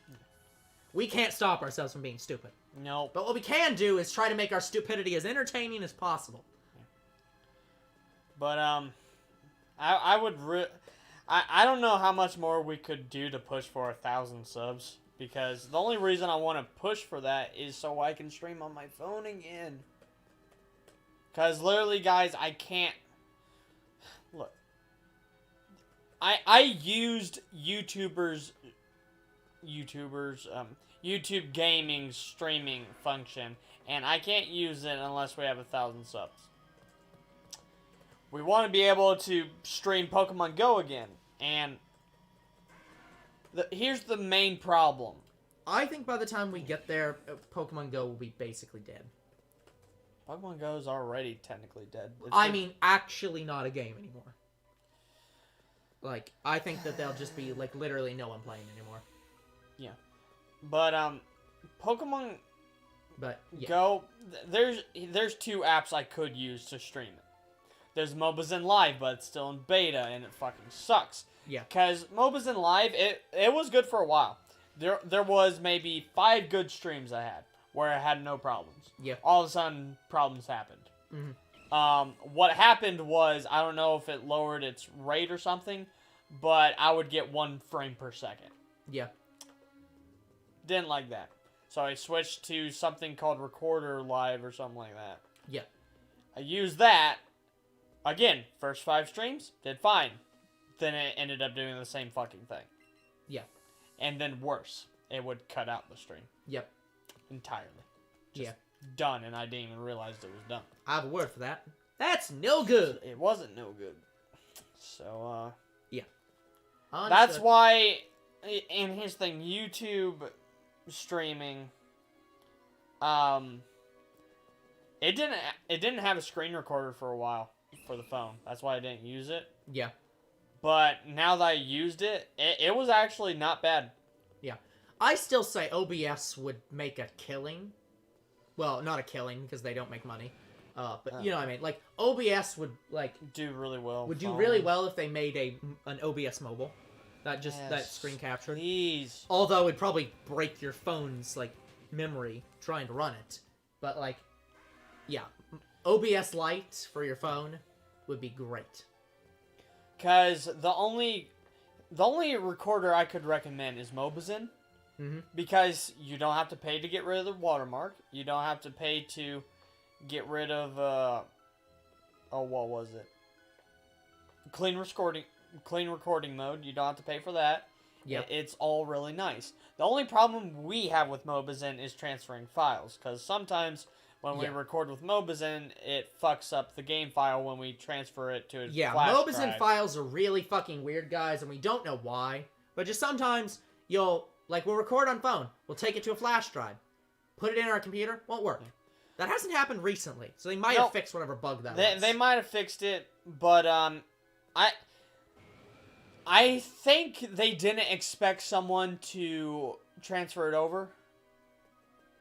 We can't stop ourselves from being stupid. Nope. But what we can do is try to make our stupidity as entertaining as possible. But I don't know how much more we could do to push for 1,000 subs, because the only reason I want to push for that is so I can stream on my phone again. Because literally, guys, I can't... Look. I used YouTube gaming streaming function, and I can't use it unless we have 1,000 subs. We want to be able to stream Pokemon Go again, and here's the main problem. I think by the time we get there, Pokemon Go will be basically dead. Pokemon Go is already technically dead. I mean, actually not a game anymore. Like, I think that they'll just be, like, literally no one playing anymore. Yeah. But, Pokemon Go, there's 2 apps I could use to stream it. There's Mobizen Live, but it's still in beta, and it fucking sucks. Yeah. Because Mobizen Live, it was good for a while. There was maybe 5 good streams I had, where I had no problems. Yeah. All of a sudden, problems happened. Mm-hmm. What happened was, I don't know if it lowered its rate or something, but I would get 1 frame per second. Yeah. Didn't like that. So I switched to something called Recorder Live or something like that. Yeah. I used that. Again, first 5 streams, did fine. Then it ended up doing the same fucking thing. Yeah. And then worse. It would cut out the stream. Yep. Entirely. Just yeah. Done, and I didn't even realize it was done. I have a word for that. That's no good. It wasn't no good. So, yeah. That's why, and here's the thing, YouTube streaming, it didn't have a screen recorder for a while for the phone. That's why I didn't use it. Yeah. But now that I used it, it was actually not bad. Yeah. I still say OBS would make a killing. Well, not a killing, because they don't make money. But you know what I mean? Like, OBS would, like... do really well. Would do really well if they made an OBS mobile. That screen capture. Please. Although it'd probably break your phone's, like, memory trying to run it. But, like, yeah. OBS Lite for your phone would be great. Because the only recorder I could recommend is Mobizen. Mm-hmm. Because you don't have to pay to get rid of the watermark. You don't have to pay to get rid of, what was it? Clean recording mode. You don't have to pay for that. Yeah. It's all really nice. The only problem we have with Mobizen is transferring files. Because sometimes when we record with Mobizen, it fucks up the game file when we transfer it to a flash Mobizen drive. files are really fucking weird, guys, and we don't know why. But just sometimes we'll record on phone. We'll take it to a flash drive. Put it in our computer. Won't work. That hasn't happened recently, so they might have fixed whatever bug that was. They might have fixed it, but I think they didn't expect someone to transfer it over.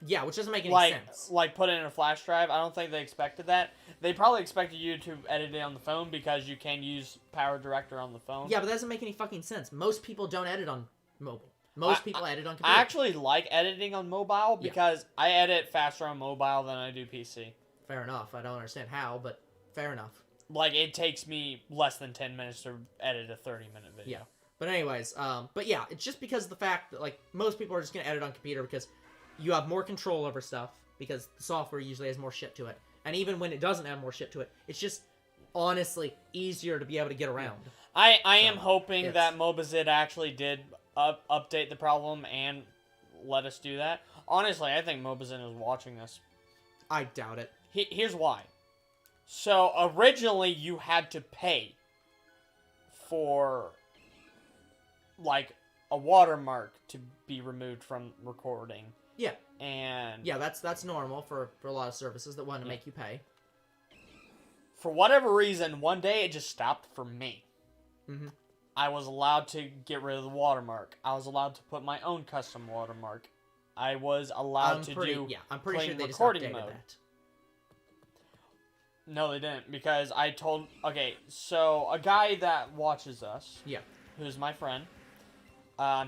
Yeah, which doesn't make any sense. Like put it in a flash drive. I don't think they expected that. They probably expected you to edit it on the phone because you can use Power Director on the phone. Yeah, but that doesn't make any fucking sense. Most people don't edit on mobile. Most people edit on computer. I actually like editing on mobile because I edit faster on mobile than I do PC. Fair enough. I don't understand how, but fair enough. Like, it takes me less than 10 minutes to edit a 30-minute video. Yeah. But anyways, but yeah, it's just because of the fact that, like, most people are just going to edit on computer because you have more control over stuff because the software usually has more shit to it. And even when it doesn't have more shit to it, it's just honestly easier to be able to get around. I am hoping that Mobazid actually did update the problem and let us do that. Honestly, I think Mobazid is watching this. I doubt it. Here's why. So, originally, you had to pay for, like, a watermark to be removed from recording. Yeah. And... yeah, that's normal for a lot of services that want to make you pay. For whatever reason, one day it just stopped for me. Mm-hmm. I was allowed to get rid of the watermark. I was allowed to put my own custom watermark. I was allowed to do I'm pretty sure they just recording updated mode. that. No, they didn't, because I told... okay, so a guy that watches us, who's my friend,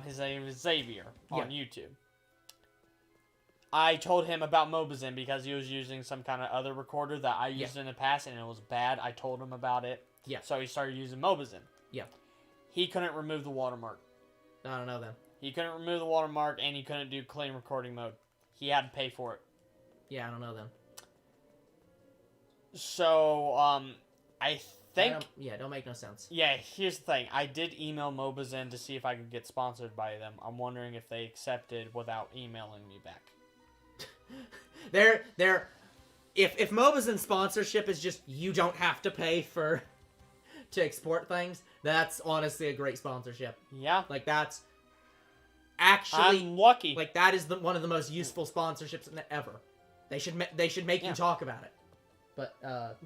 his name is Xavier on YouTube. I told him about Mobazin because he was using some kind of other recorder that I used in the past, and it was bad. I told him about it. Yeah. So he started using Mobazin. Yeah. He couldn't remove the watermark. I don't know then. He couldn't remove the watermark, and he couldn't do clean recording mode. He had to pay for it. Yeah, I don't know then. So, I think... yeah, don't make no sense. Yeah, here's the thing. I did email Mobazin to see if I could get sponsored by them. I'm wondering if they accepted without emailing me back. If Mobazin sponsorship is just you don't have to pay to export things, that's honestly a great sponsorship. Yeah. Like, that's actually... I'm lucky. like, that is one of the most useful sponsorships ever. They should make you talk about it.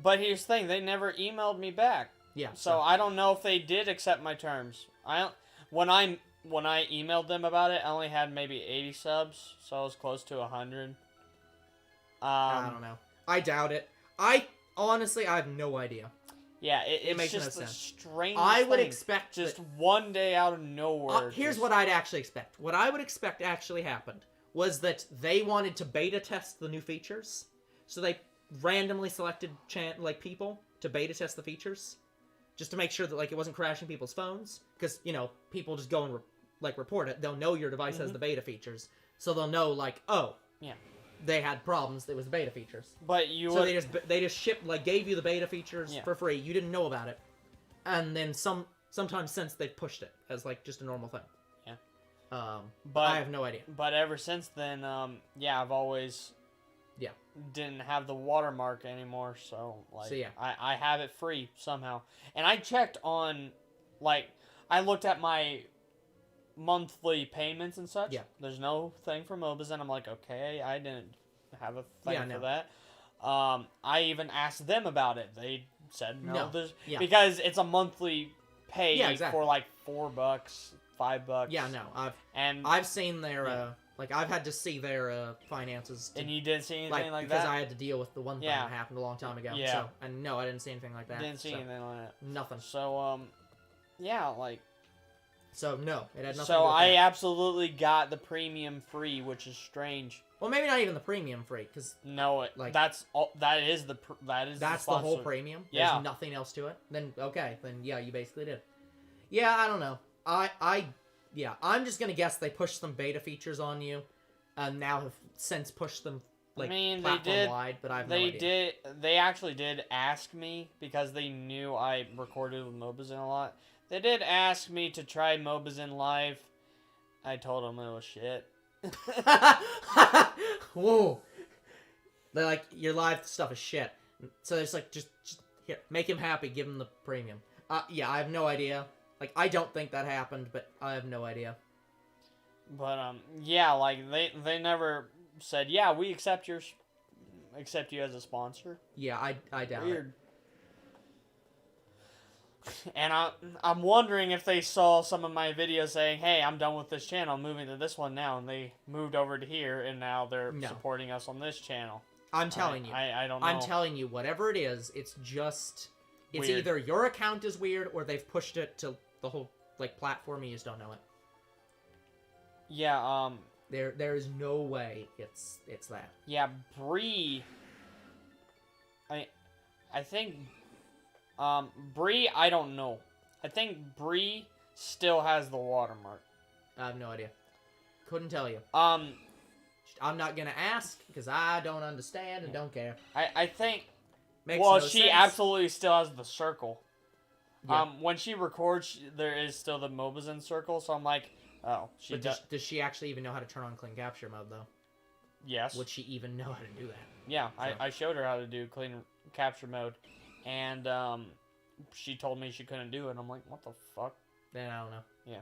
But here's the thing, they never emailed me back. Yeah. So I don't know if they did accept my terms. When I emailed them about it, I only had maybe 80 subs, so I was close to 100. I don't know. I doubt it. I have no idea. Yeah, it makes just no a sense. strange I would thing. expect just that, one day out of nowhere. Here's what I'd actually expect. What I would expect actually happened was that they wanted to beta test the new features, so they randomly selected people to beta test the features, just to make sure that it wasn't crashing people's phones, because people just go and report it. They'll know your device has the beta features, so they'll know oh yeah, they had problems. It was the beta features. But they just shipped gave you the beta features for free. You didn't know about it, and then sometimes since they've pushed it as just a normal thing. Yeah. But I have no idea. But ever since then, I've always didn't have the watermark anymore, so I have it free somehow. And I checked on I looked at my monthly payments and such. Yeah. There's no thing for Mobazin. I'm like, okay, I didn't have a thing for that. I even asked them about it. They said no. Because it's a monthly pay for $4, $5. Yeah, no. I've seen their I've had to see their finances. And you didn't see anything like that? Because I had to deal with the one thing that happened a long time ago. Yeah. So, and no, I didn't see anything like that. Didn't see anything like that. Nothing. So, So, no, it had nothing to do with So, I absolutely got the premium free, which is strange. Well, maybe not even the premium free, because... No, that's the whole premium? Yeah. There's nothing else to it? Then, okay, yeah, you basically did. Yeah, I don't know. I'm just gonna guess they pushed some beta features on you, and now have since pushed them platform-wide, but I have no idea. They actually did ask me, because they knew I recorded with Mobazin a lot. They did ask me to try Mobazin live. I told them it was shit. Whoa. They're your live stuff is shit. So they're just here, make him happy, give him the premium. Yeah, I have no idea. I don't think that happened, but I have no idea. But, they never said, yeah, we accept you as a sponsor. Yeah, I doubt it. And I'm wondering if they saw some of my videos saying, hey, I'm done with this channel, I'm moving to this one now, and they moved over to here, and now they're supporting us on this channel. I'm telling you. I don't know. I'm telling you, whatever it is, it's just... It's weird. Either your account is weird, or they've pushed it to the whole, platform, you just don't know it. Yeah, There is no way it's that. Yeah, Bree... I think... Bree, I don't know. I think Bree still has the watermark. I have no idea. Couldn't tell you. I'm not gonna ask, because I don't understand and don't care. I think... Makes well, no she sense. absolutely still has the circle. Yeah. When she records, there is still the Mobazin circle, so I'm like, oh, she But does she actually even know how to turn on clean capture mode, though? Yes. Would she even know how to do that? Yeah, So. I showed her how to do clean capture mode, and she told me she couldn't do it. I'm like, what the fuck? Then I don't know. Yeah.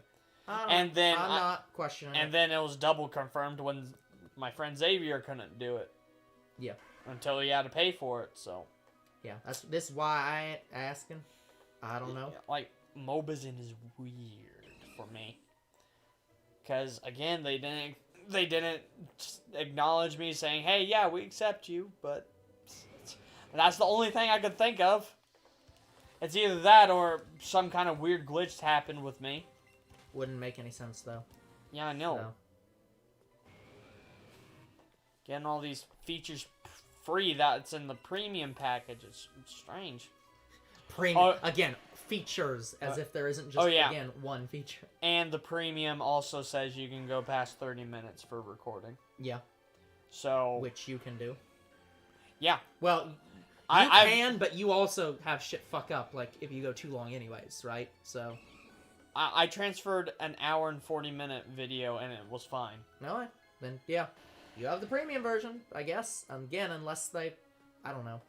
And then I'm not questioning and it. then it was double confirmed when my friend Xavier couldn't do it. Yeah. Until he had to pay for it, so. Yeah, this is why I ain't asking. I don't know. Like, Mobazin is weird for me. Because, again, they didn't acknowledge me saying, hey, yeah, we accept you, but that's the only thing I could think of. It's either that or some kind of weird glitch happened with me. Wouldn't make any sense, though. Yeah, I know. So. Getting all these features free that's in the premium package. It's strange. Again, features, as if there isn't just, again, one feature. And the premium also says you can go past 30 minutes for recording. Yeah. So. Which you can do. Yeah. Well, you can, but you also have shit fuck up, like, if you go too long anyways, right? So. I transferred an hour and 40-minute video, and it was fine. No, then, yeah. You have the premium version, I guess. Again, unless they... I don't know.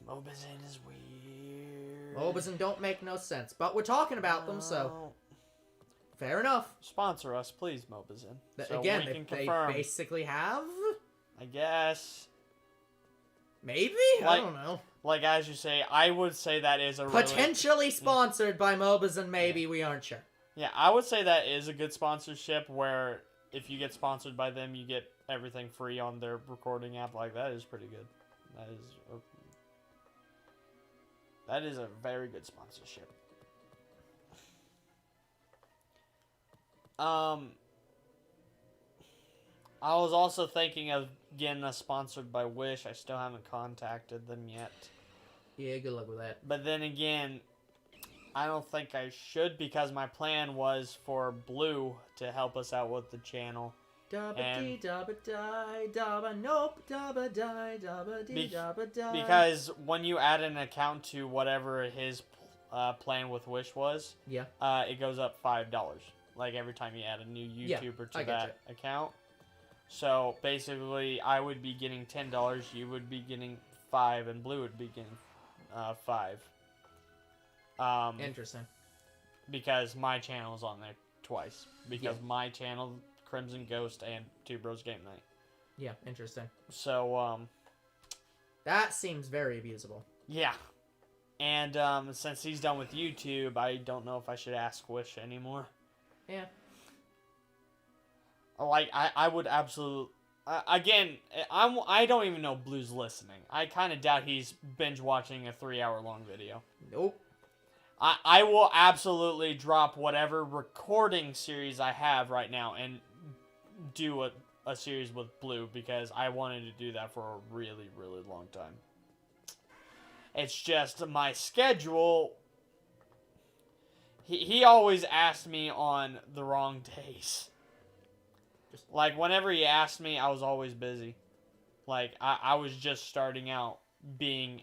Mobazin is weird. Mobazin don't make no sense. But we're talking about them, so... Fair enough. Sponsor us, please, Mobazin. So again, we can they confirm. basically have... I guess. Maybe? Like, I don't know. Like, as you say, I would say that is a potentially sponsored by Mobazin, maybe. We aren't sure. Yeah, I would say that is a good sponsorship where if you get sponsored by them, you get everything free on their recording app. Like, that is pretty good. That is a very good sponsorship. I was also thinking of getting us sponsored by Wish. I still haven't contacted them yet. Yeah, good luck with that. But then again, I don't think I should because my plan was for Blue to help us out with the channel. Dabba-dee, dabba-die, dabba, nope, dabba-die, dabba-dee, dabba-die. Because when you add an account to whatever his plan with Wish was, it goes up $5. Like every time you add a new YouTuber to that account. So basically, I would be getting $10, you would be getting $5, and Blue would be getting $5. Interesting. Because my channel is on there twice. Because my channel, Crimson Ghost, and Two Bros Game Night. Yeah, interesting. So, that seems very abusable. Yeah. And, since he's done with YouTube, I don't know if I should ask Wish anymore. Yeah. Like, I would absolutely... again, I don't even know Blue's listening. I kind of doubt he's binge-watching a 3-hour-long video. Nope. I will absolutely drop whatever recording series I have right now and do a series with Blue because I wanted to do that for a really, really long time. It's just my schedule... He always asked me on the wrong days. Like, whenever he asked me, I was always busy. Like, I was just starting out being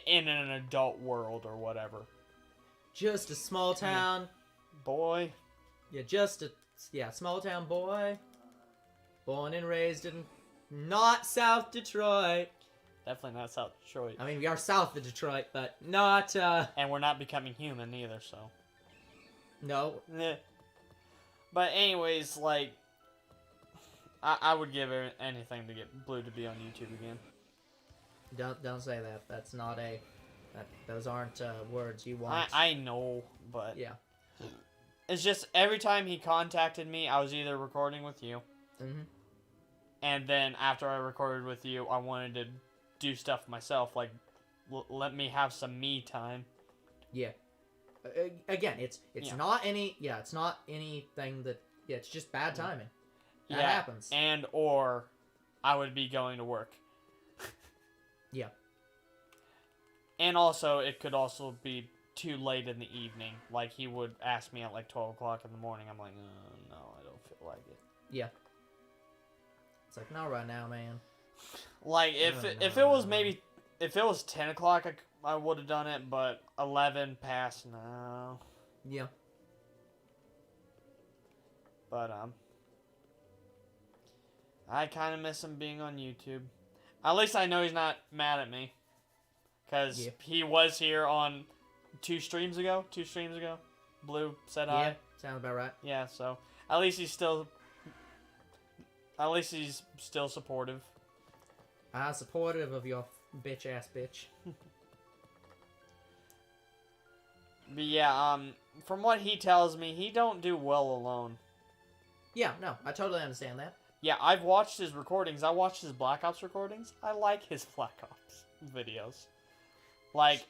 in an adult world or whatever. Just a small town boy. Yeah, just a small town boy. Born and raised in not South Detroit. Definitely not South Detroit. I mean, we are south of Detroit, but not, And we're not becoming human either, so. No. But anyways, like, I would give anything to get Blue to be on YouTube again. Don't say that. That's not those aren't words you want. I know, but yeah. It's just every time he contacted me, I was either recording with you, and then after I recorded with you, I wanted to do stuff myself, like let me have some me time. Yeah. Again, it's not it's not anything that it's just bad timing. That happens. And or I would be going to work. Yeah. And also, it could also be too late in the evening. Like, he would ask me at, like, 12 o'clock in the morning. I'm like, no, I don't feel like it. Yeah. It's like, not right now, man. Like, if it was maybe... If it was 10 o'clock, I would have done it, but 11 past, no. Yeah. But, I kind of miss him being on YouTube. At least I know he's not mad at me. Because he was here on 2 streams ago. Blue said hi. Yeah, sounds about right. Yeah, so at least he's still supportive. Supportive of your bitch-ass bitch. But yeah, from what he tells me, he don't do well alone. Yeah, no, I totally understand that. Yeah, I've watched his recordings. I watched his Black Ops recordings. I like his Black Ops videos. Like,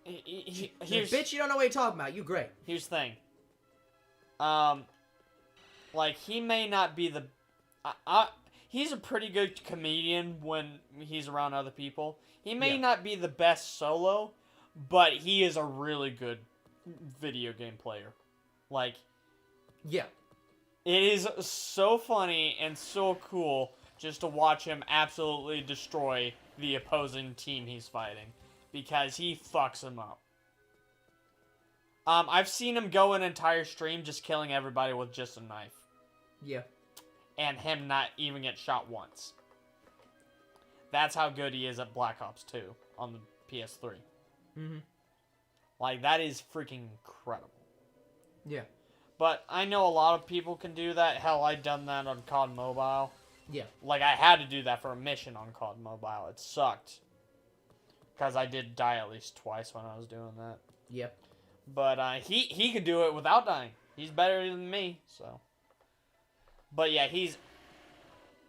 here's... Bitch, you don't know what you're talking about. You great. Here's the thing. Like, he may not be the... he's a pretty good comedian when he's around other people. He may not be the best solo, but he is a really good video game player. Like... Yeah. It is so funny and so cool just to watch him absolutely destroy the opposing team he's fighting. Because he fucks them up. I've seen him go an entire stream just killing everybody with just a knife. Yeah. And him not even get shot once. That's how good he is at Black Ops 2 on the PS3. Mm-hmm. Like, that is freaking incredible. Yeah. But I know a lot of people can do that. Hell, I've done that on COD Mobile. Yeah. Like, I had to do that for a mission on COD Mobile. It sucked. Because I did die at least twice when I was doing that. Yep. But he could do it without dying. He's better than me, so. But yeah, he's...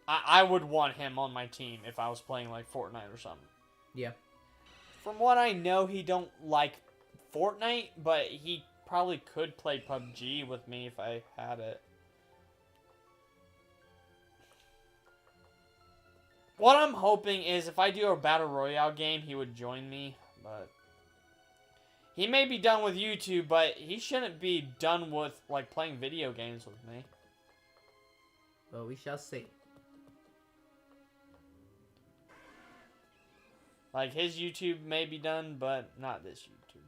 I would want him on my team if I was playing like Fortnite or something. Yeah. From what I know, he don't like Fortnite, but he probably could play PUBG with me if I had it. What I'm hoping is if I do a Battle Royale game, he would join me, but... He may be done with YouTube, but he shouldn't be done with, like, playing video games with me. Well, we shall see. Like, his YouTube may be done, but not this YouTube.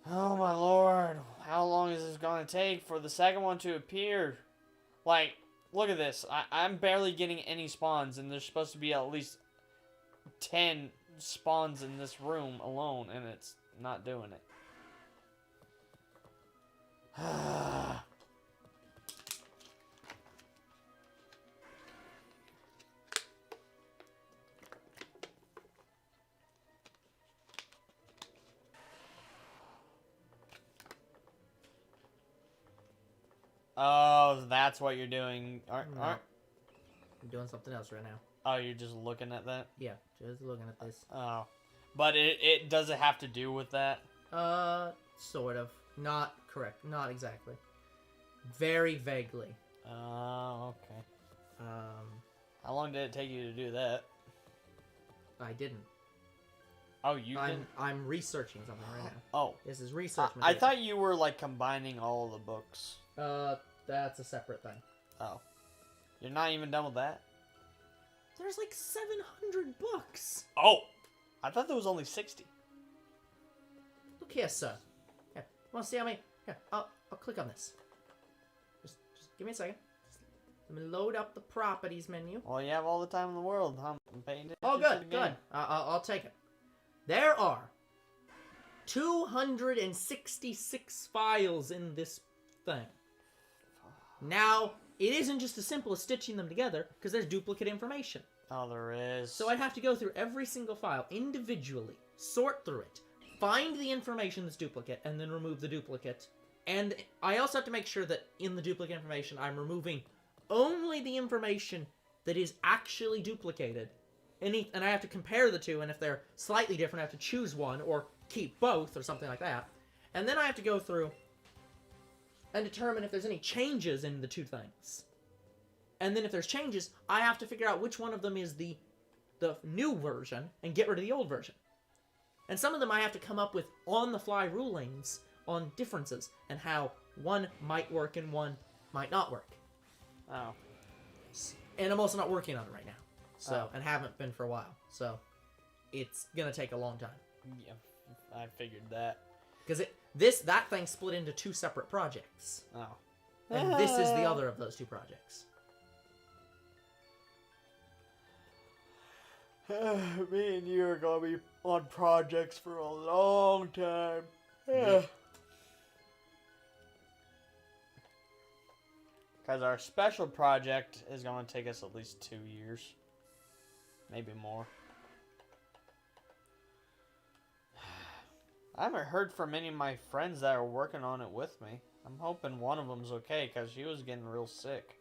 Oh, my lord. How long is this going to take for the second one to appear? Like, look at this. I'm barely getting any spawns, and there's supposed to be at least 10 spawns in this room alone, and it's not doing it. Oh, that's what you're doing. I'm doing something else right now. Oh, you're just looking at that? Yeah, just looking at this. Oh. But it does it have to do with that? Sort of. Not correct. Not exactly. Very vaguely. Oh, okay. How long did it take you to do that? I didn't. Oh, you didn't? I'm researching something right now. Oh. This is research I material. thought you were, like, combining all the books. That's a separate thing. Oh. You're not even done with that? There's like 700 books. Oh! I thought there was only 60. Look here, sir. Here, want to see how many? Here, I'll click on this. Just give me a second. Let me load up the properties menu. Well, you have all the time in the world, huh? I'm paying attention Oh, to good, the game. good. I'll take it. There are 266 files in this thing. Now, it isn't just as simple as stitching them together, because there's duplicate information. Oh, there is. So I'd have to go through every single file individually, sort through it, find the information that's duplicate, and then remove the duplicate. And I also have to make sure that in the duplicate information, I'm removing only the information that is actually duplicated. And I have to compare the two, and if they're slightly different, I have to choose one, or keep both, or something like that. And then I have to go through and determine if there's any changes in the two things. And then if there's changes, I have to figure out which one of them is the new version and get rid of the old version. And some of them I have to come up with on-the-fly rulings on differences and how one might work and one might not work. Oh. And I'm also not working on it right now. So, Oh. and haven't been for a while. So, it's gonna take a long time. Yeah, I figured that. Because that thing split into 2 separate projects. Oh. And this is the other of those 2 projects. Me and you are gonna be on projects for a long time. Because our special project is going to take us at least 2 years. Maybe more. I haven't heard from any of my friends that are working on it with me. I'm hoping one of them's okay, because she was getting real sick.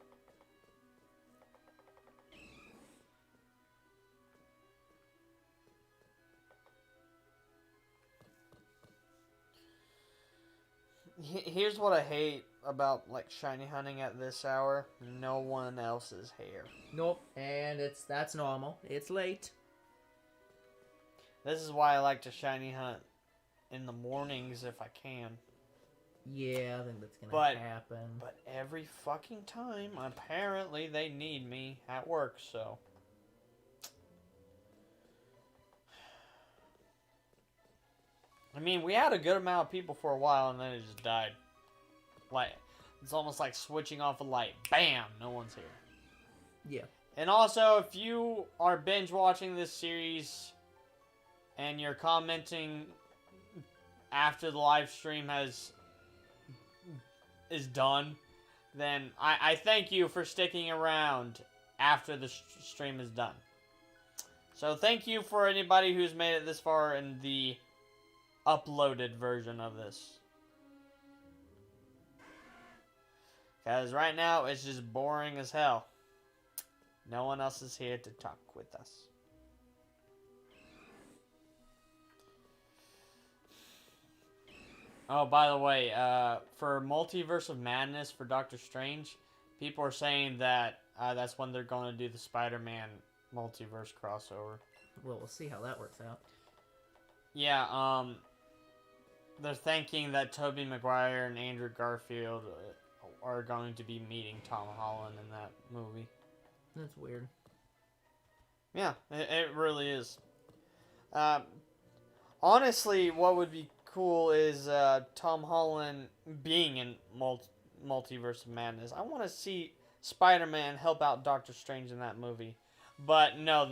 Here's what I hate about like shiny hunting at this hour. No one else is here. Nope. And that's normal. It's late. This is why I like to shiny hunt in the mornings if I can. Yeah, I think that's gonna happen. But every fucking time, apparently they need me at work, so. I mean, we had a good amount of people for a while, and then it just died. Like, it's almost like switching off a light. Bam! No one's here. Yeah. And also, if you are binge watching this series, and you're commenting after the live stream is done, then I thank you for sticking around after the stream is done. So thank you for anybody who's made it this far in the uploaded version of this. Because right now, it's just boring as hell. No one else is here to talk with us. Oh, by the way, for Multiverse of Madness for Doctor Strange, people are saying that that's when they're going to do the Spider-Man multiverse crossover. Well, we'll see how that works out. Yeah, they're thinking that Tobey Maguire and Andrew Garfield are going to be meeting Tom Holland in that movie. That's weird. Yeah, it really is. Honestly, what would be cool is Tom Holland being in Multiverse of Madness. I want to see Spider-Man help out Doctor Strange in that movie. But no,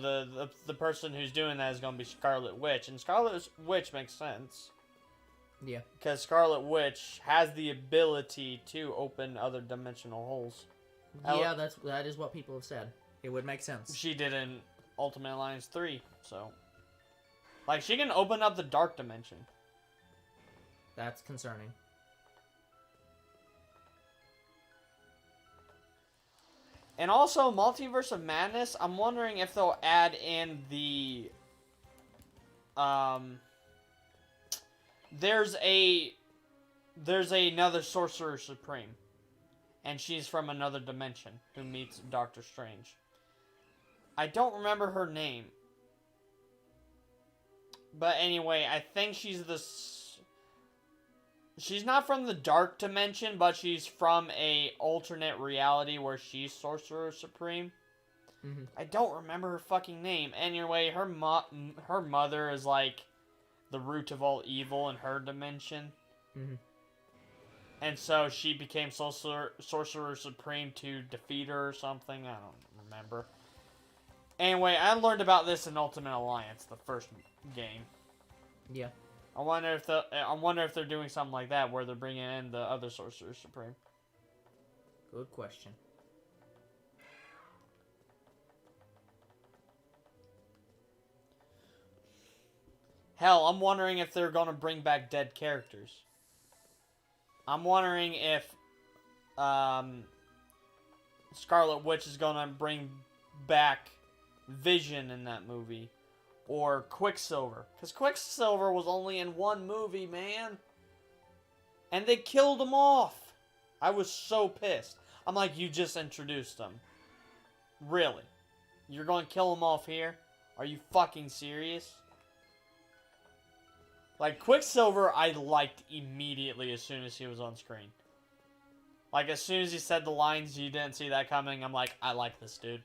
the person who's doing that is going to be Scarlet Witch. And Scarlet Witch makes sense. Yeah. Because Scarlet Witch has the ability to open other dimensional holes. Yeah, that is what people have said. It would make sense. She did in Ultimate Alliance 3, so. Like, she can open up the dark dimension. That's concerning. And also, Multiverse of Madness, I'm wondering if they'll add in the... There's another Sorcerer Supreme. And she's from another dimension who meets Doctor Strange. I don't remember her name. But anyway, I think she's the... She's not from the Dark Dimension, but she's from a alternate reality where she's Sorcerer Supreme. Mm-hmm. I don't remember her fucking name. Anyway, her mother is like the root of all evil in her dimension. Mm-hmm. And so she became Sorcerer Supreme to defeat her or something. I don't remember. Anyway, I learned about this in Ultimate Alliance, the first game. Yeah. I wonder if they're doing something like that, where they're bringing in the other Sorcerer Supreme. Good question. Hell, I'm wondering if they're gonna bring back dead characters. I'm wondering if Scarlet Witch is gonna bring back Vision in that movie. Or Quicksilver. Because Quicksilver was only in one movie, man. And they killed him off. I was so pissed. I'm like, you just introduced him. Really? You're going to kill him off here? Are you fucking serious? Like, Quicksilver I liked immediately as soon as he was on screen. Like, as soon as he said the lines, you didn't see that coming. I'm like, I like this dude.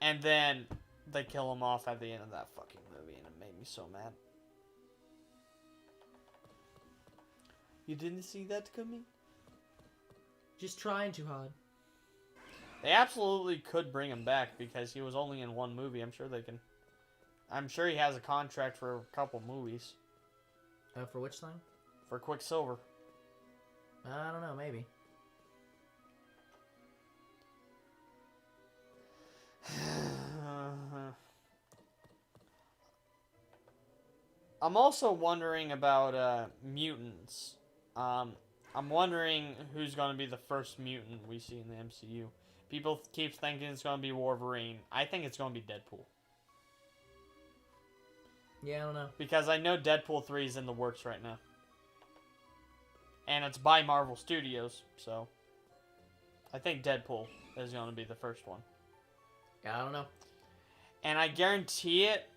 And then they kill him off at the end of that fucking movie, and it made me so mad. You didn't see that coming? Just trying too hard. They absolutely could bring him back because he was only in one movie. I'm sure they can. I'm sure he has a contract for a couple movies. For which thing? For Quicksilver. I don't know, maybe. I'm also wondering about mutants. I'm wondering who's going to be the first mutant we see in the MCU. People keep thinking it's going to be Wolverine. I think it's going to be Deadpool. Yeah, I don't know. Because I know Deadpool 3 is in the works right now. And it's by Marvel Studios, so I think Deadpool is going to be the first one. Yeah, I don't know. And I guarantee it...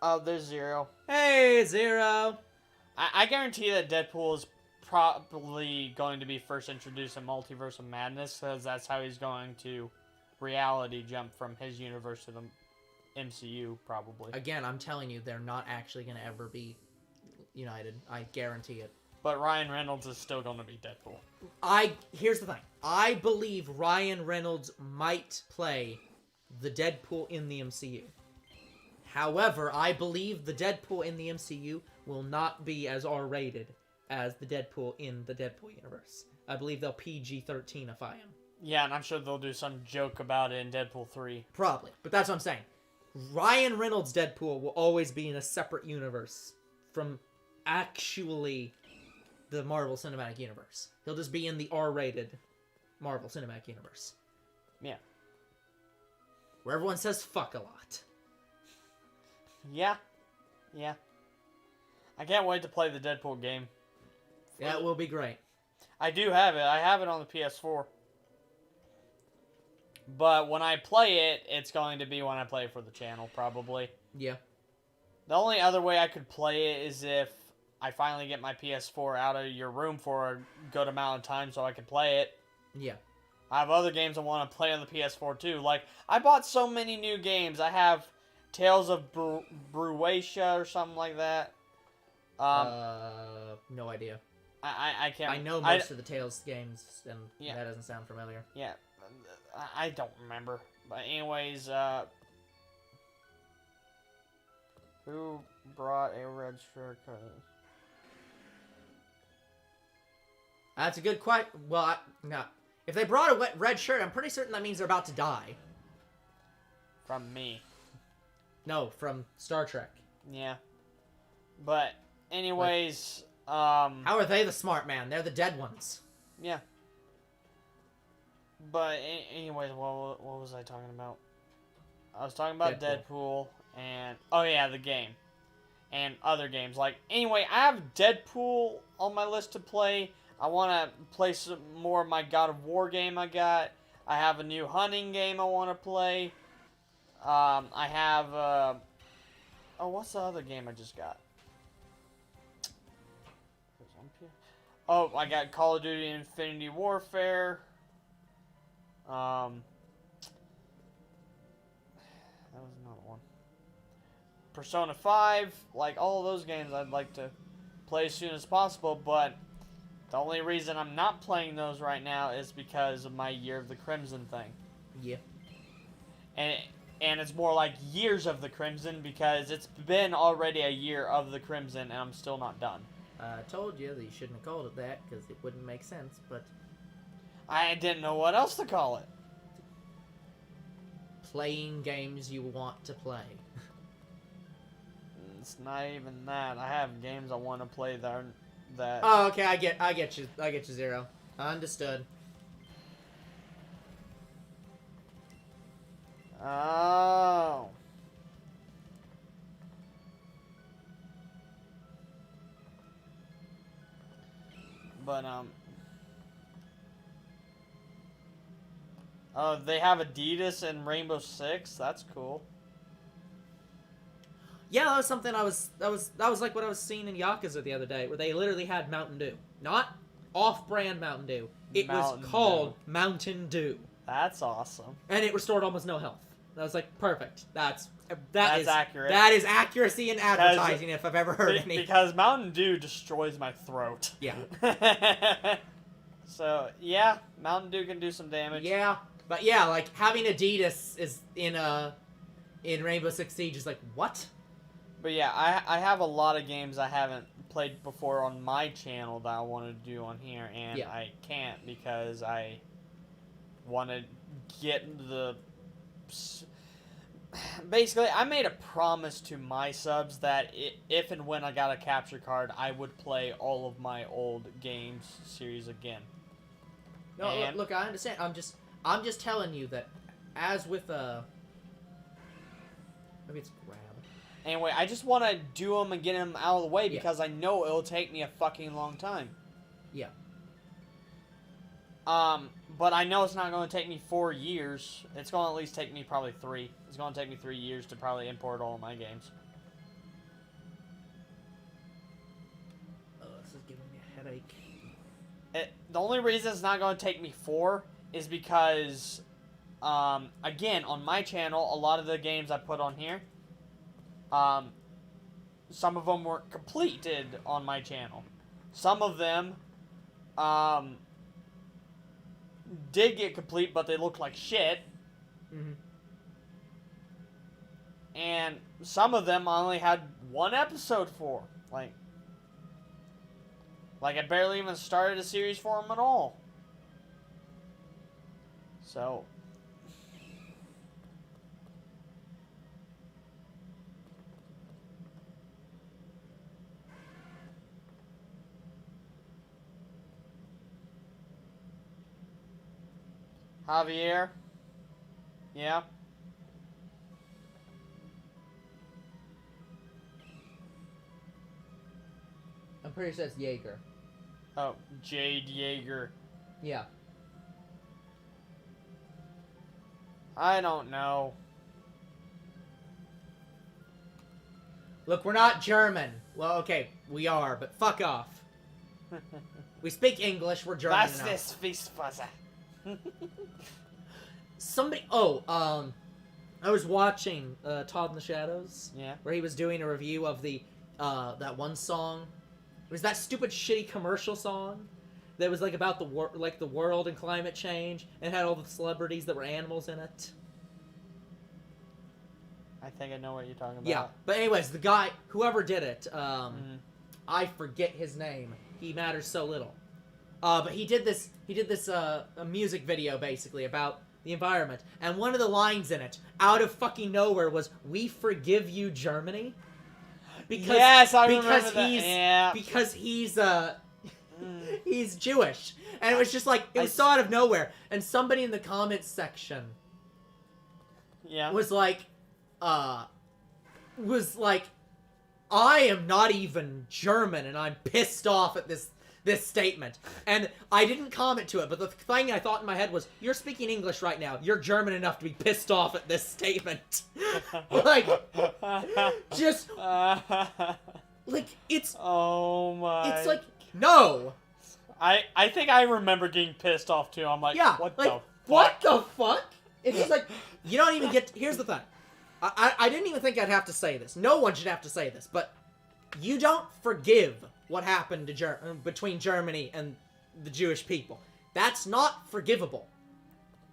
Oh, there's Zero. Hey, Zero! I guarantee that Deadpool is probably going to be first introduced in Multiverse of Madness, because that's how he's going to reality jump from his universe to the MCU, probably. Again, I'm telling you, they're not actually going to ever be united. I guarantee it. But Ryan Reynolds is still going to be Deadpool. Here's the thing. I believe Ryan Reynolds might play the Deadpool in the MCU. However, I believe the Deadpool in the MCU will not be as R-rated as the Deadpool in the Deadpool universe. I believe they'll PG-13ify him. Yeah, and I'm sure they'll do some joke about it in Deadpool 3. Probably. But that's what I'm saying. Ryan Reynolds' Deadpool will always be in a separate universe from actually the Marvel Cinematic Universe. He'll just be in the R-rated Marvel Cinematic Universe. Yeah. Where everyone says fuck a lot. Yeah. Yeah. I can't wait to play the Deadpool game. Yeah, it will be great. I do have it. I have it on the PS4. But when I play it, it's going to be when I play it for the channel, probably. Yeah. The only other way I could play it is if I finally get my PS4 out of your room for a good amount of time so I can play it. Yeah. I have other games I want to play on the PS4 too. Like, I bought so many new games. I have Tales of Bruatia or something like that. No idea. I can't... I know most of the Tales games, and yeah. That doesn't sound familiar. Yeah. I don't remember. But anyways, who brought a red shirt? That's a good question. Well, no. If they brought a red shirt, I'm pretty certain that means they're about to die. From me. No, from Star Trek. Yeah. But, anyways, How are they the smart man? They're the dead ones. Yeah. But, anyways, what was I talking about? I was talking about Deadpool and... Oh, yeah, the game. And other games. Like, anyway, I have Deadpool on my list to play. I want to play some more of my God of War game I got. I have a new hunting game I want to play. I have... Oh, what's the other game I just got? Oh, I got Call of Duty Infinity Warfare. That was another one. Persona 5. Like, all of those games I'd like to play as soon as possible, but the only reason I'm not playing those right now is because of my Year of the Crimson thing. Yeah. And it's more like Years of the Crimson because it's been already a Year of the Crimson and I'm still not done. I told you that you shouldn't have called it that because it wouldn't make sense, but... I didn't know what else to call it. Playing games you want to play. It's not even that. I have games I want to play that... Oh, okay, I get you, Zero. Understood. Oh. But, oh, they have Adidas and Rainbow Six? That's cool. Yeah, that was something that was like what I was seeing in Yakuza the other day, where they literally had Mountain Dew. Not off-brand Mountain Dew. It was Mountain called Mountain Dew. That's awesome. And it restored almost no health. I was like, perfect. That's accurate. That is accuracy in advertising if I've ever heard any. Because Mountain Dew destroys my throat. Yeah. So, yeah, Mountain Dew can do some damage. Yeah. But yeah, like, having Adidas is in Rainbow Six Siege is like, what? But yeah, I have a lot of games I haven't played before on my channel that I want to do on here, and Yeah. I can't because I want to get the... Basically, I made a promise to my subs that if and when I got a capture card, I would play all of my old games series again. No, and... look, I understand. I'm just telling you that, as with maybe it's grab. Anyway, I just want to do them and get them out of the way because I know it'll take me a fucking long time. Yeah. But I know it's not going to take me 4 years. It's going to at least take me probably 3. It's going to take me 3 years to probably import all of my games. Oh, this is giving me a headache. The only reason it's not going to take me 4 is because, again, on my channel, a lot of the games I put on here, some of them were completed on my channel. Some of them, did get complete, but they looked like shit. Mm-hmm. And some of them I only had 1 episode for. Like I barely even started a series for them at all. So... Javier? Yeah? I'm pretty sure it's Jaeger. Oh, Jade Yeager. Yeah. I don't know. Look, we're not German. Well, okay, we are, but fuck off. We speak English, we're German Was enough. this Fiesfaser? Somebody... Oh, I was watching Todd in the Shadows. Yeah. Where he was doing a review of the, that one song. It was that stupid shitty commercial song that was, like, about the world and climate change, and had all the celebrities that were animals in it. I think I know what you're talking about. Yeah, but anyways, the guy, whoever did it, I forget his name. He matters so little. But he did this a music video, basically, about the environment. And one of the lines in it, out of fucking nowhere, was, "We forgive you, Germany." Because, yes, I remember that. Yeah. Because he's Jewish. And it was just like, it was so out of nowhere. And somebody in the comments section was like, I am not even German, and I'm pissed off at this statement. And I didn't comment to it, but the thing I thought in my head was, you're speaking English right now. You're German enough to be pissed off at this statement. Like, just, like, it's... Oh my... It's like, no! I think I remember getting pissed off, too. I'm like, yeah, what like, the fuck? What the fuck? It's just like, you don't even get... Here's the thing. I didn't even think I'd have to say this. No one should have to say this, but you don't forgive what happened to between Germany and the Jewish people. That's not forgivable.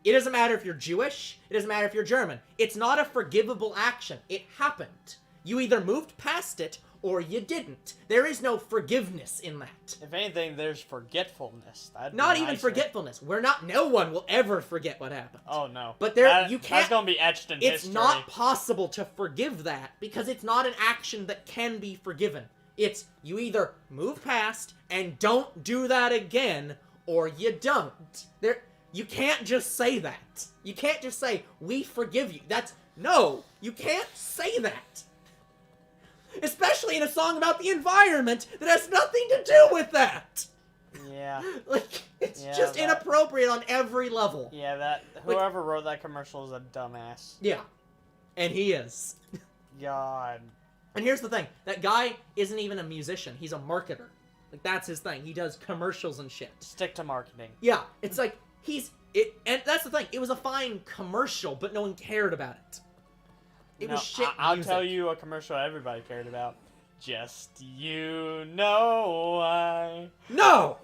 It doesn't matter if you're Jewish. It doesn't matter if you're German. It's not a forgivable action. It happened. You either moved past it or you didn't. There is no forgiveness in that. If anything, there's forgetfulness. Not even forgetfulness. No one will ever forget what happened. Oh no. But you can't. That's gonna be etched in history. It's not possible to forgive that because it's not an action that can be forgiven. It's you either move past and don't do that again, or you don't. You can't just say that. You can't just say, "We forgive you." No, you can't say that. Especially in a song about the environment that has nothing to do with that. Yeah. Like, it's just inappropriate on every level. Yeah, whoever wrote that commercial is a dumbass. Yeah. And he is. God. And here's the thing. That guy isn't even a musician. He's a marketer. Like, that's his thing. He does commercials and shit. Stick to marketing. Yeah, it's like, and that's the thing. It was a fine commercial, but no one cared about it. It was shit I'll music. tell you a commercial everybody cared about. Just you know why. No!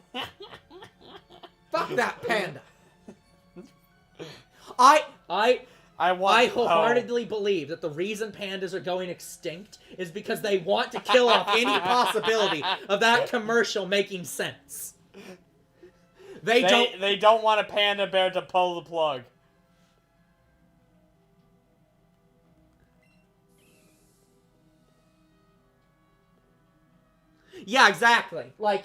Fuck that panda. I wholeheartedly believe that the reason pandas are going extinct is because they want to kill off any possibility of that commercial making sense. They don't want a panda bear to pull the plug. Yeah, exactly. Like,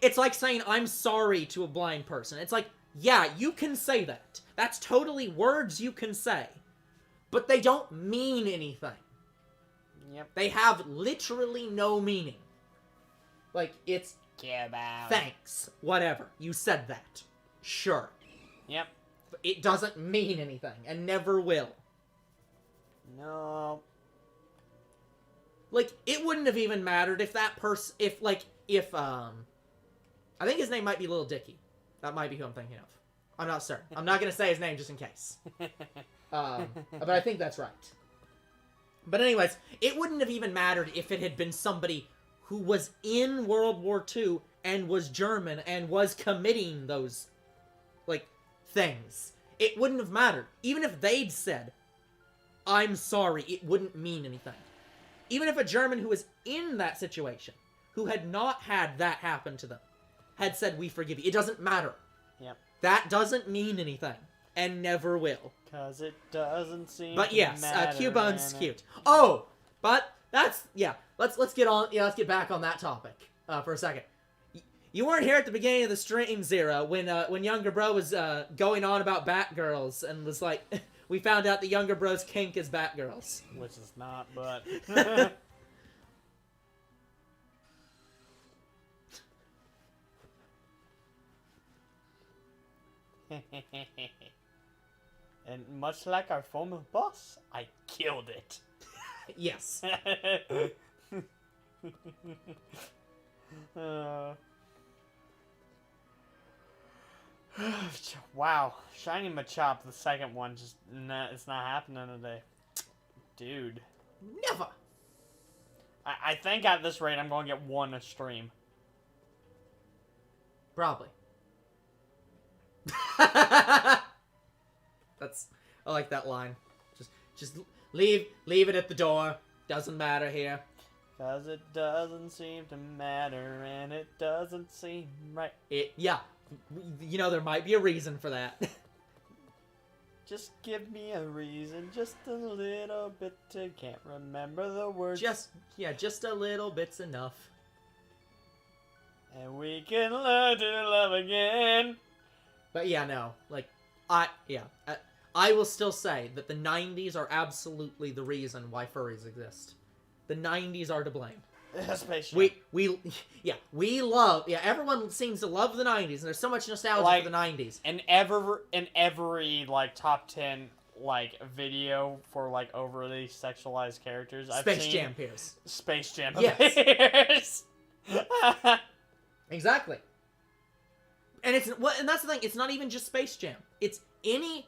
it's like saying I'm sorry to a blind person. It's like, yeah, you can say that. That's totally words you can say. But they don't mean anything. Yep. They have literally no meaning. Like, it's thanks, whatever. You said that. Sure. Yep. But it doesn't mean anything, and never will. No. Like, it wouldn't have even mattered if that person, I think his name might be Lil Dicky. That might be who I'm thinking of. I'm not certain. I'm not going to say his name just in case. But I think that's right. But anyways, it wouldn't have even mattered if it had been somebody who was in World War II and was German and was committing those, like, things. It wouldn't have mattered. Even if they'd said, I'm sorry, it wouldn't mean anything. Even if a German who was in that situation, who had not had that happen to them, had said, we forgive you. It doesn't matter. Yep. That doesn't mean anything. And never will. Because it doesn't seem But yes, to matter. Cubone's cute. Oh! But that's, yeah. Let's get back on that topic for a second. You weren't here at the beginning of the stream, Zero, when Younger Bro was going on about Batgirls and was like, we found out the Younger Bro's kink is Batgirls. Which is not, but... And much like our former boss, I killed it. Yes. Wow, Shiny Machop, the second one, it's not happening today. Dude. Never. I think at this rate I'm going to get one a stream. Probably. I like that line. Just leave it at the door. Doesn't matter here. 'Cause it doesn't seem to matter, and it doesn't seem right. Yeah. You know, there might be a reason for that. Just give me a reason, just a little bit to can't remember the words. Just a little bit's enough. And we can learn to love again. But yeah, no. Like, I will still say that the 90s are absolutely the reason why furries exist. The 90s are to blame. Space Jam. We love, everyone seems to love the 90s, and there's so much nostalgia for the 90s. And every like top 10 like video for like overly sexualized characters, Space Jam appears. Space Jam appears. Yes. Exactly. And and that's the thing, it's not even just Space Jam. It's any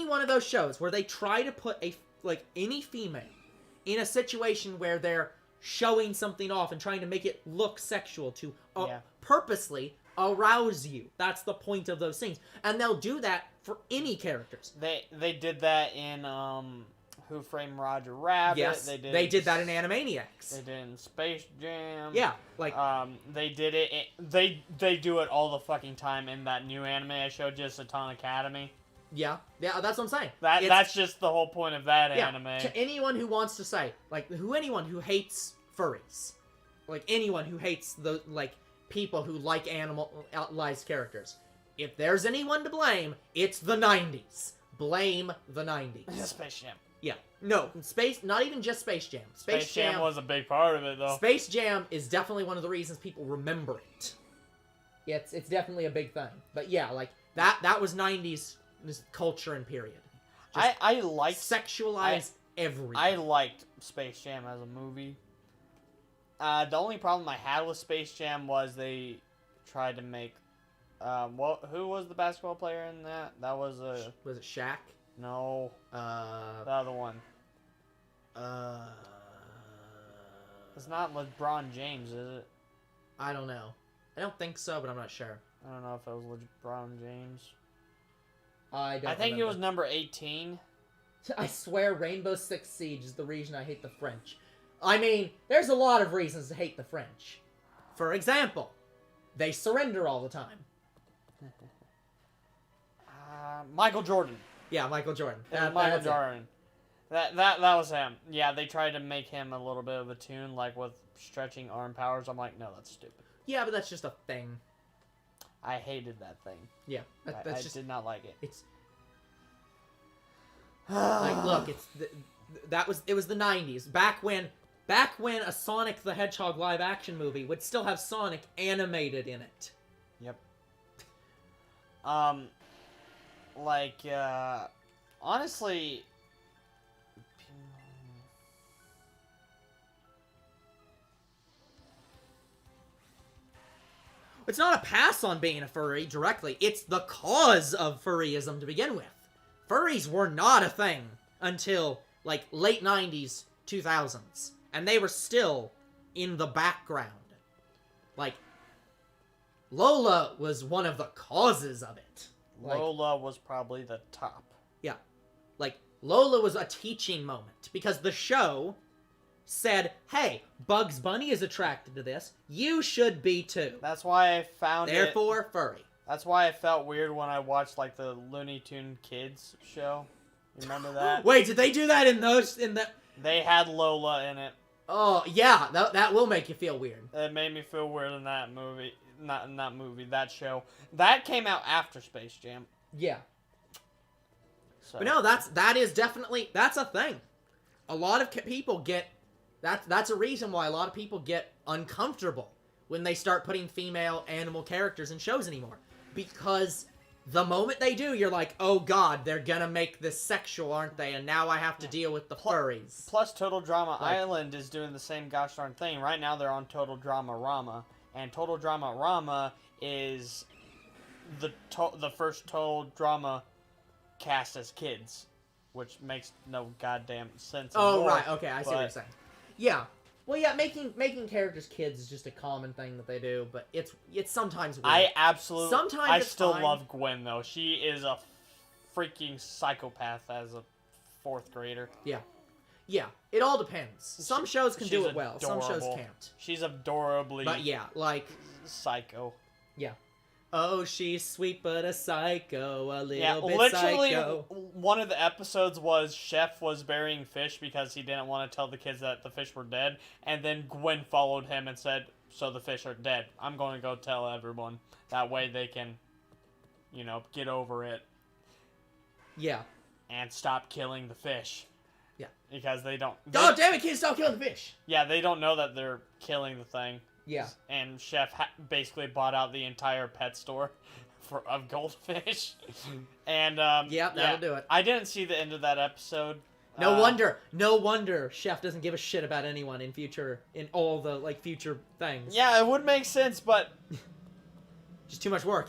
one of those shows where they try to put any female in a situation where they're showing something off and trying to make it look sexual to purposely arouse you. That's the point of those scenes. And they'll do that for any characters. They did that in Who Framed Roger Rabbit. Yes, they did that in Animaniacs. They did it in Space Jam. Yeah, like they did it. They do it all the fucking time in that new anime I showed you, Satan Academy. Yeah, that's what I'm saying. That's just the whole point of that anime. To anyone who wants to say, anyone who hates furries, anyone who hates the people who like animalized characters, if there's anyone to blame, it's the 90s. Blame the 90s. Space Jam. Yeah. No, not even just Space Jam. Space Jam was a big part of it, though. Space Jam is definitely one of the reasons people remember it. It's definitely a big thing. But yeah, that was 90s culture and period. I liked sexualize everything. I liked Space Jam as a movie. The only problem I had with Space Jam was they tried to make, who was the basketball player in that? That was Was it Shaq? No. The other one. It's not LeBron James, is it? I don't know. I don't think so, but I'm not sure. I don't know if it was LeBron James. I think remember. it was number 18. I swear Rainbow Six Siege is the reason I hate the French. I mean, there's a lot of reasons to hate the French. For example, they surrender all the time. Michael Jordan. Yeah, Michael Jordan. Michael Jordan. That was him. Yeah, they tried to make him a little bit of a tune, like with stretching arm powers. I'm like, no, that's stupid. Yeah, but that's just a thing. I hated that thing. Yeah, I did not like it. It's like, look, it was the 90s, back when a Sonic the Hedgehog live action movie would still have Sonic animated in it. Yep. Honestly, it's not a pass on being a furry directly. It's the cause of furryism to begin with. Furries were not a thing until, like, late 90s, 2000s. And they were still in the background. Like, Lola was one of the causes of it. Lola was probably the top. Yeah. Like, Lola was a teaching moment. Because the show said, hey, Bugs Bunny is attracted to this. You should be too. That's why I found Therefore, furry. That's why I felt weird when I watched, like, the Looney Tune Kids show. You remember that? Wait, did they do that in the... They had Lola in it. Oh, yeah, that will make you feel weird. It made me feel weird in that movie. Not in that movie, that show. That came out after Space Jam. Yeah. So. But no, that is definitely... That's a thing. A lot of people get... That's a reason why a lot of people get uncomfortable when they start putting female animal characters in shows anymore. Because the moment they do, you're like, oh god, they're gonna make this sexual, aren't they? And now I have to deal with the furries. Plus, Total Drama Island is doing the same gosh darn thing. Right now, they're on Total Drama Rama. And Total Drama Rama is the first Total Drama cast as kids. Which makes no goddamn sense anymore. Right, okay, I see what you're saying. Yeah. Well, yeah, making characters kids is just a common thing that they do, but it's sometimes weird. I still love Gwen, though. She is a freaking psychopath as a 4th grader. Yeah. Yeah, it all depends. Some shows can do it well, adorable. some shows can't. She's adorably But yeah, like... psycho. Yeah. Oh, she's sweet but a psycho, a little bit literally, psycho. One of the episodes was Chef was burying fish because he didn't want to tell the kids that the fish were dead, and then Gwen followed him and said, so the fish are dead. I'm going to go tell everyone. That way they can, get over it. Yeah. And stop killing the fish. Yeah. Because they don't... Oh, damn it, kids, stop killing the fish! Yeah, they don't know that they're killing the thing. Yeah. And Chef basically bought out the entire pet store of goldfish. And, that'll do it. I didn't see the end of that episode. No wonder Chef doesn't give a shit about anyone in all the, future things. Yeah, it would make sense, but... just too much work.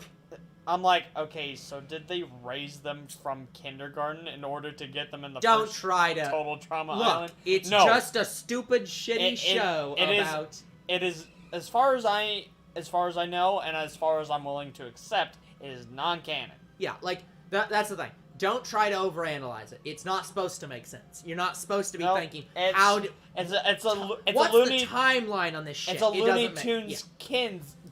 I'm like, okay, so did they raise them from kindergarten in order to get them in the Don't first try to... Total Drama Look, Island? it's just a stupid, shitty show about... It is, as far as I know, and as far as I'm willing to accept, it is non-canon. Yeah, that's the thing. Don't try to overanalyze it. It's not supposed to make sense. You're not supposed to be thinking, what's the timeline on this shit? It's a Looney Tunes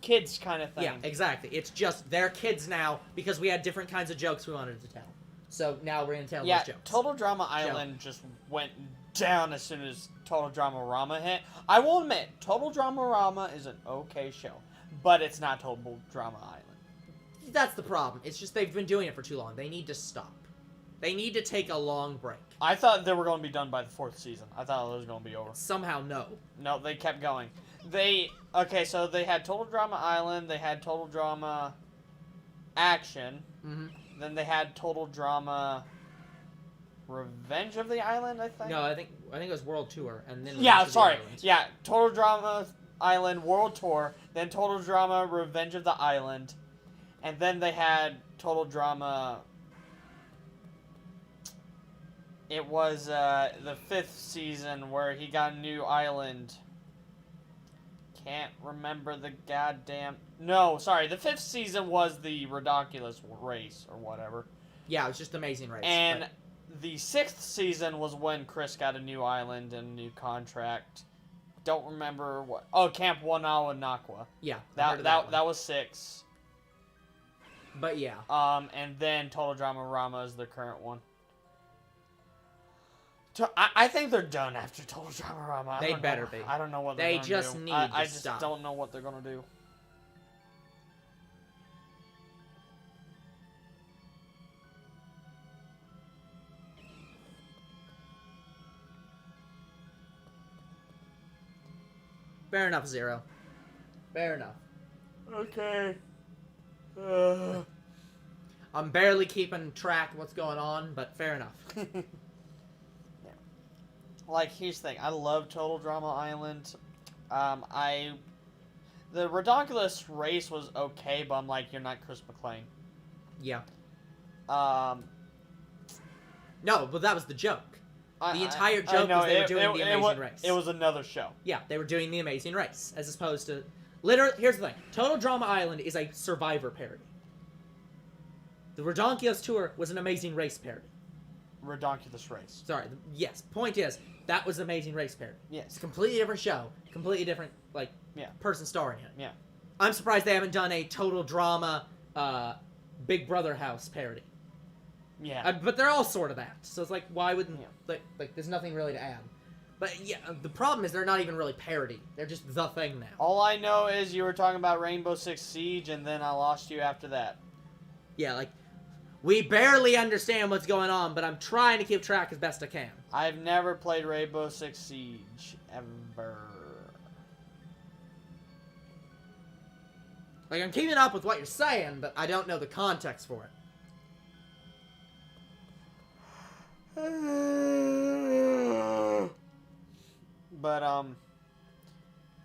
kids kind of thing. Yeah, exactly. It's just, they're kids now because we had different kinds of jokes we wanted to tell. So now we're going to tell those jokes. Total Drama Island just went down as soon as Total Drama Rama hit. I will admit, Total Drama Rama is an okay show, but it's not Total Drama Island. That's the problem. It's just they've been doing it for too long. They need to stop. They need to take a long break. I thought they were going to be done by the 4th season. I thought it was going to be over. Somehow, no. No, they kept going. So they had Total Drama Island, they had Total Drama Action, Mm-hmm. then they had Total Drama Revenge of the Island, I think. No, I think it was World Tour, and then Yeah, Revenge of the sorry. Island. Yeah, Total Drama Island World Tour, then Total Drama Revenge of the Island, and then they had Total Drama. It was the 5th season where he got a new island. Can't remember the goddamn. No, sorry. The 5th season was the Redonkulous race or whatever. Yeah, it was just Amazing Race. And the 6th season was when Chris got a new island and a new contract. Don't remember what. Oh, Camp Wanawanakwa. Yeah, that was 6. But yeah. And then Total Drama Rama is the current one. I think they're done after Total Drama Rama. They better be. I don't know what they're they gonna do. just need I to just stop. don't know what they're gonna do. Fair enough, Zero. Fair enough. Okay. I'm barely keeping track of what's going on, but fair enough. Yeah. Like, here's the thing. I love Total Drama Island. The Redonkulous race was okay, but I'm like, you're not Chris McClane. Yeah. No, but that was the joke. The entire joke was they were doing the Amazing Race. It was another show. Yeah, they were doing the Amazing Race, as opposed to... Literally, here's the thing. Total Drama Island is a Survivor parody. The Redonkulous Tour was an Amazing Race parody. Redonkulous race. Sorry, yes. Point is, that was an Amazing Race parody. Yes. It's a completely different show. Completely different, person starring in it. Yeah. I'm surprised they haven't done a Total Drama Big Brother House parody. Yeah. But they're all sort of that. So it's like, why wouldn't... Like, there's nothing really to add. But yeah, the problem is they're not even really parody. They're just the thing now. All I know is you were talking about Rainbow Six Siege, and then I lost you after that. Yeah, like, we barely understand what's going on, but I'm trying to keep track as best I can. I've never played Rainbow Six Siege, ever. Like, I'm keeping up with what you're saying, but I don't know the context for it. But,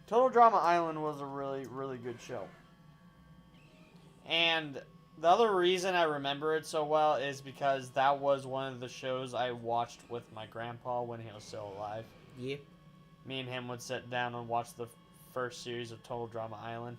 Total Drama Island was a really, really good show. And the other reason I remember it so well is because that was one of the shows I watched with my grandpa when he was still alive. Yeah. Me and him would sit down and watch the first series of Total Drama Island.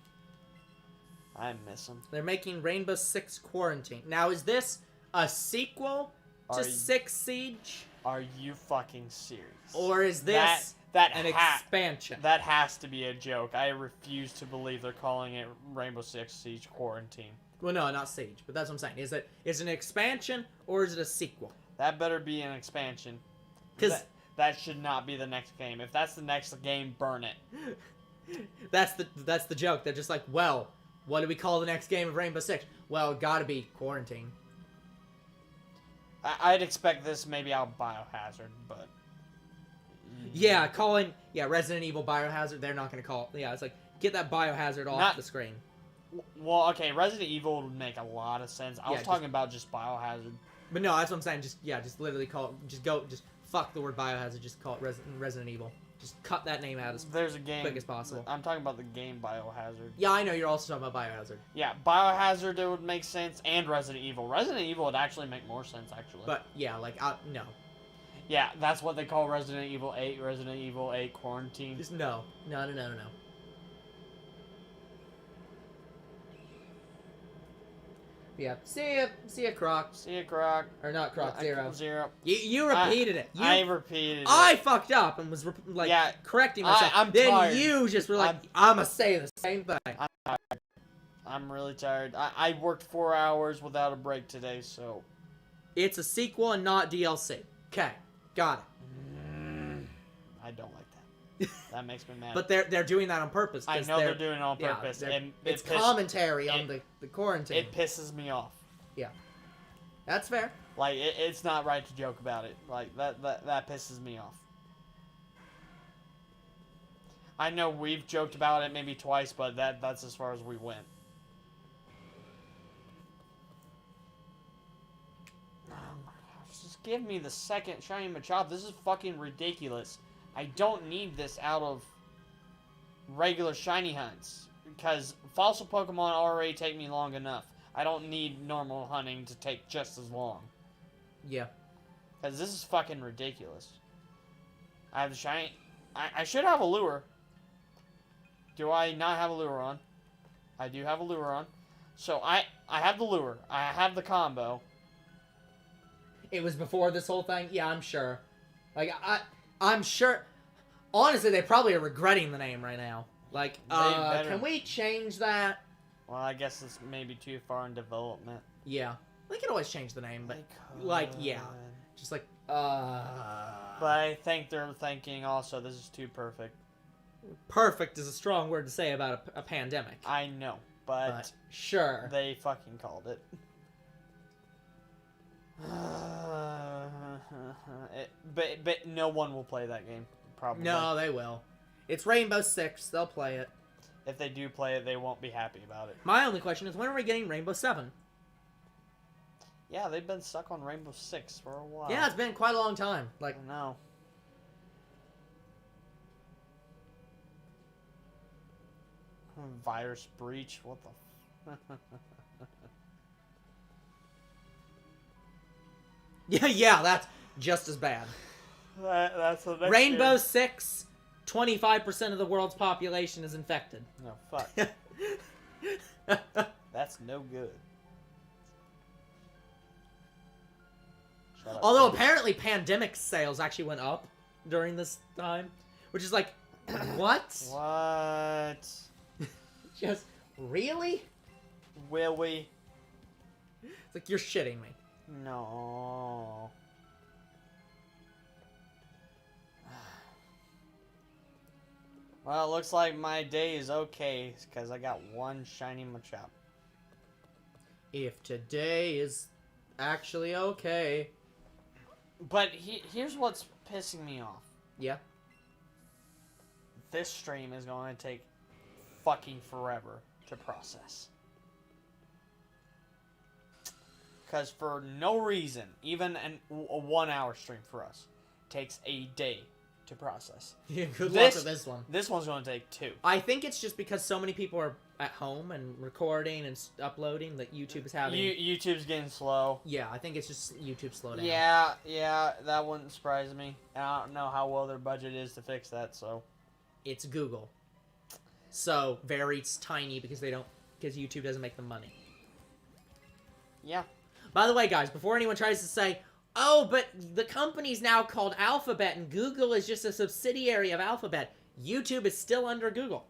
I miss him. They're making Rainbow Six Quarantine. Now, is this a sequel to Six Siege? Are you fucking serious? Or is this an expansion? That has to be a joke. I refuse to believe they're calling it Rainbow Six Siege Quarantine. Well, no, not Siege, but that's what I'm saying. Is it an expansion or is it a sequel? That better be an expansion. Because that should not be the next game. If that's the next game, burn it. That's the joke. They're just like, well, what do we call the next game of Rainbow Six? Well, it gotta be Quarantine. I'd expect this maybe out Biohazard, but... Yeah, Resident Evil Biohazard, they're not going to call it. Yeah, it's like, get that Biohazard off the screen. Well, okay, Resident Evil would make a lot of sense. I was talking about just Biohazard. But no, that's what I'm saying. Just literally call it, just fuck the word Biohazard, just call it Resident Evil. Just cut that name out as quick as possible. I'm talking about the game Biohazard. Yeah, I know, you're also talking about Biohazard. Yeah, Biohazard, it would make sense, and Resident Evil. Resident Evil would actually make more sense, actually. But, yeah, like, no. Yeah, that's what they call Resident Evil 8, Resident Evil 8 Quarantine. Just no. No. Yeah, see ya, Croc. See ya, Croc. Or not Croc, Zero. Zero. You repeated it. I repeated it. I fucked up and was correcting myself. I'm then tired. You just were like, I'm gonna say the same thing. I'm tired. I'm really tired. I worked 4 hours without a break today, so... It's a sequel and not DLC. Okay, got it. I don't like that. That makes me mad. But they're doing that on purpose. I know they're doing it on purpose. And it's commentary on the quarantine. It pisses me off. Yeah. That's fair. Like, it's not right to joke about it. Like, that pisses me off. I know we've joked about it maybe twice, but that's as far as we went. Oh my gosh, just give me the second Shiny Machop. This is fucking ridiculous. I don't need this out of regular shiny hunts. Because fossil Pokemon already take me long enough. I don't need normal hunting to take just as long. Yeah. Because this is fucking ridiculous. I have the shiny... I should have a lure. Do I not have a lure on? I do have a lure on. So I have the lure. I have the combo. It was before this whole thing? Yeah, I'm sure. Like, I'm sure... Honestly, they probably are regretting the name right now. Like, can we change that? Well, I guess it's maybe too far in development. Yeah. They can always change the name, but, like, yeah. Just like, But I think they're thinking also this is too perfect. Perfect is a strong word to say about a pandemic. I know, but sure. They fucking called it. But no one will play that game, probably. No, they will. It's Rainbow Six. They'll play it. If they do play it, they won't be happy about it. My only question is, when are we getting Rainbow 7? Yeah, they've been stuck on Rainbow 6 for a while. Yeah, it's been quite a long time. Like, no. Virus breach. What the? yeah, that's just as bad. That's the next Rainbow year. 6, 25% of the world's population is infected. No, fuck. That's no good. Shut up, Although please. apparently pandemic sales actually went up during this time, which is like, what? What? Just, really? Will we? It's like, you're shitting me. No. Well, it looks like my day is okay, because I got one Shiny Machop. If today is actually okay. But here's what's pissing me off. Yeah. This stream is going to take fucking forever to process. Because for no reason, even a 1 hour stream for us takes a day to process. Yeah, good luck with this one. This one's going to take 2. I think it's just because so many people are at home and recording and uploading that YouTube is having... YouTube's getting slow. Yeah, I think it's just YouTube slow down. Yeah, that wouldn't surprise me. And I don't know how well their budget is to fix that, so... It's Google. So, very tiny because YouTube doesn't make them money. Yeah. By the way, guys, before anyone tries to say, oh, but the company's now called Alphabet and Google is just a subsidiary of Alphabet, YouTube is still under Google.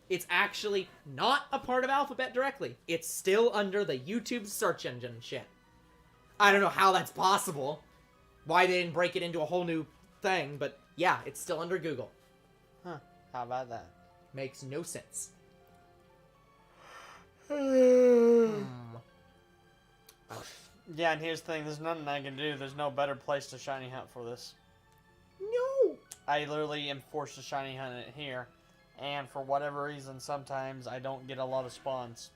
It's actually not a part of Alphabet directly. It's still under the YouTube search engine shit. I don't know how that's possible. Why they didn't break it into a whole new thing, but yeah, it's still under Google. Huh. How about that? Makes no sense. Yeah, and here's the thing. There's nothing I can do. There's no better place to shiny hunt for this. No! I literally am forced to shiny hunt it here. And for whatever reason, sometimes I don't get a lot of spawns.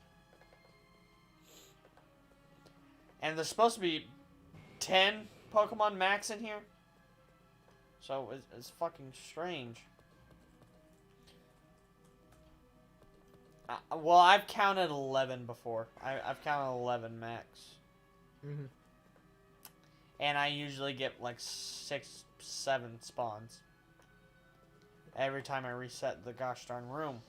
And there's supposed to be 10 Pokemon max in here. So it's fucking strange. Well, I've counted 11 before. I've counted 11 max. Mm-hmm. And I usually get like 6, 7 spawns every time I reset the gosh darn room.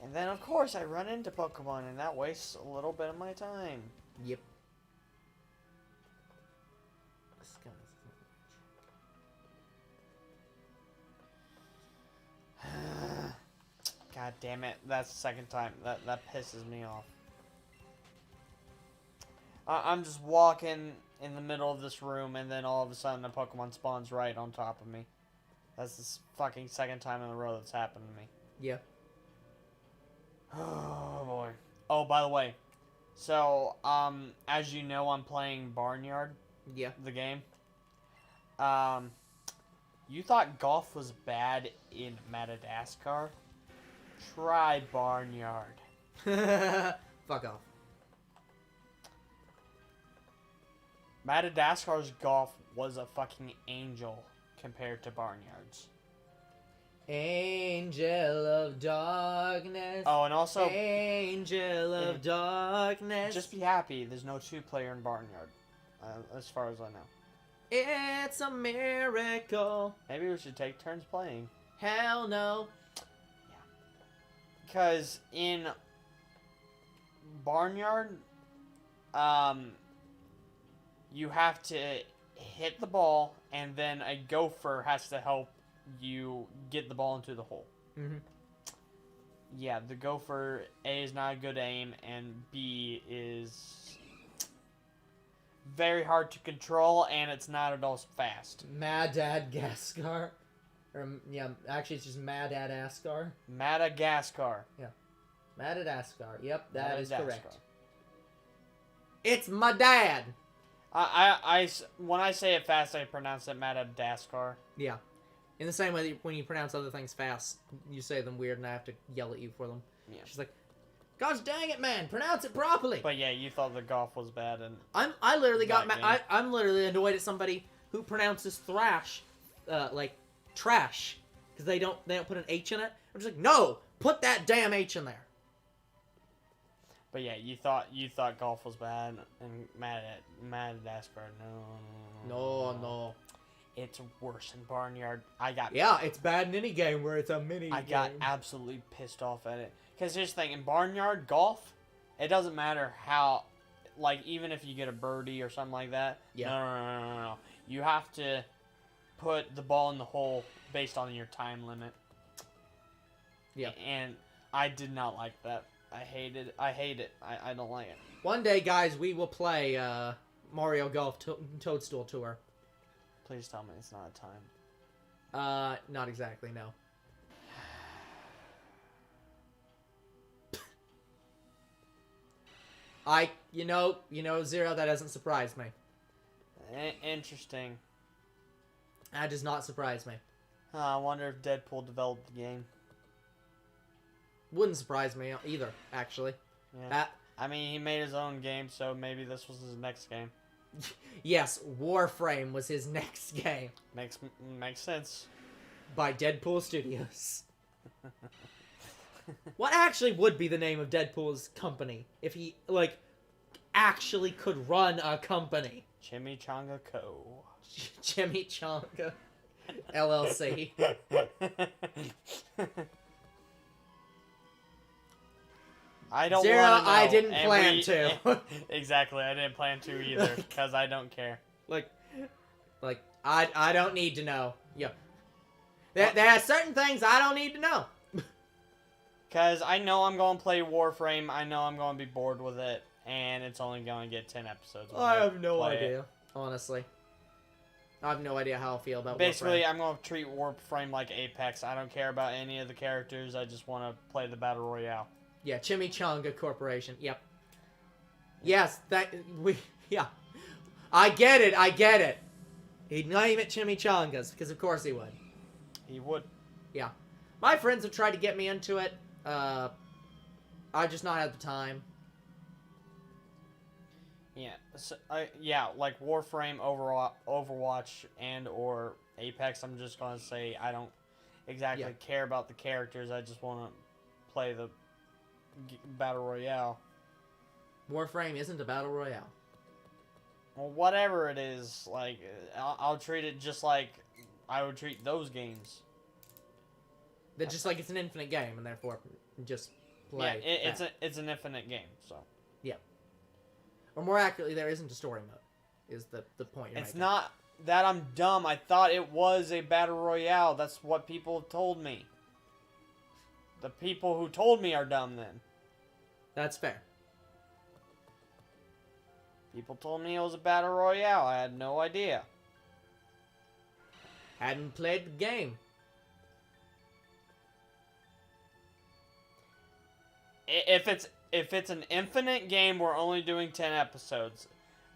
And then, of course, I run into Pokemon, and that wastes a little bit of my time. Yep. God damn it. That's the second time. That pisses me off. I'm just walking in the middle of this room, and then all of a sudden a Pokemon spawns right on top of me. That's the fucking second time in a row that's happened to me. Yeah. Oh, boy. Oh, by the way. So, as you know, I'm playing Barnyard. Yeah. The game. You thought golf was bad in Madagascar? Try Barnyard. Fuck off. Madagascar's golf was a fucking angel compared to Barnyard's. Angel of darkness. Oh, and also... Angel of darkness. Just be happy there's no 2-player in Barnyard. As far as I know. It's a miracle. Maybe we should take turns playing. Hell no. Yeah. Because in Barnyard, you have to hit the ball, and then a gopher has to help you get the ball into the hole. Mm-hmm. Yeah, the gopher, A, is not a good aim, and B, is very hard to control, and it's not at all fast. Madagascar. Or, yeah, actually it's just Madagascar. Madagascar. Yeah. Madagascar. Yep, that is Madagascar. correct. It's my dad! When I say it fast, I pronounce it Madagascar. Yeah. In the same way that when you pronounce other things fast, you say them weird and I have to yell at you for them. Yeah. She's like, gosh dang it, man, pronounce it properly! But yeah, you thought the golf was bad, and I literally got That I'm literally annoyed at somebody who pronounces thrash like trash because they don't put an H in it. I'm just like, no, put that damn H in there. but yeah, you thought golf was bad, and Madagascar, No. It's worse than Barnyard. Yeah, it's bad in any game where it's a mini I game. got absolutely pissed off at it. Because here's the thing, in Barnyard golf, it doesn't matter how, like, even if you get a birdie or something like that. Yeah. No. You have to put the ball in the hole based on your time limit. Yeah. And I did not like that. I hate it. I don't like it. One day, guys, we will play Mario Golf Toadstool Tour. Please tell me it's not a time. Not exactly, no. You know, Zero, that doesn't surprise me. Interesting. That does not surprise me. I wonder if Deadpool developed the game. Wouldn't surprise me either, actually. Yeah. I mean, he made his own game, so maybe this was his next game. Yes, Warframe was his next game. Makes sense. By Deadpool Studios. What actually would be the name of Deadpool's company if he, like, actually could run a company? Chimichanga Co. Chimichanga LLC. I don't Zero, want to know. I didn't plan to. Exactly, I didn't plan to either, because I don't care. Like, I don't need to know. Yeah. There are certain things I don't need to know. Because I know I'm going to play Warframe, I know I'm going to be bored with it, and it's only going to get 10 episodes. I have no idea, honestly. I have no idea how I feel about Basically, Warframe. I'm going to treat Warframe like Apex. I don't care about any of the characters, I just want to play the Battle Royale. Yeah, Chimichanga Corporation. Yep. Yes, yeah. I get it. He'd name it Chimichangas, because of course he would. He would. Yeah. My friends have tried to get me into it. I've just not had the time. Yeah. So, like Warframe, Overwatch, and or Apex, I'm just going to say I don't exactly care about the characters. I just want to play the Battle Royale. Warframe isn't a Battle Royale. Well, whatever it is, like, I'll treat it just like I would treat those games. They're just like it's an infinite game, and therefore just play. Yeah, it's an infinite game, so. Yeah. Or more accurately, there isn't a story mode, is the point you're It's making. not that I'm dumb. I thought it was a Battle Royale. That's what people told me. The people who told me are dumb then. That's fair. People told me it was a Battle Royale. I had no idea. Hadn't played the game. If it's an infinite game, we're only doing 10 episodes.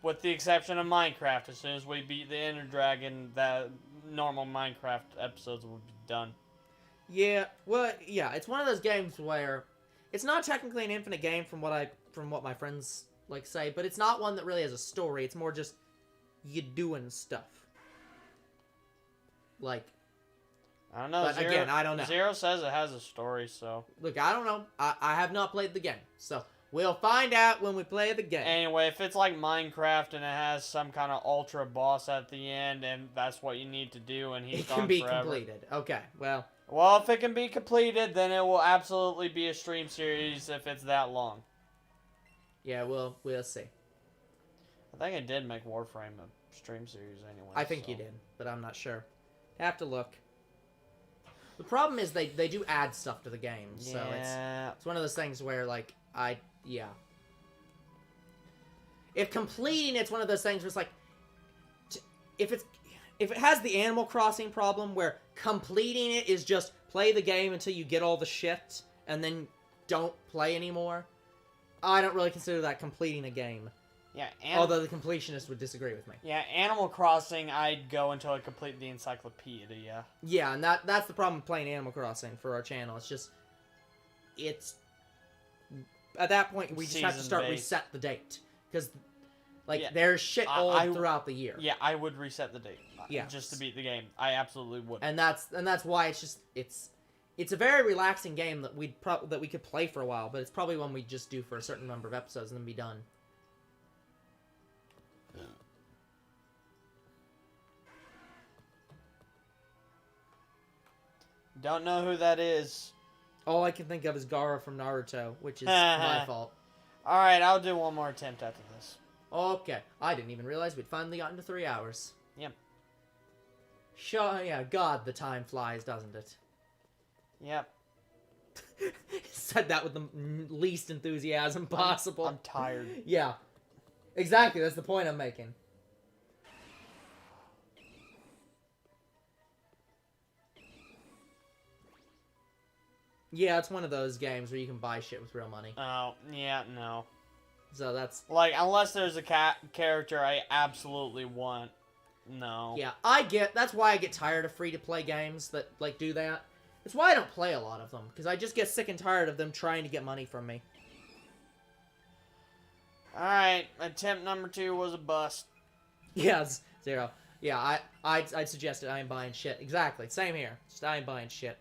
With the exception of Minecraft. As soon as we beat the Ender Dragon, the normal Minecraft episodes will be done. Yeah, well, yeah, it's one of those games where it's not technically an infinite game from what my friends like say, but it's not one that really has a story. It's more just you doing stuff. Like, I don't know. but again, I don't know. Zero says it has a story, so. Look, I don't know. I have not played the game, so we'll find out when we play the game. Anyway, if it's like Minecraft and it has some kind of ultra boss at the end, and that's what you need to do, and he's it gone can be forever. completed. Okay, well. Well, if it can be completed, then it will absolutely be a stream series if it's that long. Yeah, we'll see. I think I did make Warframe a stream series anyway. I think you did, but I'm not sure. Have to look. The problem is they do add stuff to the game, so it's one of those things where like if completing it's one of those things where it's like if it has the Animal Crossing problem where completing it is just play the game until you get all the shit and then don't play anymore, I don't really consider that completing a game. Yeah, although the completionist would disagree with me. Yeah, Animal Crossing, I'd go until I complete the encyclopedia. Yeah, and that's the problem with playing Animal Crossing for our channel. It's just, at that point, we just have to start reset the date. Because, like, there's shit old throughout the year. Yeah, I would reset the date. Yeah. Just to beat the game. I absolutely would. And that's why it's just, it's a very relaxing game that that we could play for a while, but it's probably one we just do for a certain number of episodes and then be done. Don't know who that is. All I can think of is Gaara from Naruto, which is my fault. Alright, I'll do one more attempt after this. Okay. I didn't even realize we'd finally gotten to 3 hours. Yep. Sure, yeah, God, the time flies, doesn't it? Yep. Said that with the least enthusiasm possible. I'm tired. Yeah. Exactly, that's the point I'm making. Yeah, it's one of those games where you can buy shit with real money. Oh, yeah, no. So that's... Like, unless there's a character I absolutely want, no. Yeah, that's why I get tired of free-to-play games that, like, do that. It's why I don't play a lot of them, because I just get sick and tired of them trying to get money from me. Alright, attempt number 2 was a bust. Yeah, 0. Yeah, I'd suggest it. I ain't buying shit. Exactly, same here. Just I ain't buying shit.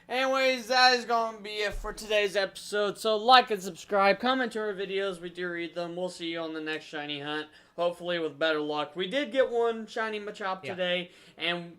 Anyways, that is going to be it for today's episode. So like and subscribe, comment to our videos. We do read them. We'll see you on the next shiny hunt. Hopefully with better luck. We did get one Shiny Machop today. And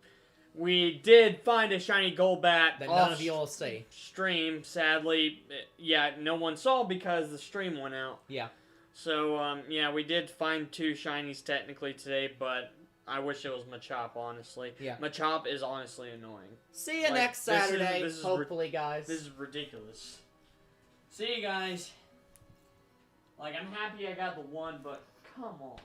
we did find a shiny Golbat that none of you will see. Stream, sadly. Yeah, no one saw because the stream went out. Yeah. So, yeah, we did find 2 shinies technically today, but I wish it was Machop, honestly. Yeah. Machop is honestly annoying. See you next Saturday, hopefully, guys. This is ridiculous. See you guys. Like, I'm happy I got the 1, but come on.